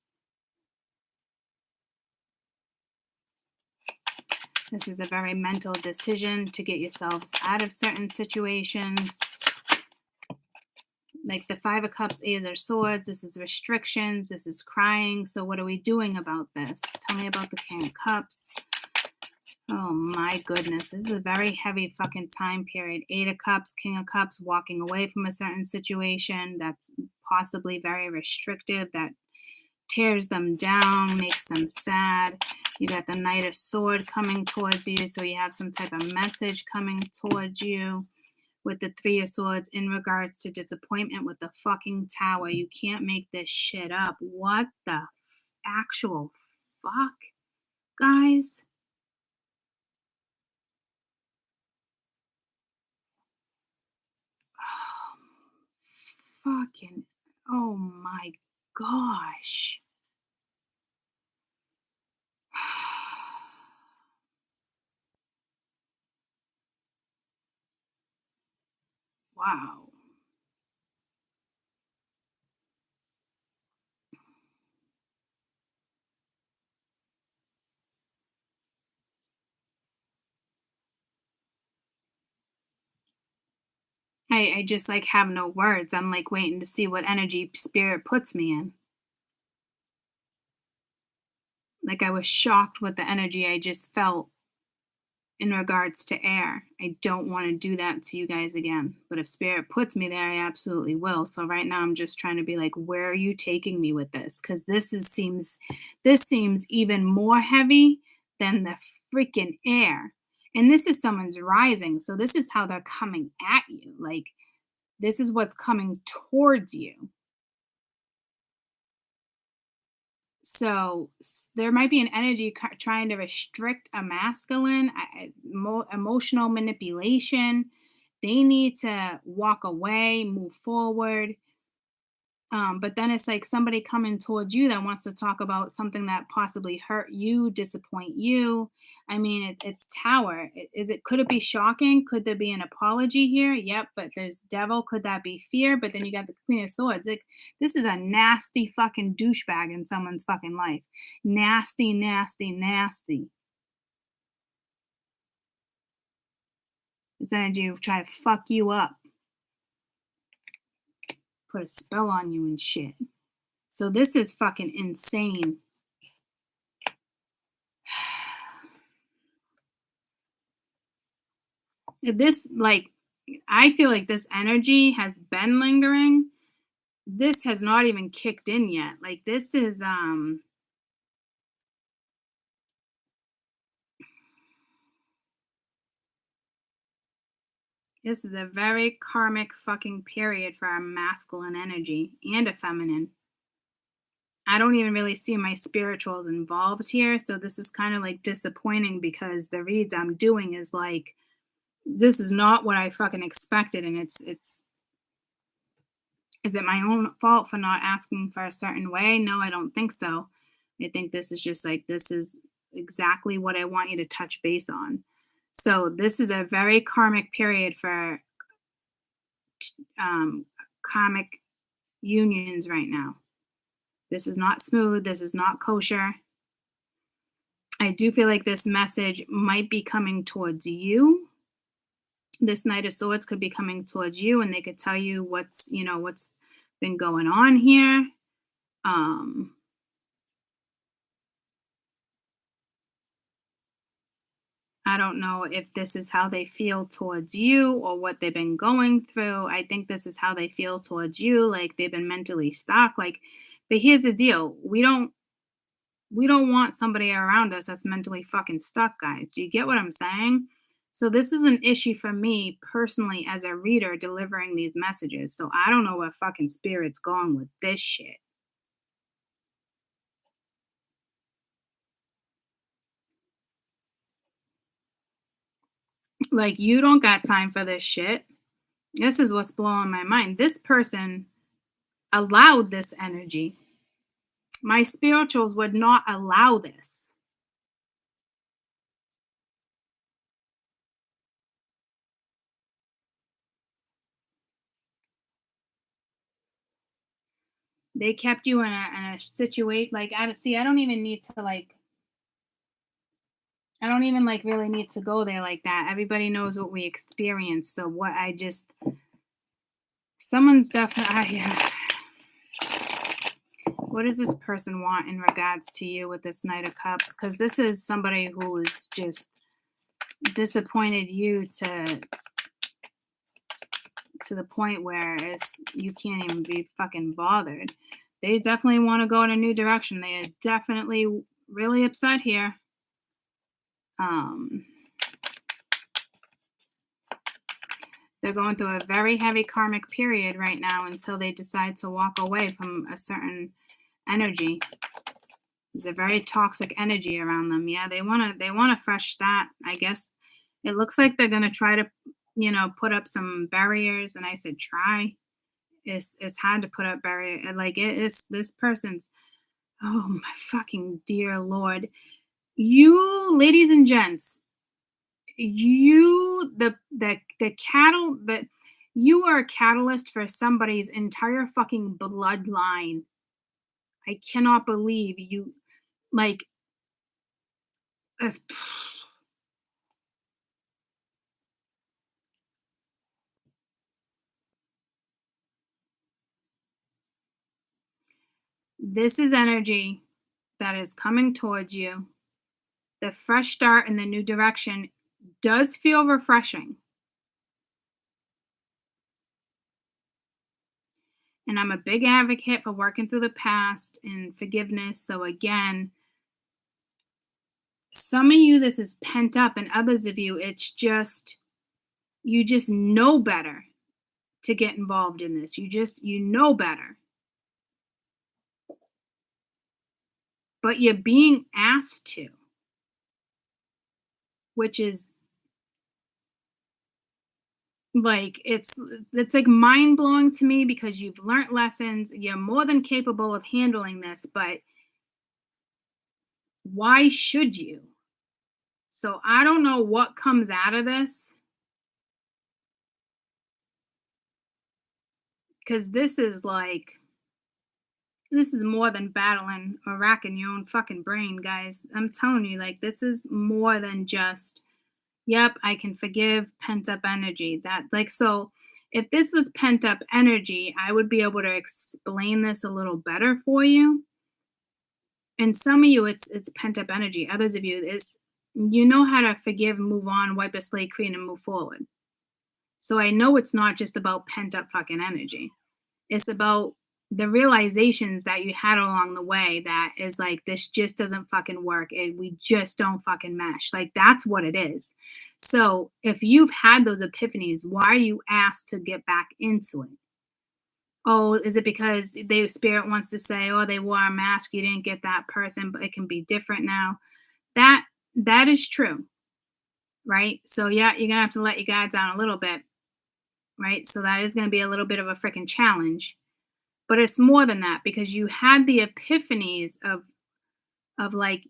This is a very mental decision to get yourselves out of certain situations. Like the 5 of Cups, 8 of Swords. This is restrictions. This is crying. So what are we doing about this? Tell me about the King of Cups. Oh my goodness. This is a very heavy fucking time period. 8 of Cups, King of Cups, walking away from a certain situation that's possibly very restrictive, that tears them down, makes them sad. You got the Knight of Swords coming towards you, so you have some type of message coming towards you. With the 3 of Swords in regards to disappointment with the fucking Tower. You can't make this shit up. What the actual fuck, guys? Oh, fucking, oh my gosh. Wow. I just like have no words. I'm like waiting to see what energy spirit puts me in. Like I was shocked with the energy I just felt in regards to air. I don't want to do that to you guys again. But if spirit puts me there, I absolutely will. So right now I'm just trying to be like, where are you taking me with this? Because this seems even more heavy than the freaking air. And this is someone's rising. So this is how they're coming at you. Like this is what's coming towards you. So there might be an energy trying to restrict a masculine, emotional manipulation. They need to walk away, move forward. But then it's like somebody coming towards you that wants to talk about something that possibly hurt you, disappoint you. I mean, it's Tower. Is it? Could it be shocking? Could there be an apology here? Yep. But there's Devil. Could that be fear? But then you got the Queen of Swords. Like this is a nasty fucking douchebag in someone's fucking life. Nasty, nasty, nasty. This energy will try to fuck you up, put a spell on you and shit. So this is fucking insane. This, like, I feel like this energy has been lingering. This has not even kicked in yet. Like this is this is a very karmic fucking period for a masculine energy and a feminine. I don't even really see my spirituals involved here, so this is kind of like disappointing because the reads I'm doing is like this is not what I fucking expected, and it's is it my own fault for not asking for a certain way? No, I don't think so. I think this is just like this is exactly what I want you to touch base on. So this is a very karmic period for karmic unions right now. This is not smooth. This is not kosher. I do feel like this message might be coming towards you. This Knight of Swords could be coming towards you, and they could tell you what's been going on here. I don't know if this is how they feel towards you or what they've been going through. I think this is how they feel towards you, like they've been mentally stuck. Like, but here's the deal: we don't want somebody around us that's mentally fucking stuck, guys. Do you get what I'm saying? So this is an issue for me personally as a reader delivering these messages. So I don't know where fucking spirit's going with this shit. Like, you don't got time for this shit. This is what's blowing my mind. This person allowed this energy. My spirituals would not allow this. They kept you in a situation like I don't even need to like I don't even like really need to go there like that. Everybody knows what we experienced. So what I just someone's definitely what does this person want in regards to you with this Knight of Cups? Because this is somebody who is just disappointed you to the point where you can't even be fucking bothered. They definitely want to go in a new direction. They are definitely really upset here. They're going through a very heavy karmic period right now until they decide to walk away from a certain energy. There's a very toxic energy around them. Yeah, they want a fresh start. I guess it looks like they're gonna try to, put up some barriers. And I said try. It's hard to put up barrier. Like it is this person's. Oh my fucking dear Lord, you ladies and gents. You you are a catalyst for somebody's entire fucking bloodline. I cannot believe you like this is energy that is coming towards you. The fresh start in the new direction does feel refreshing. And I'm a big advocate for working through the past and forgiveness. So again, some of you, this is pent up, and others of you, it's just, you just know better to get involved in this. You know better. But you're being asked to, which is like, it's like mind-blowing to me because you've learned lessons. You're more than capable of handling this, but why should you? So I don't know what comes out of this, because this is more than battling or racking your own fucking brain, guys. I'm telling you, like, this is more than just, yep, I can forgive, pent up energy. So if this was pent up energy, I would be able to explain this a little better for you. And some of you, it's pent up energy. Others of you, you know how to forgive, move on, wipe a slate clean, and move forward. So I know it's not just about pent up fucking energy. It's about the realizations that you had along the way that is like, this just doesn't fucking work. We just don't fucking mesh. Like, that's what it is. So if you've had those epiphanies, why are you asked to get back into it? Oh, is it because the spirit wants to say, oh, they wore a mask, you didn't get that person, but it can be different now? That is true, right? So yeah, you're gonna have to let your guard down a little bit, right? So that is gonna be a little bit of a freaking challenge. But it's more than that, because you had the epiphanies of like,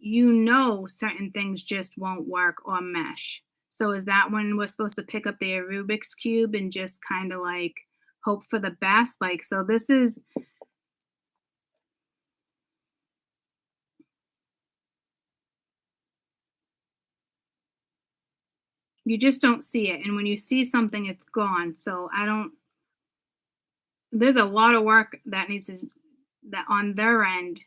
certain things just won't work or mesh. So is that when we're supposed to pick up the Rubik's Cube and just kind of like hope for the best? Like, so this is, you just don't see it. And when you see something, it's gone. So there's a lot of work that on their end.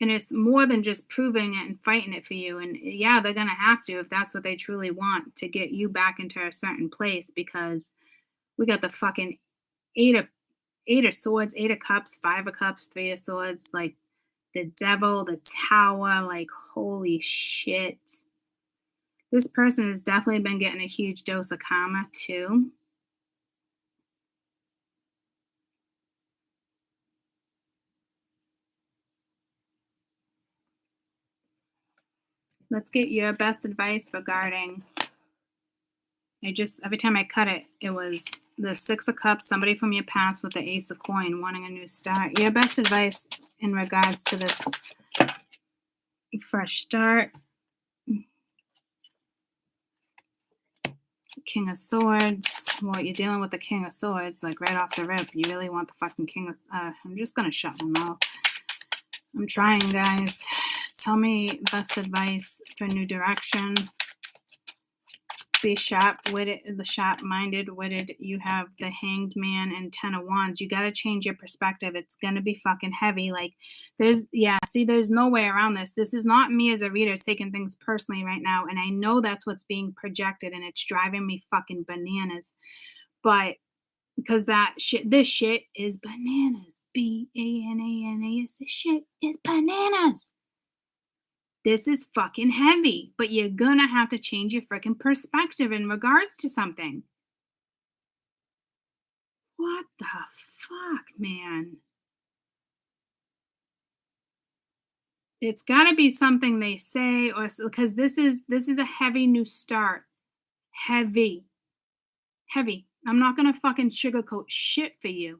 And it's more than just proving it and fighting it for you. And yeah, they're going to have to, if that's what they truly want, to get you back into a certain place, because we got the fucking eight of swords, 8 of cups, 5 of cups, 3 of swords, like the devil, the tower, like, holy shit. This person has definitely been getting a huge dose of karma too. Let's get your best advice regarding, every time I cut it, it was the 6 of cups, somebody from your past with the ace of coin, wanting a new start. Your best advice in regards to this fresh start. King of Swords. Well, you're dealing with the King of Swords, like right off the rip. You really want the fucking King of... I'm just going to shut my mouth. I'm trying, guys. Tell me best advice for new direction. be sharp-witted, the sharp-minded, witted. You have the Hanged Man and Ten of Wands. You got to change your perspective. It's going to be fucking heavy. Like, there's no way around this. This is not me as a reader taking things personally right now. And I know that's what's being projected, and it's driving me fucking bananas. But because this shit is bananas. Bananas. This shit is bananas. This is fucking heavy, but you're gonna have to change your freaking perspective in regards to something. What the fuck, man? It's gotta be something they say, or because this is a heavy new start. Heavy. I'm not gonna fucking sugarcoat shit for you.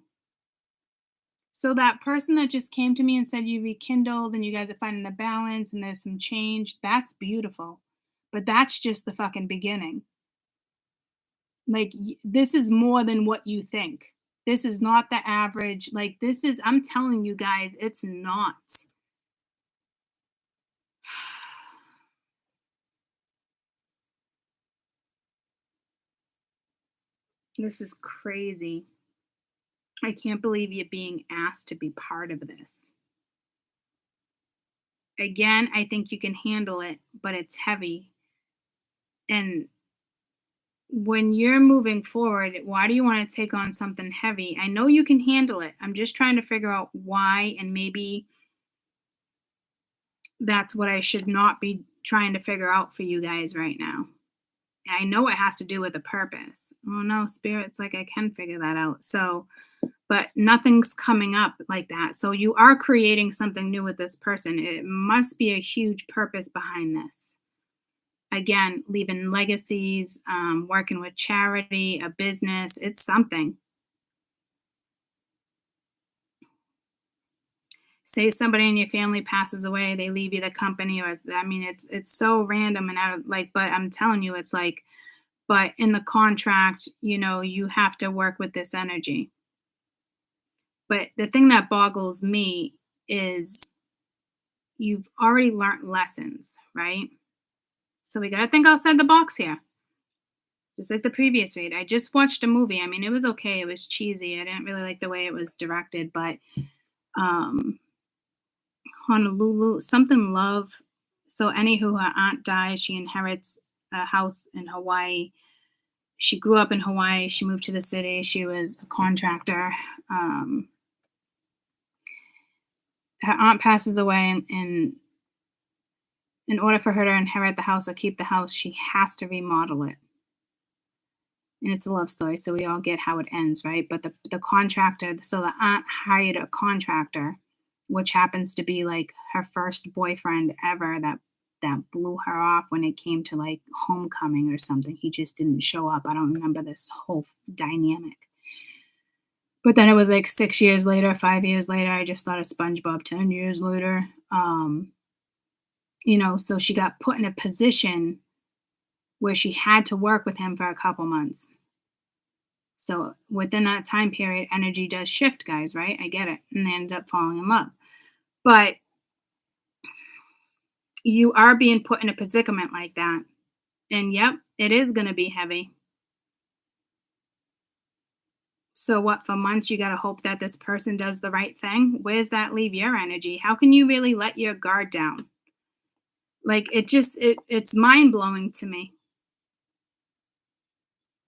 So that person that just came to me and said you rekindled and you guys are finding the balance and there's some change, that's beautiful. But that's just the fucking beginning. Like, this is more than what you think. This is not the average. Like, I'm telling you guys, it's not. This is crazy. I can't believe you're being asked to be part of this. Again, I think you can handle it, but it's heavy. And when you're moving forward, why do you want to take on something heavy? I know you can handle it. I'm just trying to figure out why, and maybe that's what I should not be trying to figure out for you guys right now. And I know it has to do with a purpose. Oh no, Spirit's like, I can figure that out. So, but nothing's coming up like that. So you are creating something new with this person. It must be a huge purpose behind this. Again, leaving legacies, working with charity, a business, it's something. Say somebody in your family passes away, they leave you the company, or I mean, it's so random and out of, like, but I'm telling you, it's like, but in the contract, you have to work with this energy. But the thing that boggles me is you've already learned lessons, right? So we got to think outside the box here. Just like the previous read. I just watched a movie. I mean, it was okay. It was cheesy. I didn't really like the way it was directed, but Honolulu, something love. So anywho, her aunt dies. She inherits a house in Hawaii. She grew up in Hawaii. She moved to the city. She was a contractor. Her aunt passes away, and in order for her to inherit the house or keep the house, she has to remodel it. And it's a love story, so we all get how it ends, right? But the contractor, so the aunt hired a contractor, which happens to be like her first boyfriend ever, that blew her off when it came to like homecoming or something. He just didn't show up. I don't remember this whole dynamic. But then it was like 6 years later, 5 years later, I just thought of SpongeBob, 10 years later. So she got put in a position where she had to work with him for a couple months. So within that time period, energy does shift, guys, right? I get it. And they ended up falling in love. But you are being put in a predicament like that. And yep, it is going to be heavy. So what, for months you got to hope that this person does the right thing? Where does that leave your energy? How can you really let your guard down? Like, it's mind-blowing to me.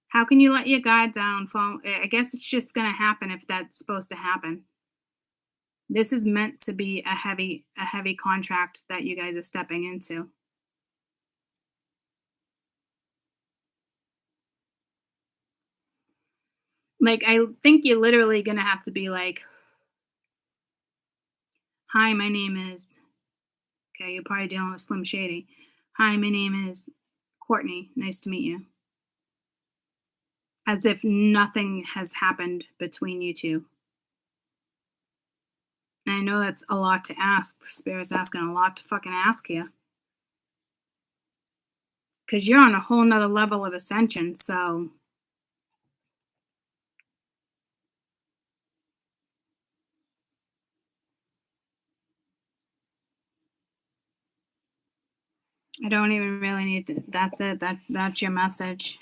How can you let your guard down? I guess it's just going to happen if that's supposed to happen. This is meant to be a heavy contract that you guys are stepping into. Like, I think you're literally going to have to be like, hi, my name is, okay, you're probably dealing with Slim Shady. Hi, my name is Courtney. Nice to meet you. As if nothing has happened between you two. And I know that's a lot to ask. Spirit's asking a lot to fucking ask you. Because you're on a whole nother level of ascension, so. I don't even really need to. That's it. That's your message.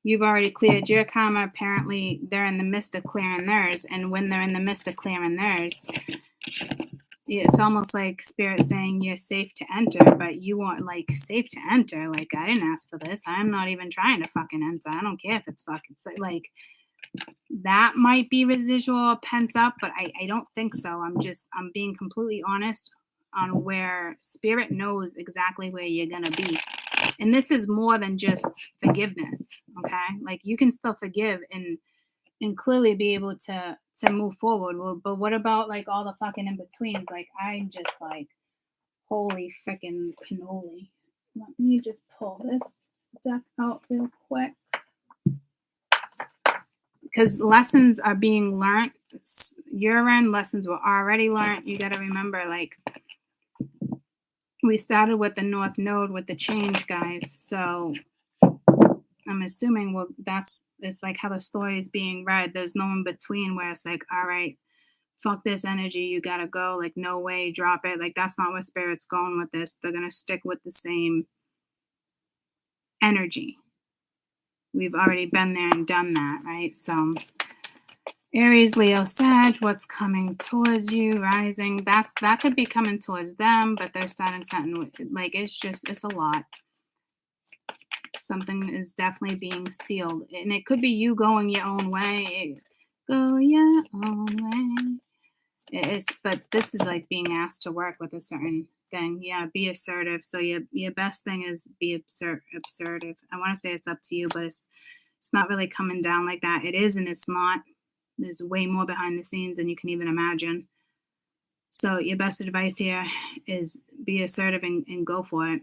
You've already cleared your karma. Apparently, they're in the midst of clearing theirs. And when they're in the midst of clearing theirs, it's almost like Spirit saying you're safe to enter, but you want, like, safe to enter. Like, I didn't ask for this. I'm not even trying to fucking enter. I don't care if it's fucking, like, that might be residual or pent up, but I don't think so. I'm being completely honest on where Spirit knows exactly where you're going to be. And this is more than just forgiveness, okay? Like, you can still forgive and clearly be able to move forward. Well, but what about, like, all the fucking in-betweens? Like, I'm just like, holy freaking cannoli. Let me just pull this deck out real quick. Because lessons are being learned. Your end lessons were already learned. You got to remember, like, we started with the North Node with the change, guys. So I'm assuming, it's like how the story is being read. There's no in between where it's like, all right, fuck this energy, you gotta go. Like, no way, drop it. Like, that's not where Spirit's going with this. They're gonna stick with the same energy. We've already been there and done that, right? So Aries, Leo, Sag, what's coming towards you, rising? That could be coming towards them, but they're starting something with, like, it's a lot. Something is definitely being sealed, and it could be you going your own way. Go your own way. But this is like being asked to work with a certain thing. Yeah, be assertive. So your best thing is be assertive. I want to say it's up to you, but it's not really coming down like that. It is and it's not. There's way more behind the scenes than you can even imagine. So your best advice here is be assertive and go for it.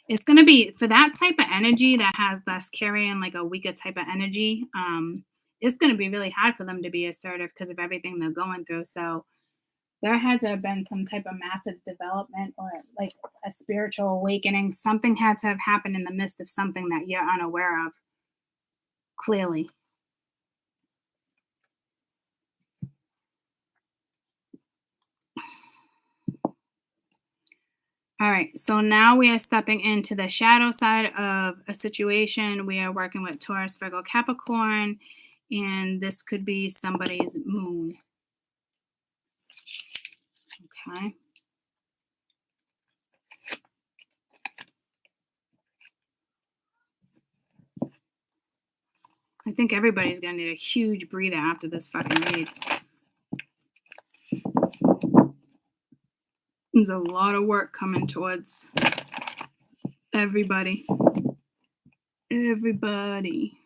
It's going to be, for that type of energy that has less carrying, like a weaker type of energy, it's going to be really hard for them to be assertive because of everything they're going through. So there had to have been some type of massive development or like a spiritual awakening. Something had to have happened in the midst of something that you're unaware of, clearly. All right, so now we are stepping into the shadow side of a situation. We are working with Taurus, Virgo, Capricorn, and this could be somebody's moon. Okay. I think everybody's going to need a huge breather after this fucking read. There's a lot of work coming towards everybody. Everybody.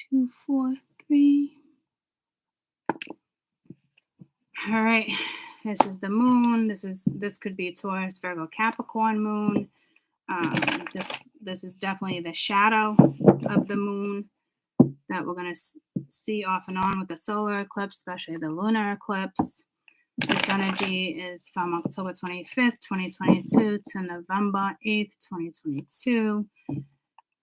2, 4, 3. All right. This is the moon. This could be Taurus, Virgo, Capricorn moon. This is definitely the shadow of the moon that we're going to see off and on with the solar eclipse, especially the lunar eclipse. This energy is from October 25th, 2022 to November 8th, 2022.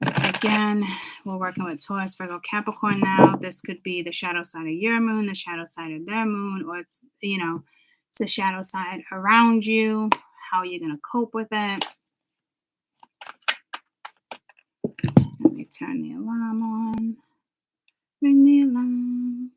Again, we're working with Taurus, Virgo, Capricorn now. This could be the shadow side of your moon, the shadow side of their moon, or it's the shadow side around you. How are you going to cope with it? Let me turn the alarm on. Ring the alarm.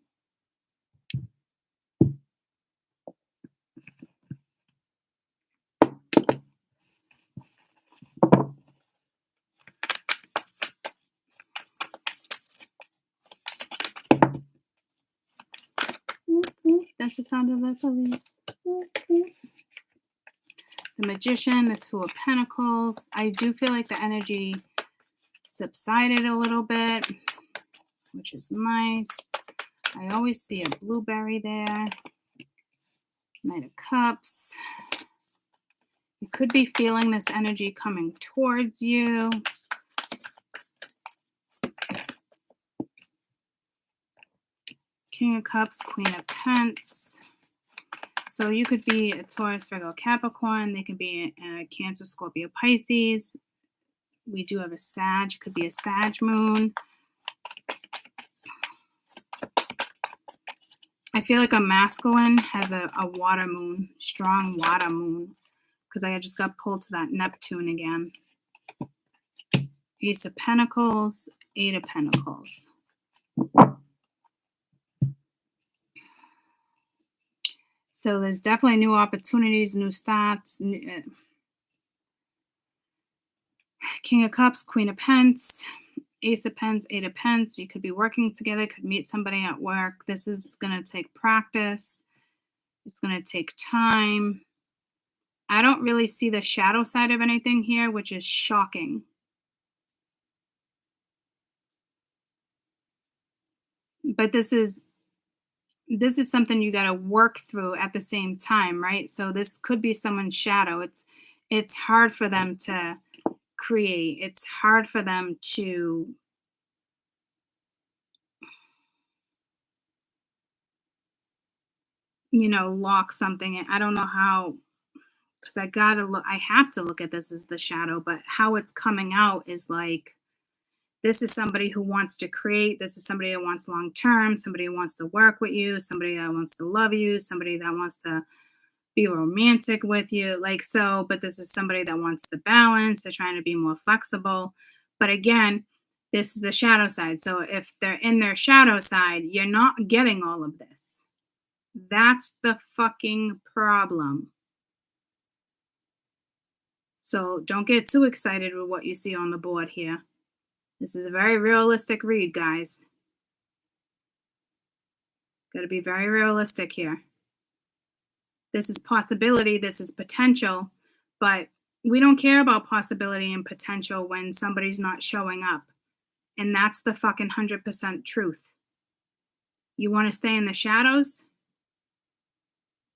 That's the sound of the police. The Magician, the Two of Pentacles. I do feel like the energy subsided a little bit, which is nice. I always see a blueberry there. Knight of Cups. You could be feeling this energy coming towards you. King of Cups, Queen of Pentacles. So you could be a Taurus, Virgo, Capricorn. They could be a Cancer, Scorpio, Pisces. We do have a Sag. It could be a Sag moon. I feel like a masculine has a water moon, strong water moon, because I just got pulled to that Neptune again. Ace of Pentacles, Eight of Pentacles. So there's definitely new opportunities, new starts. King of Cups, Queen of Pence, Ace of Pence, Eight of Pence. You could be working together, could meet somebody at work. This is going to take practice. It's going to take time. I don't really see the shadow side of anything here, which is shocking. But this is something you got to work through at the same time, right? So this could be someone's shadow. It's hard for them to create. It's hard for them to lock something in. I don't know how, because I have to look at this as the shadow, but how it's coming out is like, this is somebody who wants to create. This is somebody that wants long term, somebody who wants to work with you, somebody that wants to love you, somebody that wants to be romantic with you. But this is somebody that wants the balance. They're trying to be more flexible. But again, this is the shadow side. So if they're in their shadow side, you're not getting all of this. That's the fucking problem. So don't get too excited with what you see on the board here. This is a very realistic read, guys. Got to be very realistic here. This is possibility, this is potential, but we don't care about possibility and potential when somebody's not showing up. And that's the fucking 100% truth. You want to stay in the shadows?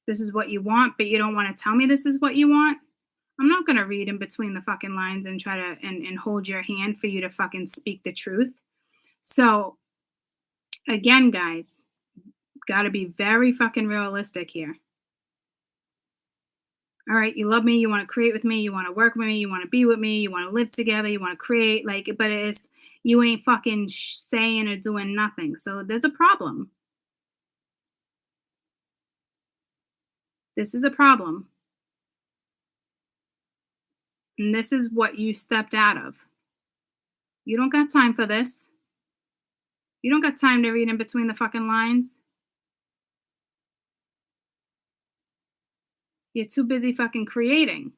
This is what you want, but you don't want to tell me this is what you want? I'm not going to read in between the fucking lines and try to and hold your hand for you to fucking speak the truth. So again, guys, got to be very fucking realistic here. All right, you love me, you want to create with me, you want to work with me, you want to be with me, you want to live together, you want to create, but it's, you ain't fucking saying or doing nothing. So there's a problem. This is a problem. And this is what you stepped out of. You don't got time for this. You don't got time to read in between the fucking lines. You're too busy fucking creating.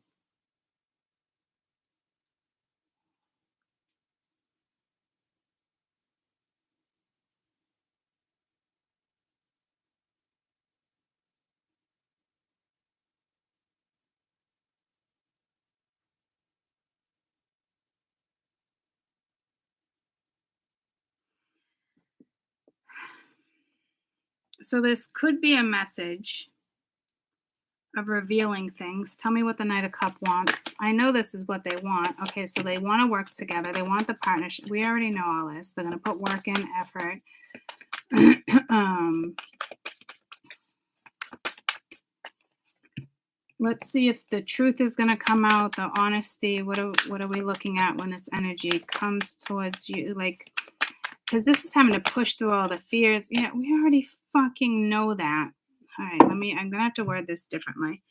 So this could be a message of revealing things. Tell me what the Knight of Cups wants. I know this is what they want. Okay, so they want to work together. They want the partnership. We already know all this. They're going to put work in, effort. Let's see if the truth is going to come out, the honesty. What are we looking at when this energy comes towards you? Because this is having to push through all the fears. Yeah, we already fucking know that. All right, I'm going to have to word this differently.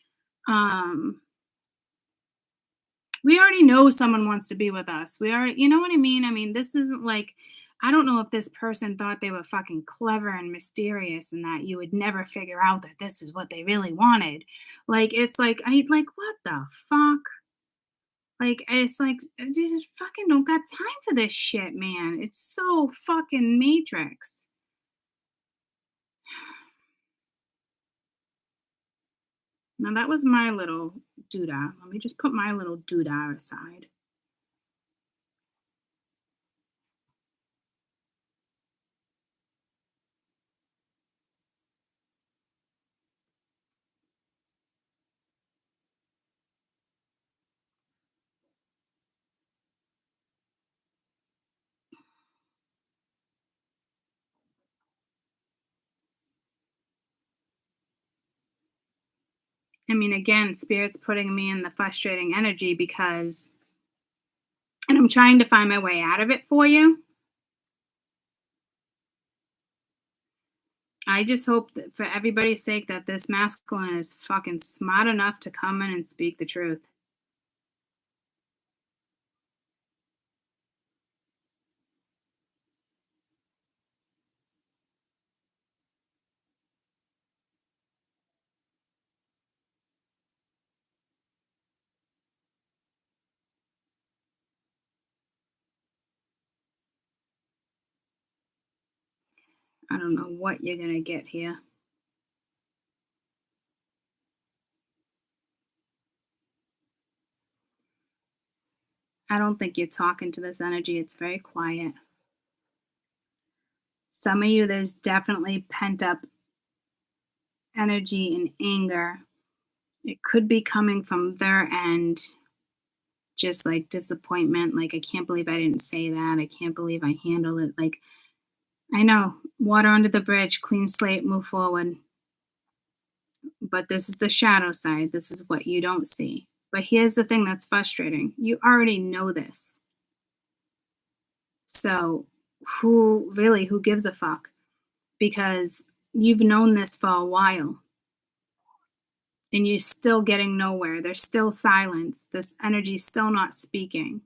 We already know someone wants to be with us. We already, you know what I mean? I mean, this isn't like, I don't know if this person thought they were fucking clever and mysterious and that you would never figure out that this is what they really wanted. It's like, what the fuck? It's like, I just fucking don't got time for this shit, man. It's so fucking Matrix. Now that was my little doodah. Let me just put my little doodah aside. I mean, again, Spirit's putting me in the frustrating energy because, and I'm trying to find my way out of it for you. I just hope that for everybody's sake that this masculine is fucking smart enough to come in and speak the truth. I don't know what you're gonna get here. I don't think you're talking to this energy. It's very quiet. Some of you, there's definitely pent up energy and anger. It could be coming from their end, just like disappointment. Like, I can't believe I didn't say that. I can't believe I handled it. Like, I know, water under the bridge, clean slate, move forward. But this is the shadow side. This is what you don't see. But here's the thing that's frustrating. You already know this. So who gives a fuck? Because you've known this for a while and you're still getting nowhere. There's still silence. This energy's still not speaking.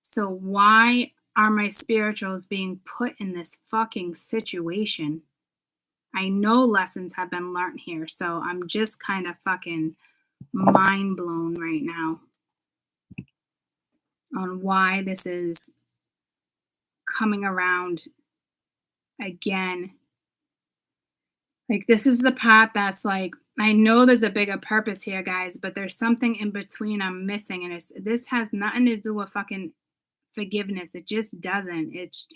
So why are my spirituals being put in this fucking situation? I know lessons have been learned here, so I'm just kind of fucking mind blown right now on why this is coming around again. Like, this is the part that's like, I know there's a bigger purpose here, guys, but there's something in between I'm missing, and this has nothing to do with fucking forgiveness. It just doesn't. It's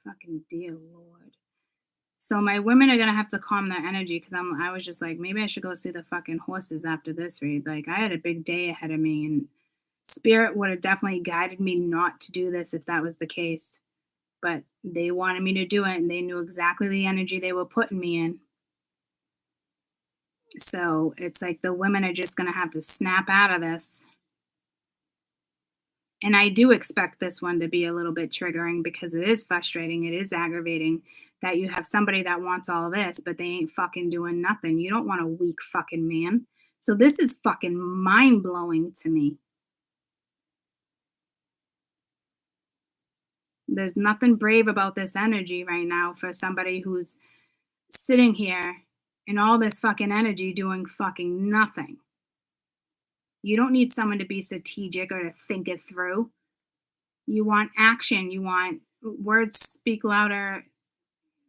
fucking dear Lord. So my women are gonna have to calm their energy because I was just like, maybe I should go see the fucking horses after this read. Like, I had a big day ahead of me, and spirit would have definitely guided me not to do this if that was the case. But they wanted me to do it, and they knew exactly the energy they were putting me in. So it's like the women are just gonna have to snap out of this. And I do expect this one to be a little bit triggering because it is frustrating, it is aggravating that you have somebody that wants all this, but they ain't fucking doing nothing. You don't want a weak fucking man. So this is fucking mind blowing to me. There's nothing brave about this energy right now for somebody who's sitting here in all this fucking energy doing fucking nothing. You don't need someone to be strategic or to think it through. You want action. You want words speak louder.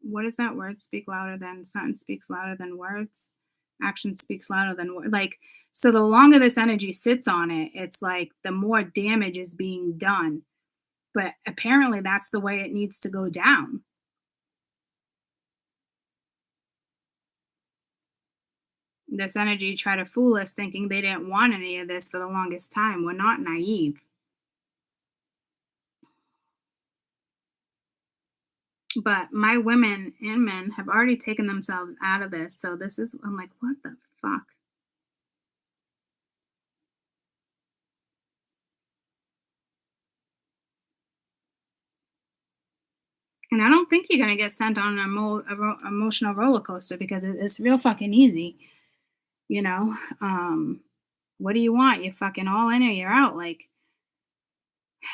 What is that? Words speak louder than something speaks louder than words. Action speaks louder than like. So the longer this energy sits on it, it's like the more damage is being done. But apparently that's the way it needs to go down. This energy tried to fool us thinking they didn't want any of this for the longest time. We're not naive. But my women and men have already taken themselves out of this. So this is, I'm like, what the fuck? And I don't think you're going to get sent on an emotional roller coaster because it's real fucking easy. You know, what do you want? You're fucking all in or you're out. Like,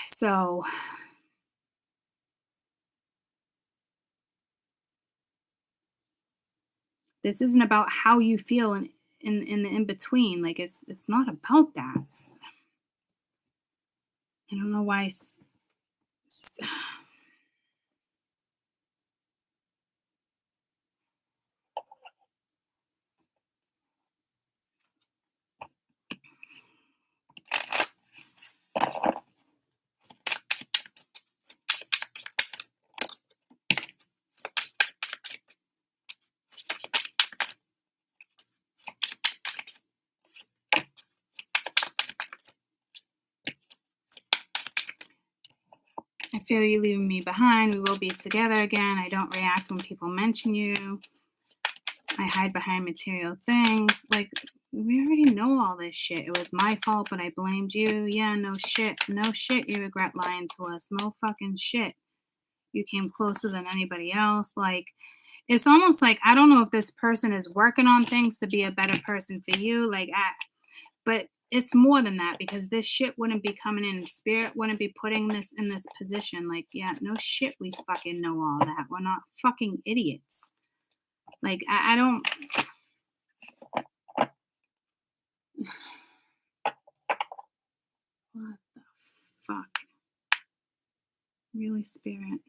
so this isn't about how you feel in the in between. Like, it's not about that. I don't know why. I feel you leaving me behind. We will be together again. I don't react when people mention you. I hide behind material things. Like, We already know all this shit. It was my fault, but I blamed you. Yeah, no shit. No shit, you regret lying to us. No fucking shit. You came closer than anybody else. Like, it's almost like, I don't know if this person is working on things to be a better person for you. Like, but it's more than that, because this shit wouldn't be coming in. Spirit wouldn't be putting this in this position. Like, yeah, no shit, we fucking know all that. We're not fucking idiots. Like, I don't. What the fuck? Really, Spirit?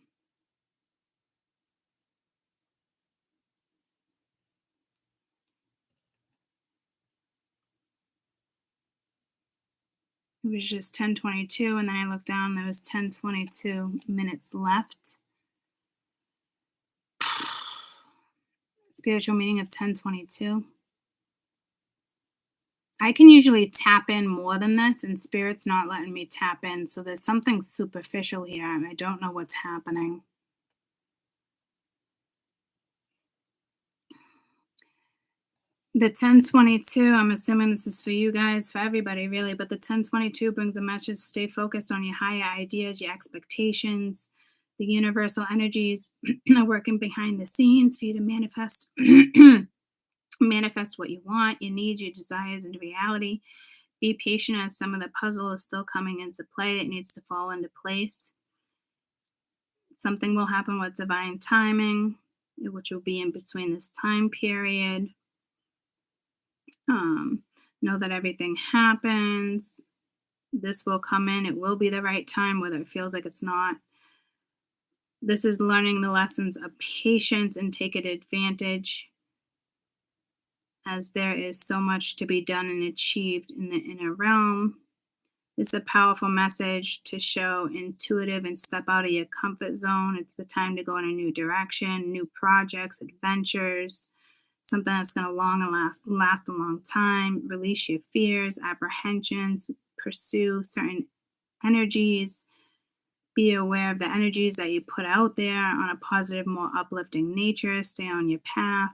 It was just 10:22, and then I looked down, there was 10:22 minutes left. Spiritual meaning of 10:22. I can usually tap in more than this, and Spirit's not letting me tap in, so there's something superficial here, and I don't know what's happening. The 10:22, I'm assuming this is for you guys, for everybody really, but the 10:22 brings a message: stay focused on your higher ideas, your expectations. The universal energies are working behind the scenes for you to manifest manifest what you want, your needs, your desires into reality. Be patient, as some of the puzzle is still coming into play. It needs to fall into place. Something will happen with divine timing, which will be in between this time period. Know that everything happens. This will come in. It will be the right time, whether it feels like it's not. This is learning the lessons of patience and taking advantage, as there is so much to be done and achieved in the inner realm. It's a powerful message to show intuitive and step out of your comfort zone. It's the time to go in a new direction, new projects, adventures, something that's going to last a long time. Release your fears, apprehensions, pursue certain energies. Be aware of the energies that you put out there on a positive, more uplifting nature. Stay on your path.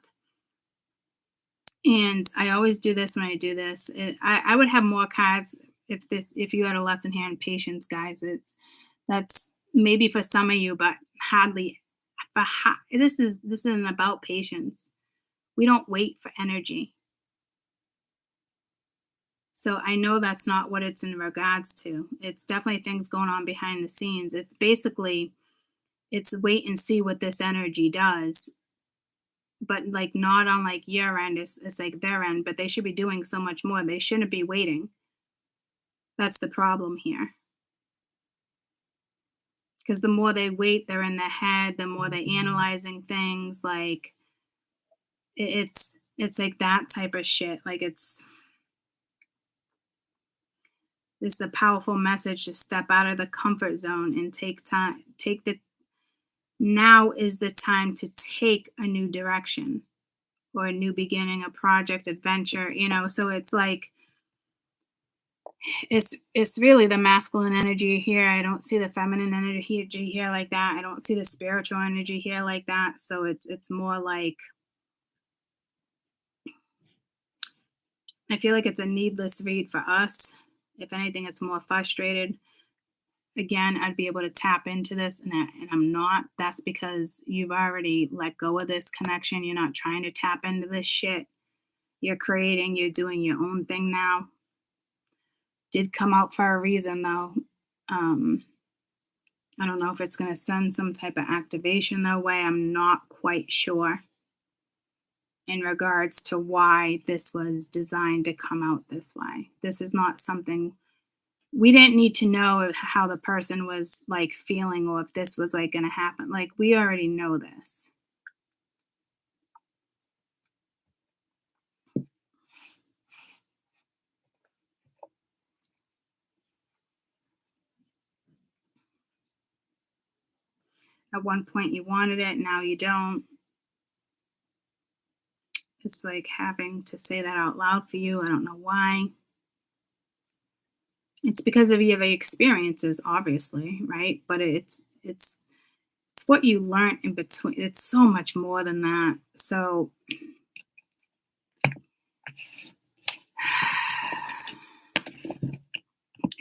And I always do this when I do this. I would have more cards if you had a lesson here in patience, guys. That's maybe for some of you, but hardly. This isn't about patience. We don't wait for energy. So I know that's not what it's in regards to. It's definitely things going on behind the scenes. It's basically, it's wait and see what this energy does. But like, not on like your end, it's like their end, but they should be doing so much more. They shouldn't be waiting. That's the problem here. Because the more they wait, they're in their head, the more they analyzing things. Like, it's like that type of shit. Like, it's a powerful message to step out of the comfort zone and take time. Now is the time to take a new direction, or a new beginning, a project, adventure, so it's like, it's really the masculine energy here. I don't see the feminine energy here like that. I don't see the spiritual energy here like that. So it's more like, I feel like it's a needless read for us. If anything, it's more frustrated. Again, I'd be able to tap into this, and I'm not. That's because you've already let go of this connection. You're not trying to tap into this shit. You're doing your own thing now. Did come out for a reason, though. I don't know if it's going to send some type of activation that way. I'm not quite sure in regards to why this was designed to come out this way. This is not something, we didn't need to know how the person was like feeling, or if this was like going to happen. Like, we already know this. At one point you wanted it, now you don't. It's like having to say that out loud for you. I don't know why. It's because of your experiences, obviously, right? But it's what you learn in between. It's so much more than that. So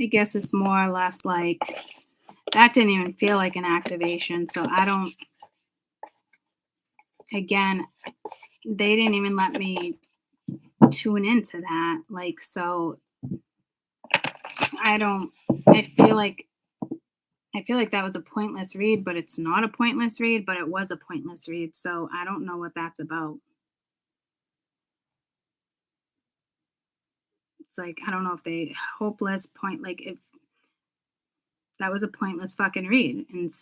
I guess it's more or less like, that didn't even feel like an activation. So I don't, again, they didn't even let me tune into that. Like, so I don't, I feel like that was a pointless read, but it's not a pointless read, but it was a pointless read. So I don't know what that's about. It's like, I don't know if they hopeless point, like if that was a pointless fucking read, and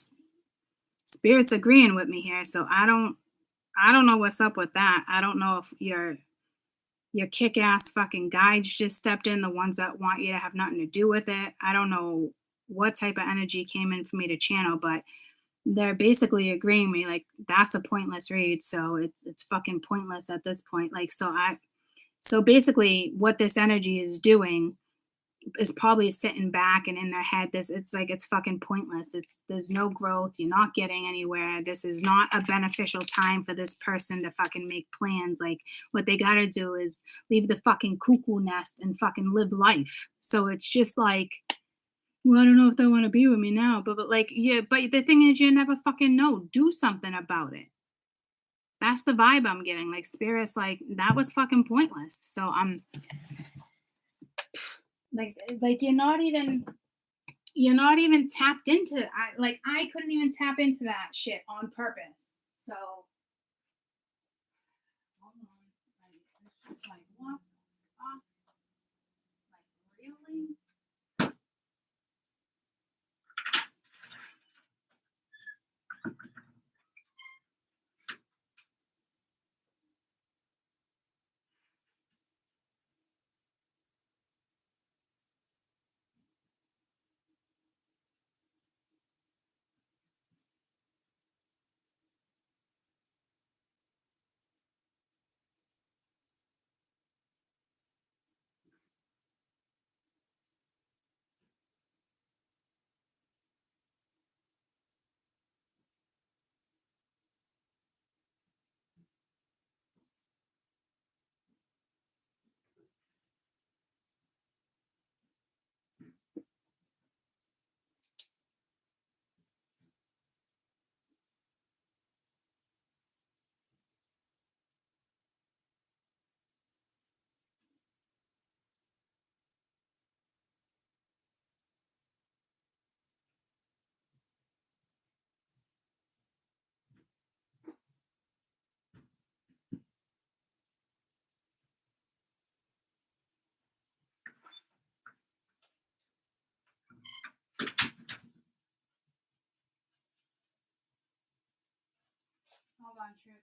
spirit's agreeing with me here. So I don't know what's up with that. I don't know if your kick-ass fucking guides just stepped in, the ones that want you to have nothing to do with it. I don't know what type of energy came in for me to channel, but they're basically agreeing me like that's a pointless read. So it's fucking pointless at this point. Like, so basically what this energy is doing is probably sitting back and in their head, it's like it's fucking pointless. There's no growth, you're not getting anywhere, this is not a beneficial time for this person to fucking make plans. Like, what they gotta do is leave the fucking cuckoo nest and fucking live life. So it's just like, well, I don't know if they want to be with me now, but like, yeah, but the thing is, you never fucking know. Do something about it. That's the vibe I'm getting. Like, spirit's like, that was fucking pointless. So I'm like you're not even tapped into. I couldn't even tap into that shit on purpose. So hold on. Like, it's just like, what the fuck? Like, really? Hold on, Truth.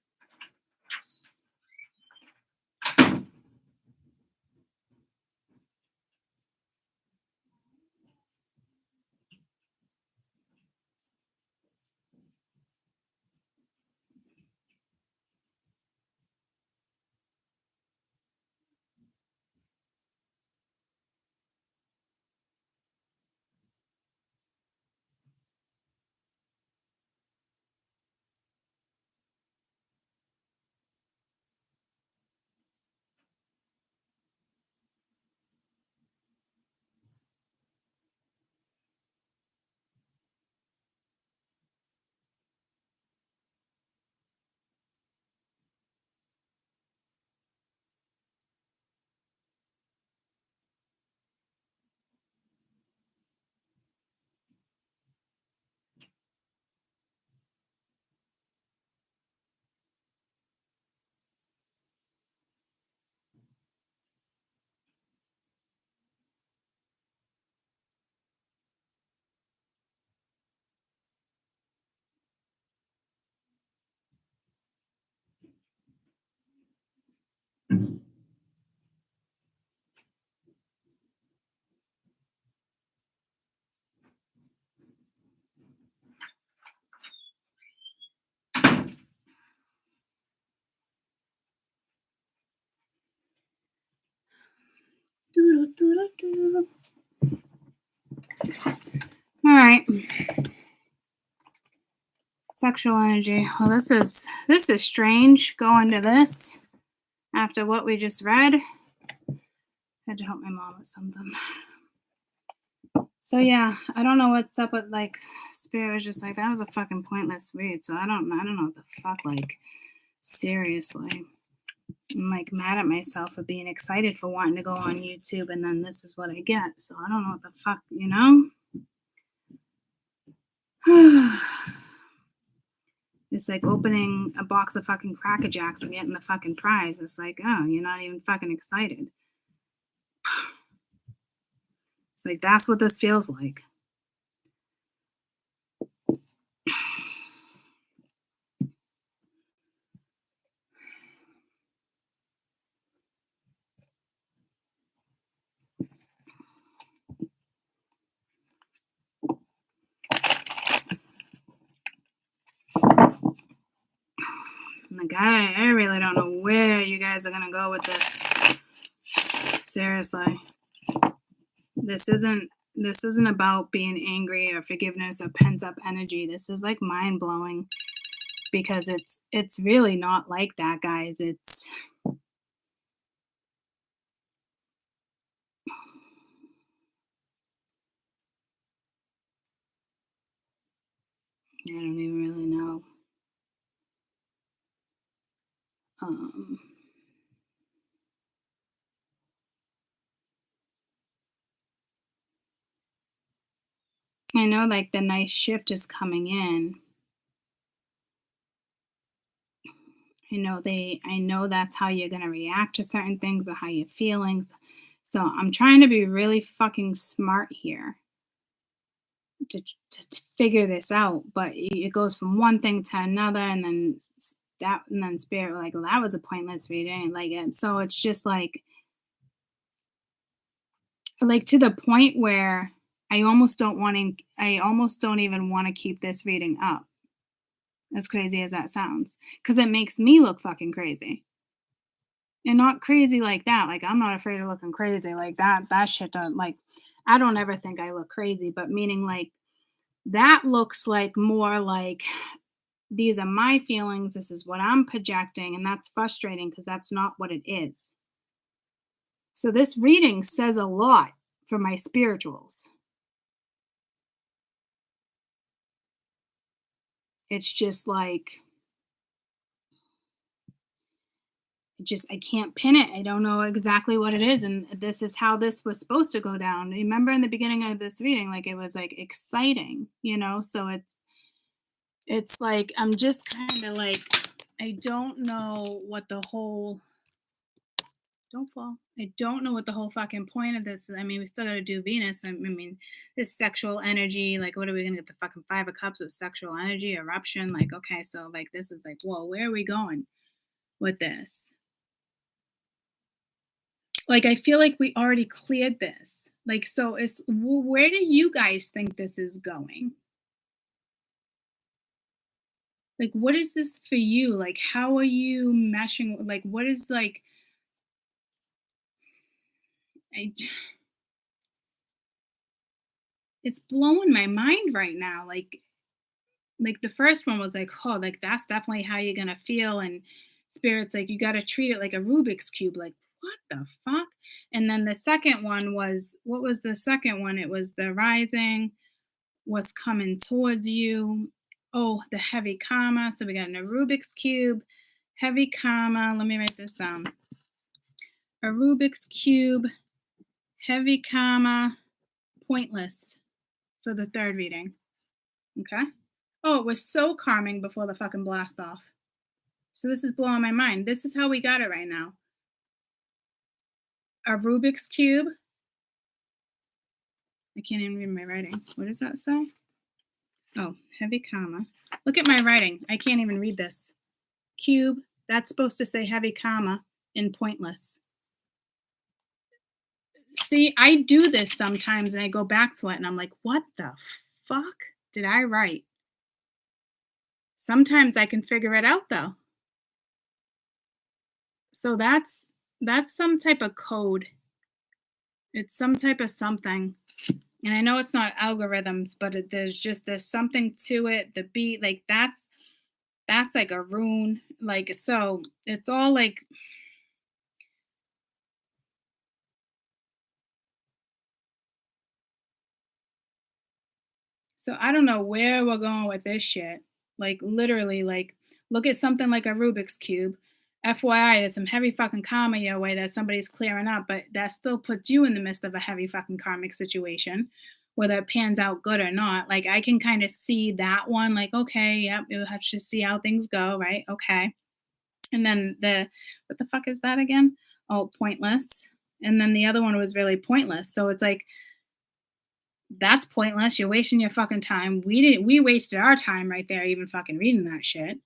All right. Sexual energy. Well, this is strange going to this after what we just read. I had to help my mom with something. So yeah, I don't know what's up with like Spirit was just like that was a fucking pointless read. So I don't know what the fuck, like seriously. I'm like mad at myself for being excited for wanting to go on YouTube and then this is what I get. So I don't know what the fuck, you know? It's like opening a box of fucking Cracker Jacks and getting the fucking prize. It's like, oh, you're not even fucking excited. It's like, that's what this feels like. Like, I really don't know where you guys are going to go with this. Seriously. This isn't about being angry or forgiveness or pent up energy. This is like mind blowing because it's really not like that, guys. I don't even really know. I know like the nice shift is coming in. I know that's how you're going to react to certain things or how you're feeling. So I'm trying to be really fucking smart here to figure this out. But it goes from one thing to another, and then Spirit like, well, that was a pointless reading. Like, and so it's just like to the point where I almost don't even want to keep this reading up. As crazy as that sounds, because it makes me look fucking crazy. And not crazy like that. Like, I'm not afraid of looking crazy like that. That shit don't, like, I don't ever think I look crazy, but meaning like that looks like more like these are my feelings. This is what I'm projecting. And that's frustrating because that's not what it is. So this reading says a lot for my spirituals. It's just like, I can't pin it. I don't know exactly what it is. And this is how this was supposed to go down. Remember in the beginning of this reading, like it was like exciting, you know? So it's like, I'm just kind of like, I don't know what the whole, don't fall. I don't know what the whole fucking point of this is. I mean, we still got to do Venus. I mean, this sexual energy, like, what are we going to get the fucking 5 of Cups with sexual energy, eruption? Like, okay, so like, this is like, whoa, where are we going with this? Like, I feel like we already cleared this. Like, so where do you guys think this is going? Like, what is this for you? Like, how are you meshing? Like, what is like, it's blowing my mind right now. Like the first one was like, oh, like that's definitely how you're gonna feel. And Spirit's like, you gotta treat it like a Rubik's Cube. Like, what the fuck? And then the second one was, what was the second one? It was the rising was coming towards you. Oh, the heavy karma. So we got a Rubik's Cube, heavy karma. Let me write this down. A Rubik's Cube, heavy karma, pointless for the third reading. Okay. Oh, it was so calming before the fucking blast off. So this is blowing my mind. This is how we got it right now. A Rubik's Cube. I can't even read my writing. What does that say? Oh, heavy comma. Look at my writing. I can't even read this. Cube. That's supposed to say heavy comma in pointless. See, I do this sometimes and I go back to it and I'm like, what the fuck did I write? Sometimes I can figure it out though. So that's some type of code. It's some type of something. And I know it's not algorithms, but there's something to it. The beat, like that's like a rune. Like, so it's all like, So I don't know where we're going with this shit. Like literally, like look at something like a Rubik's cube. FYI, there's some heavy fucking karma your way that somebody's clearing up, but that still puts you in the midst of a heavy fucking karmic situation, whether it pans out good or not. Like I can kind of see that one, like, okay, yep, you'll have to see how things go, right? Okay. And then what the fuck is that again? Oh, pointless. And then the other one was really pointless. So it's like, that's pointless. You're wasting your fucking time. We wasted our time right there even fucking reading that shit.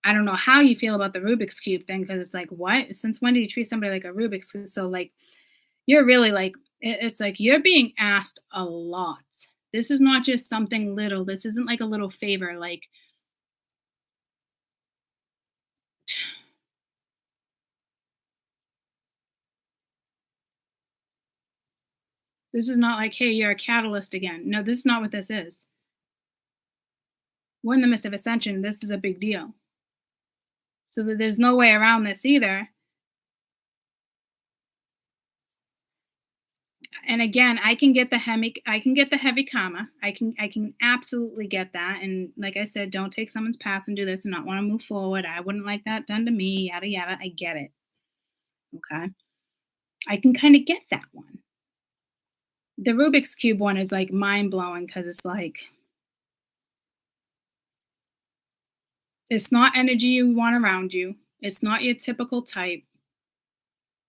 I don't know how you feel about the Rubik's Cube thing because it's like, what? Since when do you treat somebody like a Rubik's Cube? So like you're really like it's like you're being asked a lot. This is not just something little. This isn't like a little favor. Like this is not like, hey, you're a catalyst again. No, this is not what this is. We're in the midst of ascension. This is a big deal. So that there's no way around this either. And again, I can get the heavy karma. I can absolutely get that. And like I said, don't take someone's past and do this and not want to move forward. I wouldn't like that done to me, yada yada. I get it. Okay. I can kind of get that one. The Rubik's Cube one is like mind blowing because it's like it's not energy you want around you. It's not your typical type.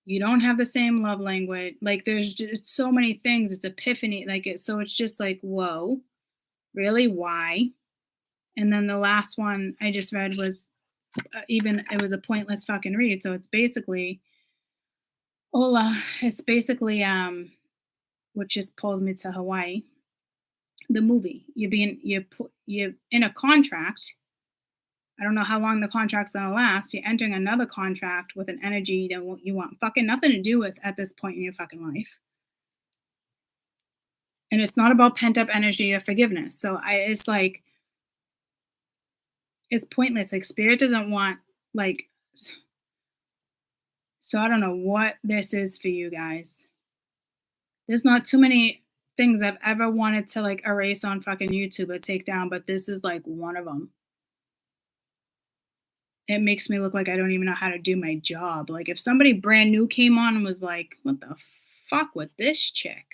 You don't have the same love language. Like there's just so many things. It's epiphany. Like it so it's just like, whoa, really? Why? And then the last one I just read was even it was a pointless fucking read. So it's basically Ola. It's basically which just pulled me to Hawaii. The movie. You're in a contract. I don't know how long the contract's gonna last. You're entering another contract with an energy you want fucking nothing to do with at this point in your fucking life. And it's not about pent up energy or forgiveness. So it's like it's pointless. Like spirit doesn't want like so I don't know what this is for you guys. There's not too many things I've ever wanted to like erase on fucking YouTube or take down, but this is like one of them. It makes me look like I don't even know how to do my job. Like if somebody brand new came on and was like, "What the fuck with this chick?"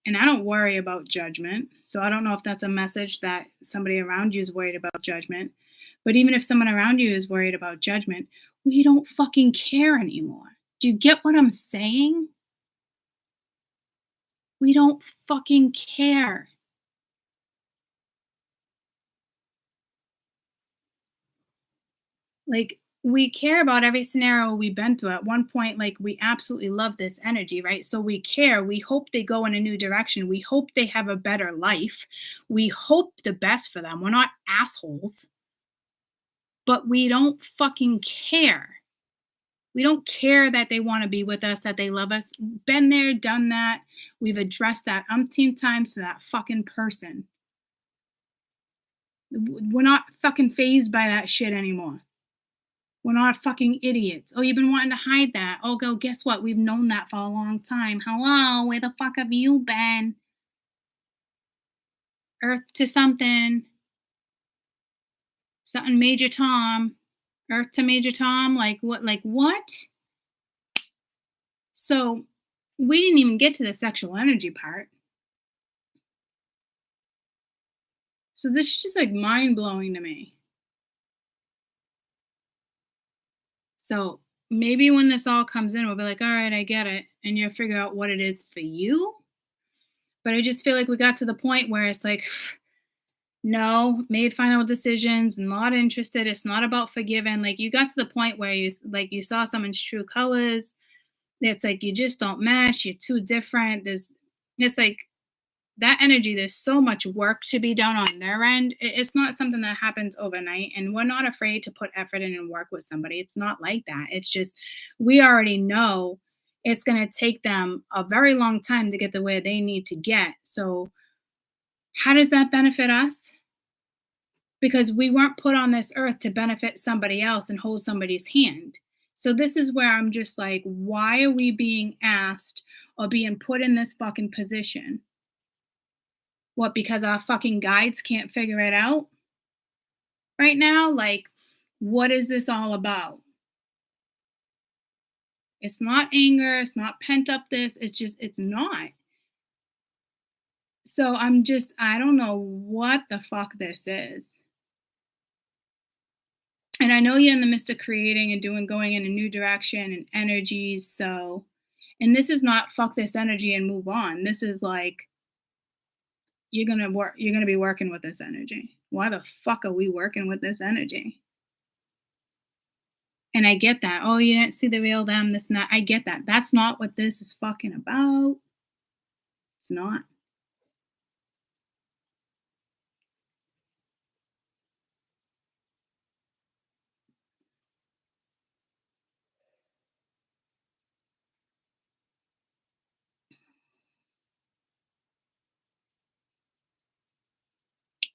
And I don't worry about judgment. So I don't know if that's a message that somebody around you is worried about judgment. But even if someone around you is worried about judgment, we don't fucking care anymore. Do you get what I'm saying? We don't fucking care. Like we care about every scenario we've been through. At one point, like we absolutely love this energy, right? So we care. We hope they go in a new direction. We hope they have a better life. We hope the best for them. We're not assholes, but we don't fucking care. We don't care that they want to be with us, that they love us. Been there, done that. We've addressed that umpteen times to that fucking person. We're not fucking phased by that shit anymore. We're not fucking idiots. Oh, you've been wanting to hide that. Oh, go, guess what? We've known that for a long time. Hello, where the fuck have you been? Earth to something. Something Major Tom. Earth to Major Tom. Like what? Like what? So we didn't even get to the sexual energy part. So this is just like mind blowing to me. So maybe when this all comes in, we'll be like, all right, I get it. And you'll figure out what it is for you. But I just feel like we got to the point where it's like, no, made final decisions, not interested. It's not about forgiving. Like you got to the point where you saw someone's true colors. It's like you just don't mesh. You're too different. It's like that energy, there's so much work to be done on their end. It's not something that happens overnight. And we're not afraid to put effort in and work with somebody. It's not like that. It's just, we already know it's going to take them a very long time to get the way they need to get. So, how does that benefit us? Because we weren't put on this earth to benefit somebody else and hold somebody's hand. So this is where I'm just like, why are we being asked or being put in this fucking position? What, because our fucking guides can't figure it out right now? Like, what is this all about? It's not anger, it's not pent up this, it's just, it's not. So I don't know what the fuck this is. And I know you're in the midst of creating and doing, going in a new direction and energies. So, and this is not fuck this energy and move on. This is like, you're gonna be working with this energy. Why the fuck are we working with this energy? And I get that. Oh, you didn't see the real them, this and that. I get that. That's not what this is fucking about. It's not.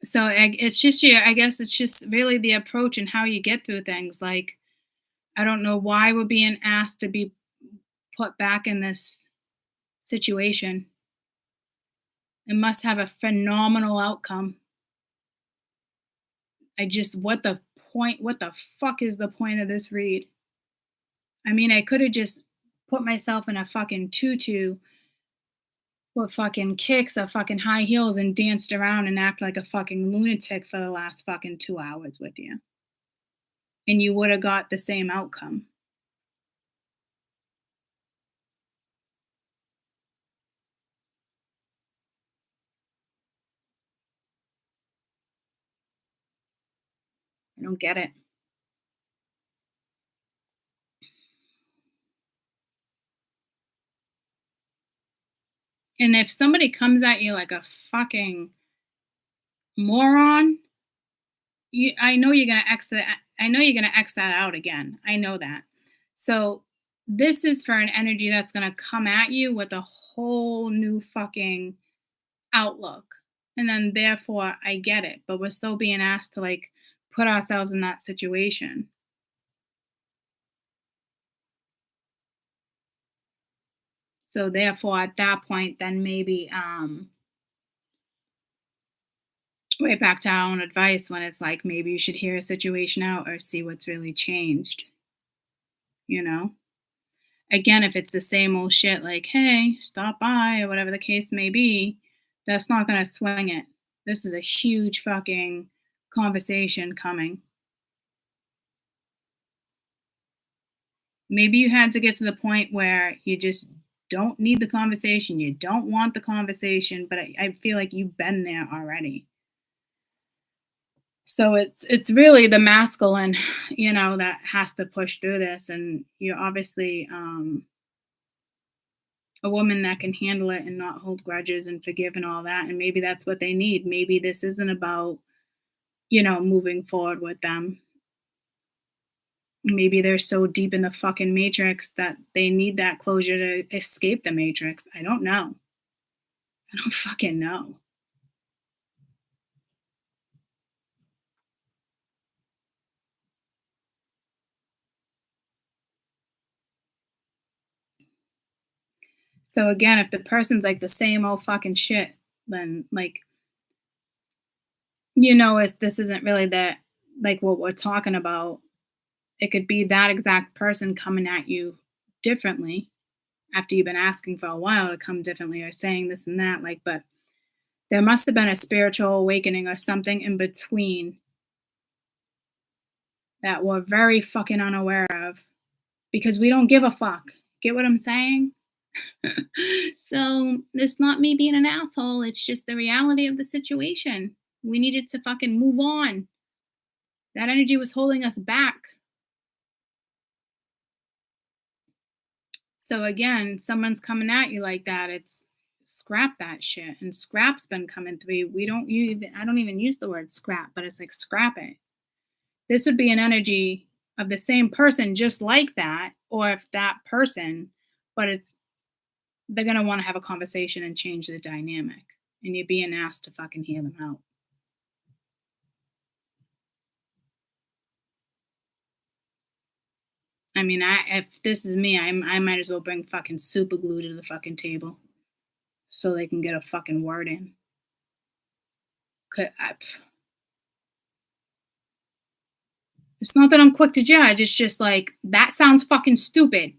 So it's just your, I guess it's just really the approach and how you get through things. Like, I don't know why we're being asked to be put back in this situation. It must have a phenomenal outcome. What the point? What the fuck is the point of this read? I mean, I could have just put myself in a fucking tutu with fucking kicks or fucking high heels and danced around and act like a fucking lunatic for the last fucking 2 hours with you. And you would have got the same outcome. I don't get it. And if somebody comes at you like a fucking moron, I know you're gonna exit. I know you're gonna X that out again. I know that. So this is for an energy that's gonna come at you with a whole new fucking outlook. And then therefore I get it. But we're still being asked to like put ourselves in that situation. So therefore at that point then maybe right back to our own advice when it's like maybe you should hear a situation out or see what's really changed, you know? Again, if it's the same old shit like, "Hey, stop by," or whatever the case may be, that's not gonna swing it. This is a huge fucking conversation coming. Maybe you had to get to the point where you just don't need the conversation, you don't want the conversation, but I feel like you've been there already. So it's really the masculine, that has to push through this, and you're obviously, a woman that can handle it and not hold grudges and forgive and all that, and maybe that's what they need. Maybe this isn't about, moving forward with them. Maybe they're so deep in the fucking matrix that they need that closure to escape the matrix. I don't know. I don't fucking know. So again, if the person's like the same old fucking shit, then like, if this isn't really like what we're talking about, it could be that exact person coming at you differently after you've been asking for a while to come differently or saying this and that. Like, but there must have been a spiritual awakening or something in between that we're very fucking unaware of because we don't give a fuck. Get what I'm saying? So it's not me being an asshole. It's just the reality of the situation. We needed to fucking move on. That energy was holding us back. So again, someone's coming at you like that. It's scrap that shit. And scrap's been coming through. I don't even use the word scrap, but it's like scrap it. This would be an energy of the same person just like that, or if that person, but they're gonna want to have a conversation and change the dynamic. And you're being asked to fucking hear them out. I mean, if this is me, I might as well bring fucking super glue to the fucking table so they can get a fucking word in. 'Cause it's not that I'm quick to judge. It's just like, that sounds fucking stupid.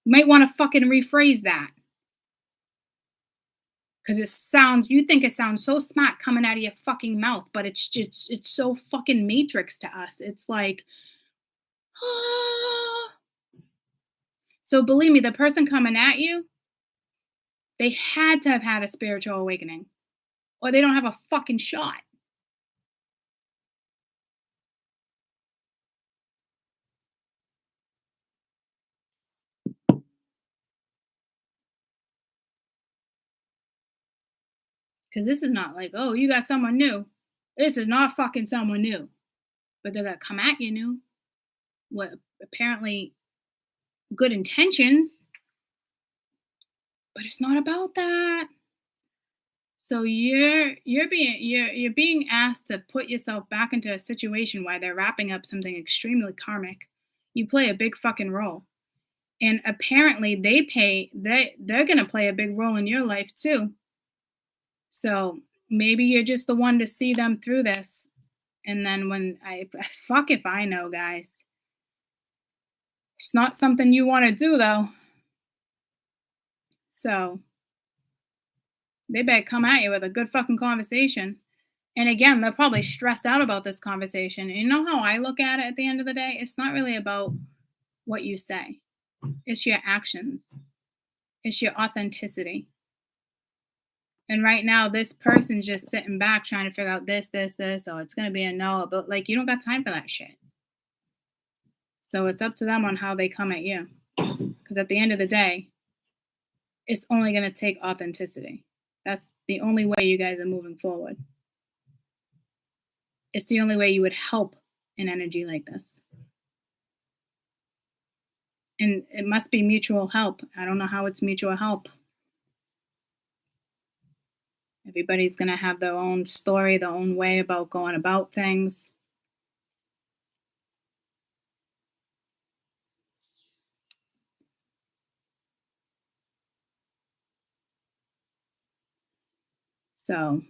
You might want to fucking rephrase that. Because you think it sounds so smart coming out of your fucking mouth, but it's so fucking matrix to us. It's like, ah. So believe me, the person coming at you, they had to have had a spiritual awakening, or they don't have a fucking shot. Because this is not like, oh, you got someone new. This is not fucking someone new. But they're gonna come at you new. What apparently good intentions, but it's not about that. So you're being asked to put yourself back into a situation while they're wrapping up something extremely karmic. You play a big fucking role. And apparently they're gonna play a big role in your life too. So maybe you're just the one to see them through this. And then fuck if I know, guys. It's not something you want to do though. So they better come at you with a good fucking conversation. And again, they're probably stressed out about this conversation. And you know how I look at it at the end of the day? It's not really about what you say. It's your actions. It's your authenticity. And right now, this person's just sitting back trying to figure out this. Oh, it's going to be a no. But like, you don't got time for that shit. So it's up to them on how they come at you. Because at the end of the day, it's only going to take authenticity. That's the only way you guys are moving forward. It's the only way you would help an energy like this. And it must be mutual help. I don't know how it's mutual help. Everybody's going to have their own story, their own way about going about things. So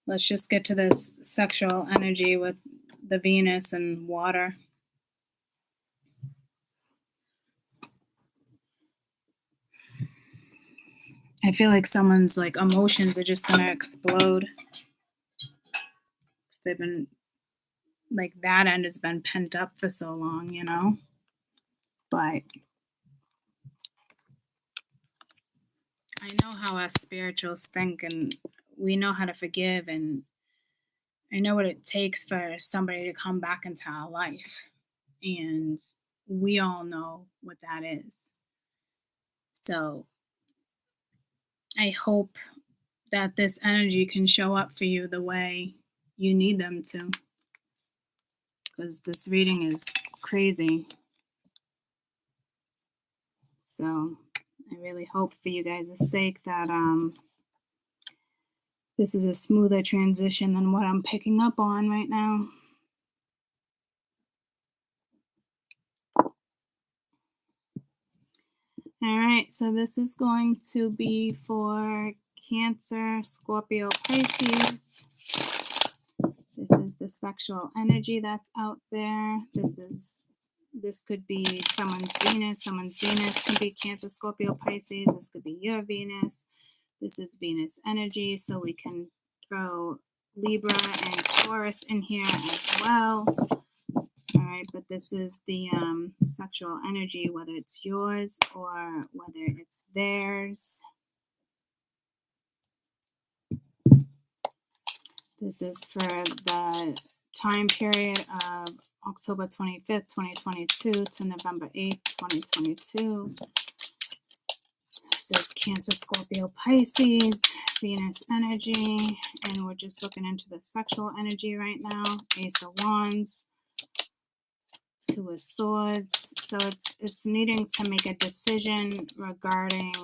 let's just get to this sexual energy with the Venus and water. I feel like someone's like emotions are just going to explode. They've been like, that end has been pent up for so long, you know? But I know how us spirituals think, and we know how to forgive, and I know what it takes for somebody to come back into our life. And we all know what that is. So I hope that this energy can show up for you the way you need them to. Because this reading is crazy. So I really hope for you guys' sake that this is a smoother transition than what I'm picking up on right now. All right, so this is going to be for Cancer, Scorpio, Pisces. This is the sexual energy that's out there. This could be someone's Venus. Someone's Venus could be Cancer, Scorpio, Pisces. This could be your Venus. This is Venus energy, so we can throw Libra and Taurus in here as well. All right, but this is the sexual energy, whether it's yours or whether it's theirs. This is for the time period of October 25th, 2022 to November 8th, 2022. This is Cancer, Scorpio, Pisces, Venus energy, and we're just looking into the sexual energy right now. Ace of Wands, Two of Swords. So it's needing to make a decision regarding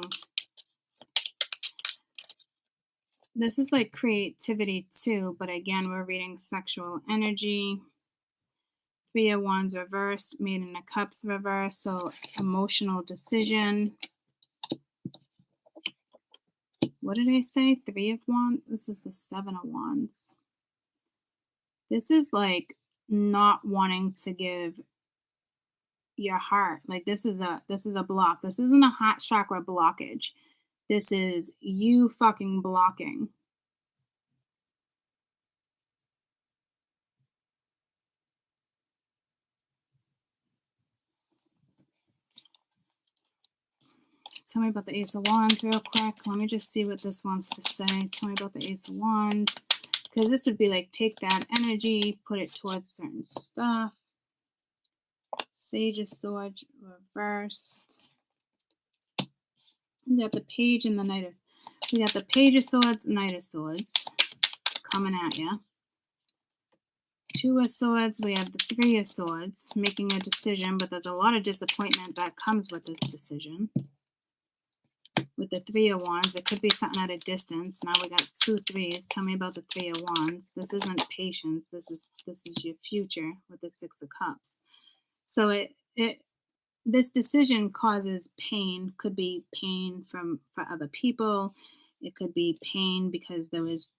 This is like creativity too, but again, we're reading sexual energy. Three of Wands reversed, Maiden of Cups reversed, so emotional decision. What did I say? Three of Wands? This is the Seven of Wands. This is like not wanting to give your heart. Like this is a block. This isn't a heart chakra blockage. This is you fucking blocking. Tell me about the Ace of Wands real quick. Let me just see what this wants to say. Tell me about the Ace of Wands. Because this would be like, take that energy, put it towards certain stuff. Sage of Swords reversed. We got the Page and the Knight of... We got the Page of Swords, Knight of Swords coming at you. Two of Swords, we have the Three of Swords, making a decision, but there's a lot of disappointment that comes with this decision. With the Three of Wands, it could be something at a distance. Now we got two threes. Tell me about the Three of Wands. This isn't patience. This is your future with the Six of Cups. So this decision causes pain. Could be pain for other people. It could be pain because there was,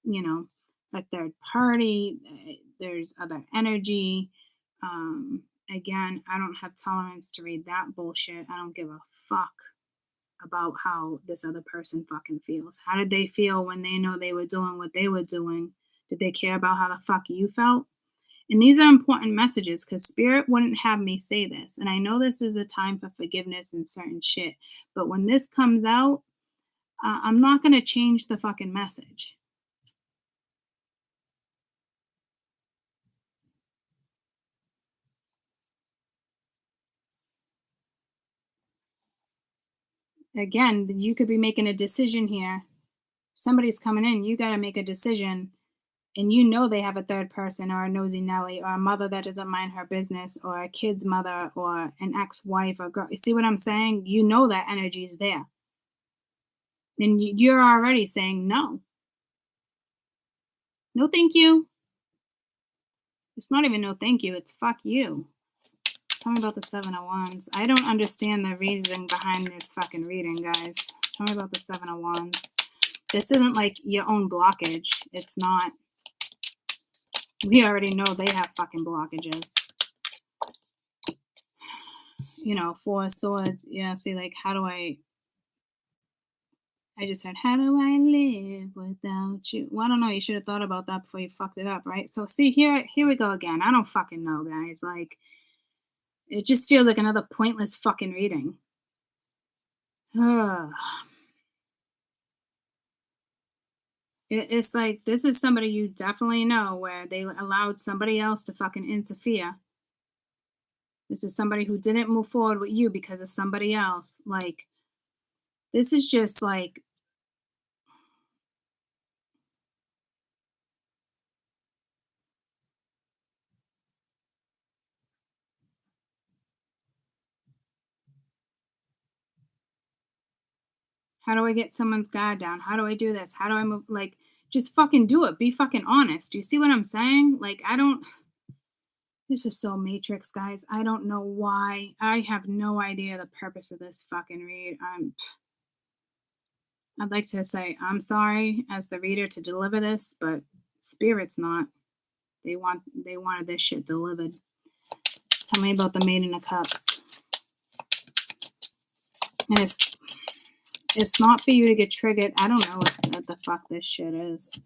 a third party. There's other energy. Again, I don't have tolerance to read that bullshit. I don't give a fuck about how this other person fucking feels. How did they feel when they know they were doing what they were doing? Did they care about how the fuck you felt? And these are important messages because Spirit wouldn't have me say this. And I know this is a time for forgiveness and certain shit. But when this comes out, I'm not going to change the fucking message. Again, you could be making a decision here. Somebody's coming in. You got to make a decision. And they have a third person or a nosy Nelly or a mother that doesn't mind her business or a kid's mother or an ex-wife or girl. You see what I'm saying? That energy is there. And you're already saying no. No, thank you. It's not even no thank you. It's fuck you. Tell me about the Seven of Wands. I don't understand the reason behind this fucking reading, guys. Tell me about the Seven of Wands. This isn't like your own blockage. It's not. We already know they have fucking blockages. Four of Swords. Yeah, see, like, how do I just heard, how do I live without you? Well, I don't know. You should have thought about that before you fucked it up, right? So, see, here we go again. I don't fucking know, guys. Like, it just feels like another pointless fucking reading. It's like, this is somebody you definitely know where they allowed somebody else to fucking interfere. This is somebody who didn't move forward with you because of somebody else. Like, this is just like, how do I get someone's guard down? How do I do this? How do I move? Like, just fucking do it. Be fucking honest. Do you see what I'm saying? Like, this is so Matrix, guys. I don't know why. I have no idea the purpose of this fucking read. I'd like to say I'm sorry as the reader to deliver this, but Spirit's not. They wanted this shit delivered. Tell me about the Maiden of Cups. And it's not for you to get triggered. I don't know what the fuck this shit is.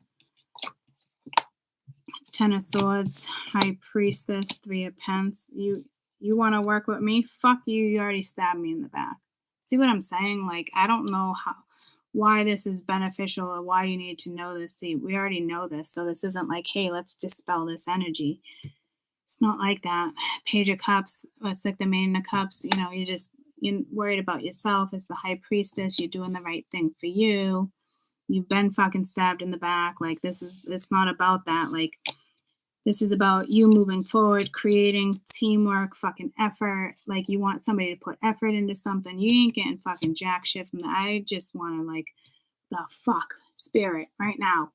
Ten of Swords, High Priestess, Three of Pence. You want to work with me? Fuck you. You already stabbed me in the back. See what I'm saying? Like, I don't know why this is beneficial or why you need to know this. See, we already know this. So this isn't like, hey, let's dispel this energy. It's not like that. Page of Cups, it's like the Maiden of Cups. You're worried about yourself as the High Priestess. You're doing the right thing for you. You've been fucking stabbed in the back. Like, it's not about that. Like, this is about you moving forward, creating teamwork, fucking effort. Like, you want somebody to put effort into something. You ain't getting fucking jack shit from that. I just want to, like, The fuck, spirit, right now.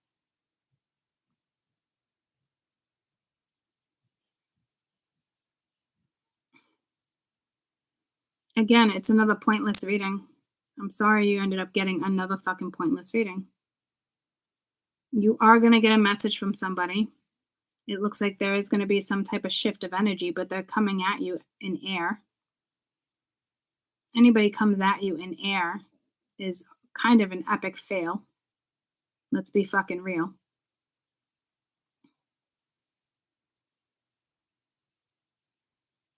Again, it's another pointless reading. I'm sorry you ended up getting another fucking pointless reading. You are going to get a message from somebody. It looks like there is going to be some type of shift of energy, but they're coming at you in air. Anybody comes at you in air is kind of an epic fail. Let's be fucking real.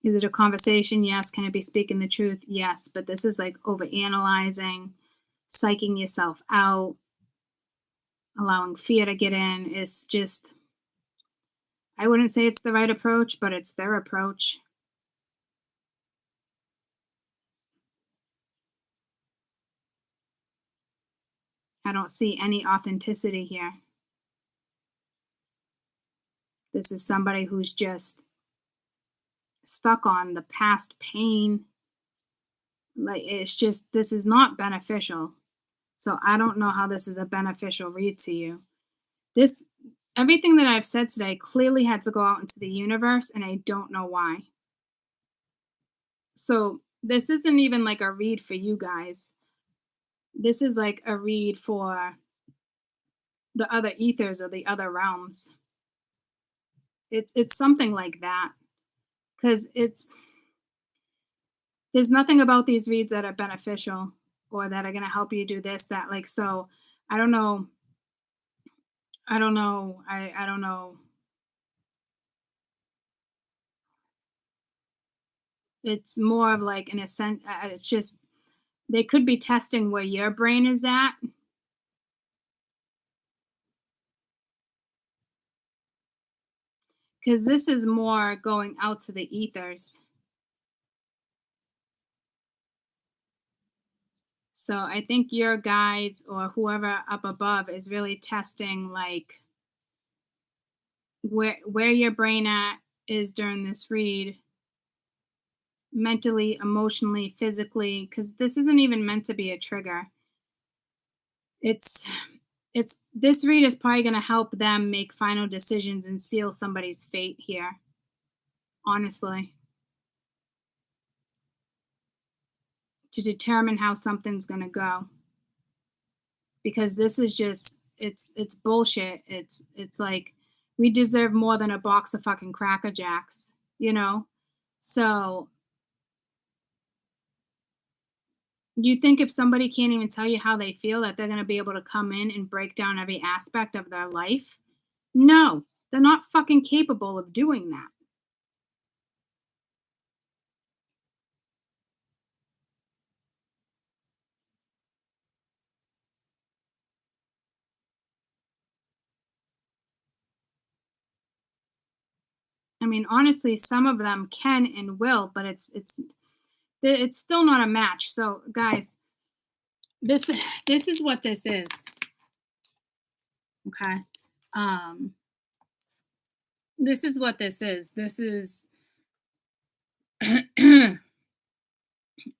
Is it a conversation? Yes. Can it be speaking the truth? Yes. But this is like over analyzing, psyching yourself out, allowing fear to get in. It's just, I wouldn't say it's the right approach, but it's their approach. I don't see any authenticity here. This is somebody who's just stuck on the past pain. Like, it's just, this is not beneficial. So I don't know how this is a beneficial read to you. This, everything that I've said today clearly had to go out into the universe, and I don't know why. So this isn't even like a read for you guys. This is like a read for the other ethers or the other realms. It's something like that, because there's nothing about these reads that are beneficial or that are going to help you do this, that, like, so I don't know. I don't know. I don't know. It's more of like an ascent. It's just, they could be testing where your brain is at, because this is more going out to the ethers. So I think your guides or whoever up above is really testing, like, where your brain at is during this read, mentally, emotionally, physically, because this isn't even meant to be a trigger. It's it's this read is probably going to help them make final decisions and seal somebody's fate here, honestly, to determine how something's going to go, because this is just, it's bullshit. It's like, we deserve more than a box of fucking cracker jacks, you know? So you think if somebody can't even tell you how they feel, that they're going to be able to come in and break down every aspect of their life? No, they're not fucking capable of doing that. I mean, honestly, some of them can and will, but it's still not a match. So, guys, this this is what this is. Okay, um, this is what this is. This is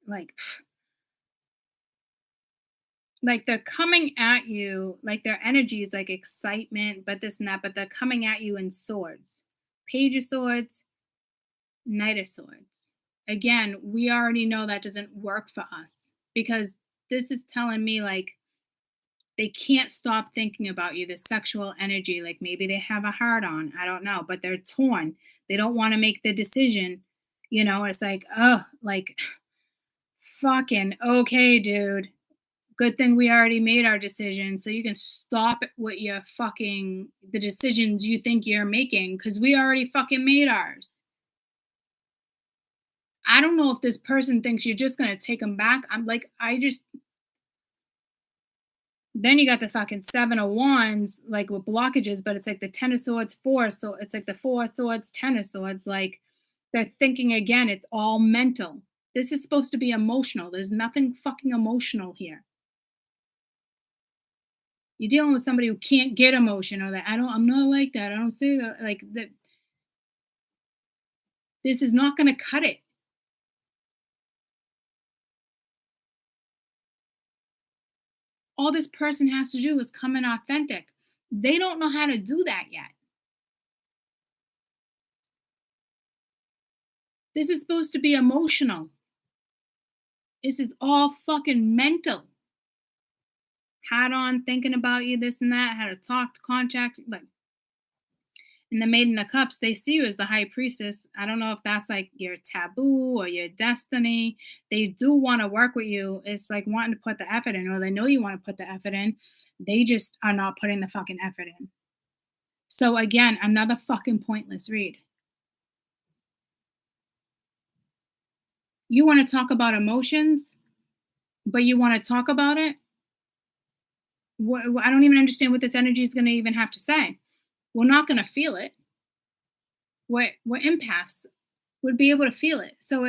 like they're coming at you, like their energy is like excitement, but this and that, but they're coming at you in swords, page of swords, knight of swords. Again, we already know that doesn't work for us, because this is telling me, like, they can't stop thinking about you, the sexual energy. Like, maybe they have a heart on, I don't know, but they're torn. They don't want to make the decision. It's like, oh, like, fucking okay, dude. Good thing we already made our decision, so you can stop with your fucking the decisions you think you're making, because we already fucking made ours. I don't know if this person thinks you're just gonna take them back. I'm like, I just, then you got the fucking 7 of Wands, like, with blockages, but it's like the Ten of Swords, four. So it's like the Four of Swords, Ten of Swords. Like, they're thinking again, it's all mental. This is supposed to be emotional. There's nothing fucking emotional here. You're dealing with somebody who can't get emotion, or that, I'm not like that. I don't say that. Like, that, this is not gonna cut it. all this person has to do is come in authentic. They don't know how to do that yet. This is supposed to be emotional. This is all fucking mental. Hat on, thinking about you, this and that, how to talk to contract. Like, in the Maiden of Cups, they see you as the high priestess. I don't know if that's like your taboo or your destiny. They do want to work with you. It's like wanting to put the effort in, or they know you want to put the effort in. They just are not putting the fucking effort in. So again, another fucking pointless read. You want to talk about emotions, but you want to talk about it? I don't even understand what this energy is going to even have to say. We're not going to feel it. We're empaths. Would be able to feel it. So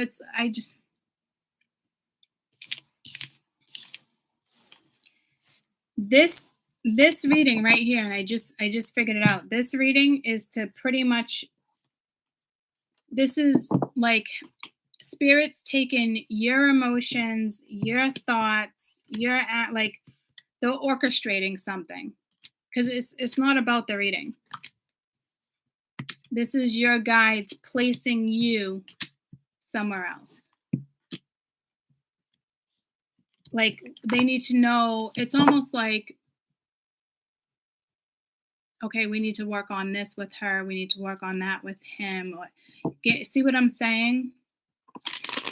this reading right here, and I just figured it out. This reading is to pretty much, this is like spirits taking your emotions, your thoughts, like they're orchestrating something, because it's not about the reading. This is your guides placing you somewhere else. Like, they need to know. It's almost like, okay, we need to work on this with her. We need to work on that with him. See what I'm saying?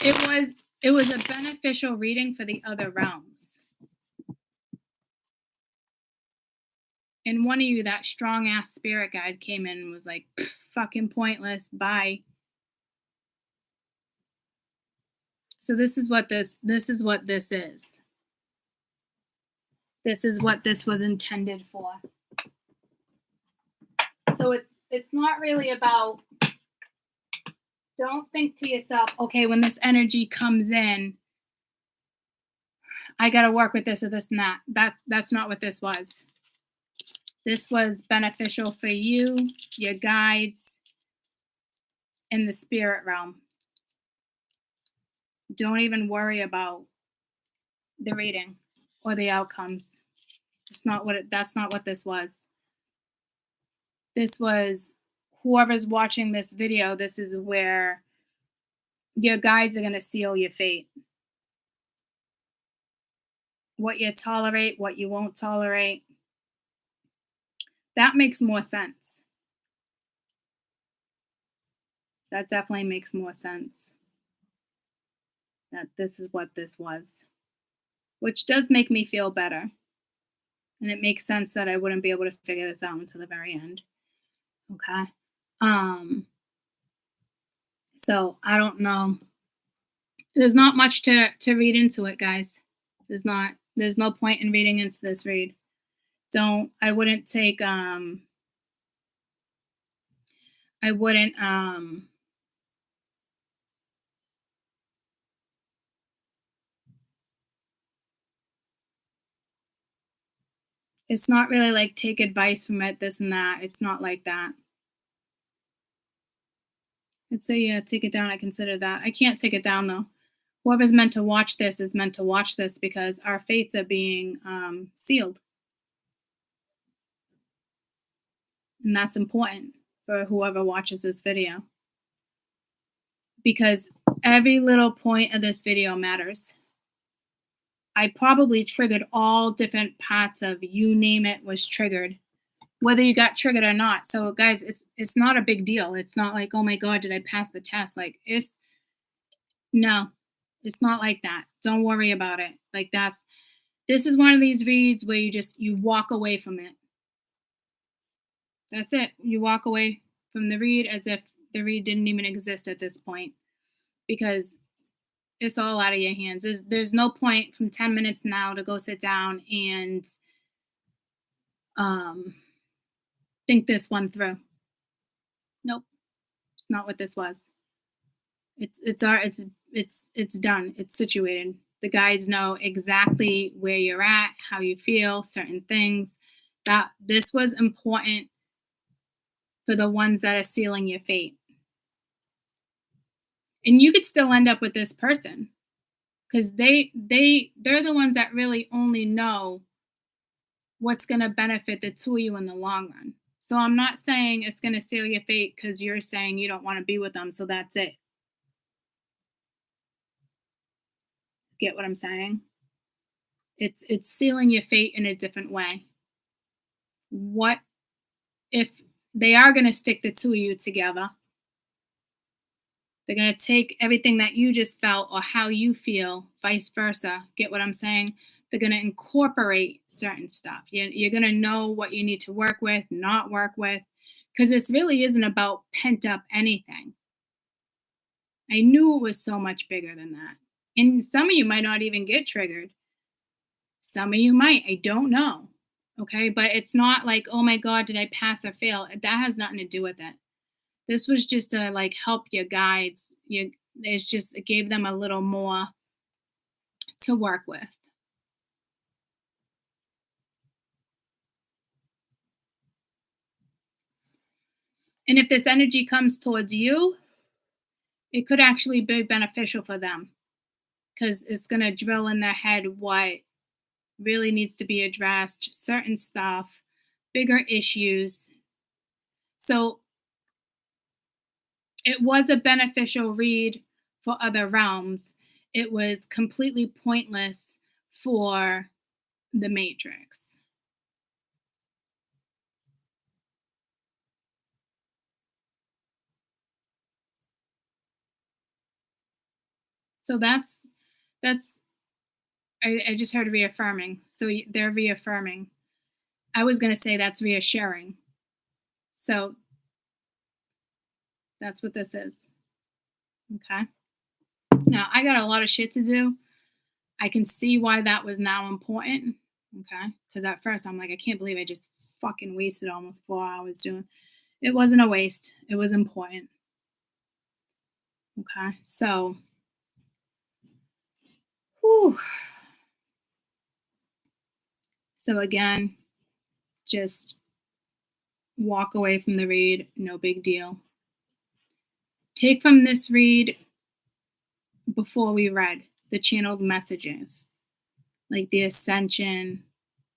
It was a beneficial reading for the other realms. And one of you, that strong ass spirit guide, came in and was like, fucking pointless. Bye. So this is what this is. This is what this was intended for. So it's not really about, don't think to yourself, okay, when this energy comes in, I got to work with this or this and that. That's not what this was. This was beneficial for you, your guides, and the spirit realm. Don't even worry about the reading or the outcomes. That's not what this was. This was, whoever's watching this video, this is where your guides are going to seal your fate. What you tolerate, what you won't tolerate. That makes more sense. That definitely makes more sense. That this is what this was. Which does make me feel better. And it makes sense that I wouldn't be able to figure this out until the very end. Okay. So I don't know. There's not much to read into it, guys. There's no point in reading into this read. I wouldn't take it's not really like take advice from it, this and that. It's not like that. I'd say, yeah, take it down. I consider that. I can't take it down, though. Whoever's meant to watch this is meant to watch this, because our fates are being sealed. And that's important for whoever watches this video. Because every little point of this video matters. I probably triggered all different parts of, you name it was triggered, whether you got triggered or not. So guys, it's not a big deal. It's not like, oh my God, did I pass the test? Like, no, it's not like that. Don't worry about it. Like, this is one of these reads where you walk away from it. That's it. You walk away from the read as if the read didn't even exist at this point, because it's all out of your hands. There's no point from 10 minutes now to go sit down and think this one through. Nope. It's not what this was. It's done. It's situated. The guides know exactly where you're at, how you feel, certain things. That this was important for the ones that are sealing your fate. And you could still end up with this person, because they're the ones that really only know what's going to benefit the two of you in the long run. So I'm not saying it's going to seal your fate because you're saying you don't want to be with them. So that's it. Get what I'm saying? It's sealing your fate in a different way. What if they are going to stick the two of you together? They're going to take everything that you just felt or how you feel, vice versa. Get what I'm saying? They're going to incorporate certain stuff. You're going to know what you need to work with, not work with, because this really isn't about pent up anything. I knew it was so much bigger than that. And some of you might not even get triggered. Some of you might. I don't know. Okay. But it's not like, oh my God, did I pass or fail? That has nothing to do with it. This was just to like help your guides. It's just it gave them a little more to work with. And if this energy comes towards you, it could actually be beneficial for them because it's going to drill in their head what really needs to be addressed, certain stuff, bigger issues. So it was a beneficial read for other realms. It was completely pointless for the Matrix. So that's I just heard reaffirming. So they're reaffirming. I was going to say that's reassuring. So that's what this is. Okay. Now I got a lot of shit to do. I can see why that was now important. Okay. Because at first I'm like, I can't believe I just fucking wasted almost 4 hours doing. It wasn't a waste. It was important. Okay. So, whew. So again, just walk away from the read. No big deal. Take from this read before we read the channeled messages, like the Ascension.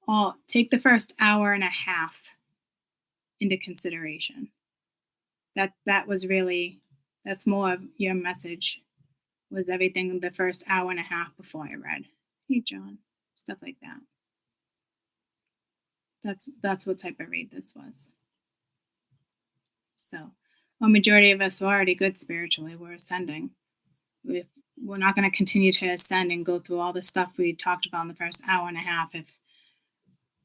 All take the first hour and a half into consideration. That was really that's more of your message was everything the first hour and a half before I read. Hey John, stuff like that. That's what type of read this was. So, a majority of us are already good spiritually. We're ascending. We're not going to continue to ascend and go through all the stuff we talked about in the first hour and a half if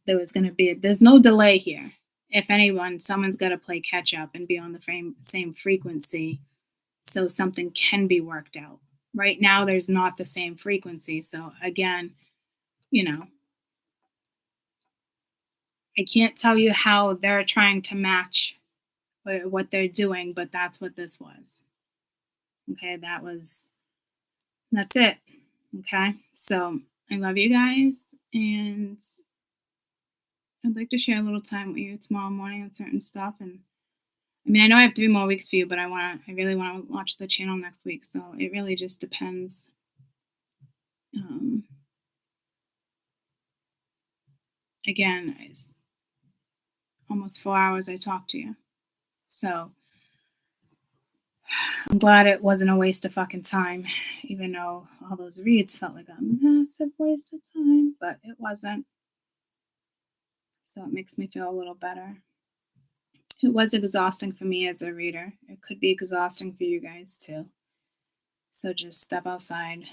there was going to be there's no delay here. If anyone, someone's got to play catch up and be on the same frequency so something can be worked out. Right now there's not the same frequency, so again, I can't tell you how they're trying to match what they're doing, but that's what this was. Okay, that's it. Okay, so I love you guys, and I'd like to share a little time with you tomorrow morning on certain stuff. And I mean, I know I have 3 more weeks for you, but I really want to launch the channel next week. So it really just depends. Again, it's almost 4 hours I talked to you. So I'm glad it wasn't a waste of fucking time, even though all those reads felt like a massive waste of time, but it wasn't. So it makes me feel a little better. It was exhausting for me as a reader. It could be exhausting for you guys too. So just step outside,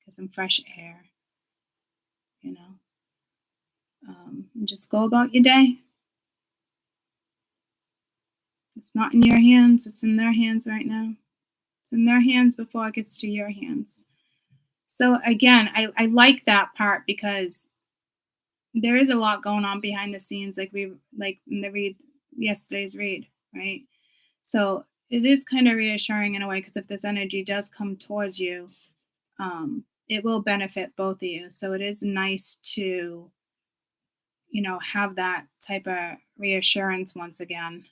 get some fresh air, and just go about your day. It's not in your hands, it's in their hands right now. It's in their hands before it gets to your hands. So again, I like that part because there is a lot going on behind the scenes, like in the yesterday's read, right? So it is kind of reassuring in a way because if this energy does come towards you, it will benefit both of you. So it is nice to, have that type of reassurance once again.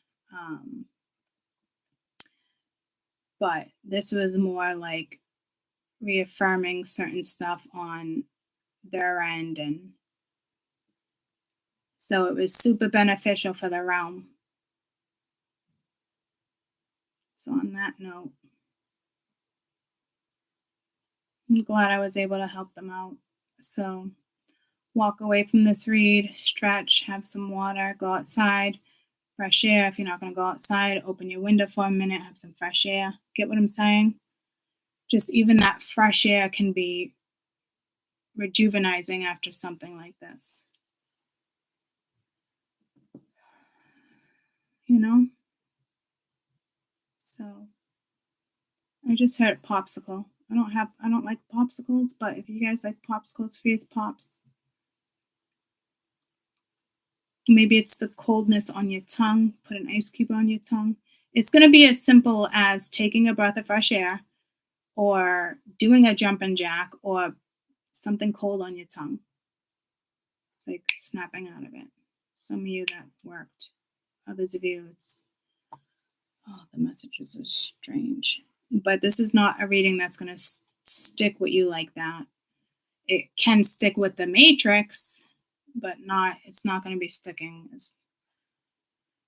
But this was more like reaffirming certain stuff on their end and So it was super beneficial for the realm. So on that note, I'm glad I was able to help them out. So walk away from this read, stretch, have some water, go outside, fresh air. If you're not going to go outside, open your window for a minute, have some fresh air. Get what I'm saying? Just even that fresh air can be rejuvenizing after something like this. You know? So I just heard popsicle. I don't like popsicles, but if you guys like popsicles, freeze pops. Maybe it's the coldness on your tongue. Put an ice cube on your tongue. It's going to be as simple as taking a breath of fresh air or doing a jumping jack or something cold on your tongue. It's like snapping out of it. Some of you that worked. Others of you, it's, oh, the messages are strange. But this is not a reading that's going to stick with you like that. It can stick with the matrix, but it's not going to be sticking.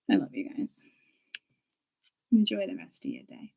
I love you guys. Enjoy the rest of your day.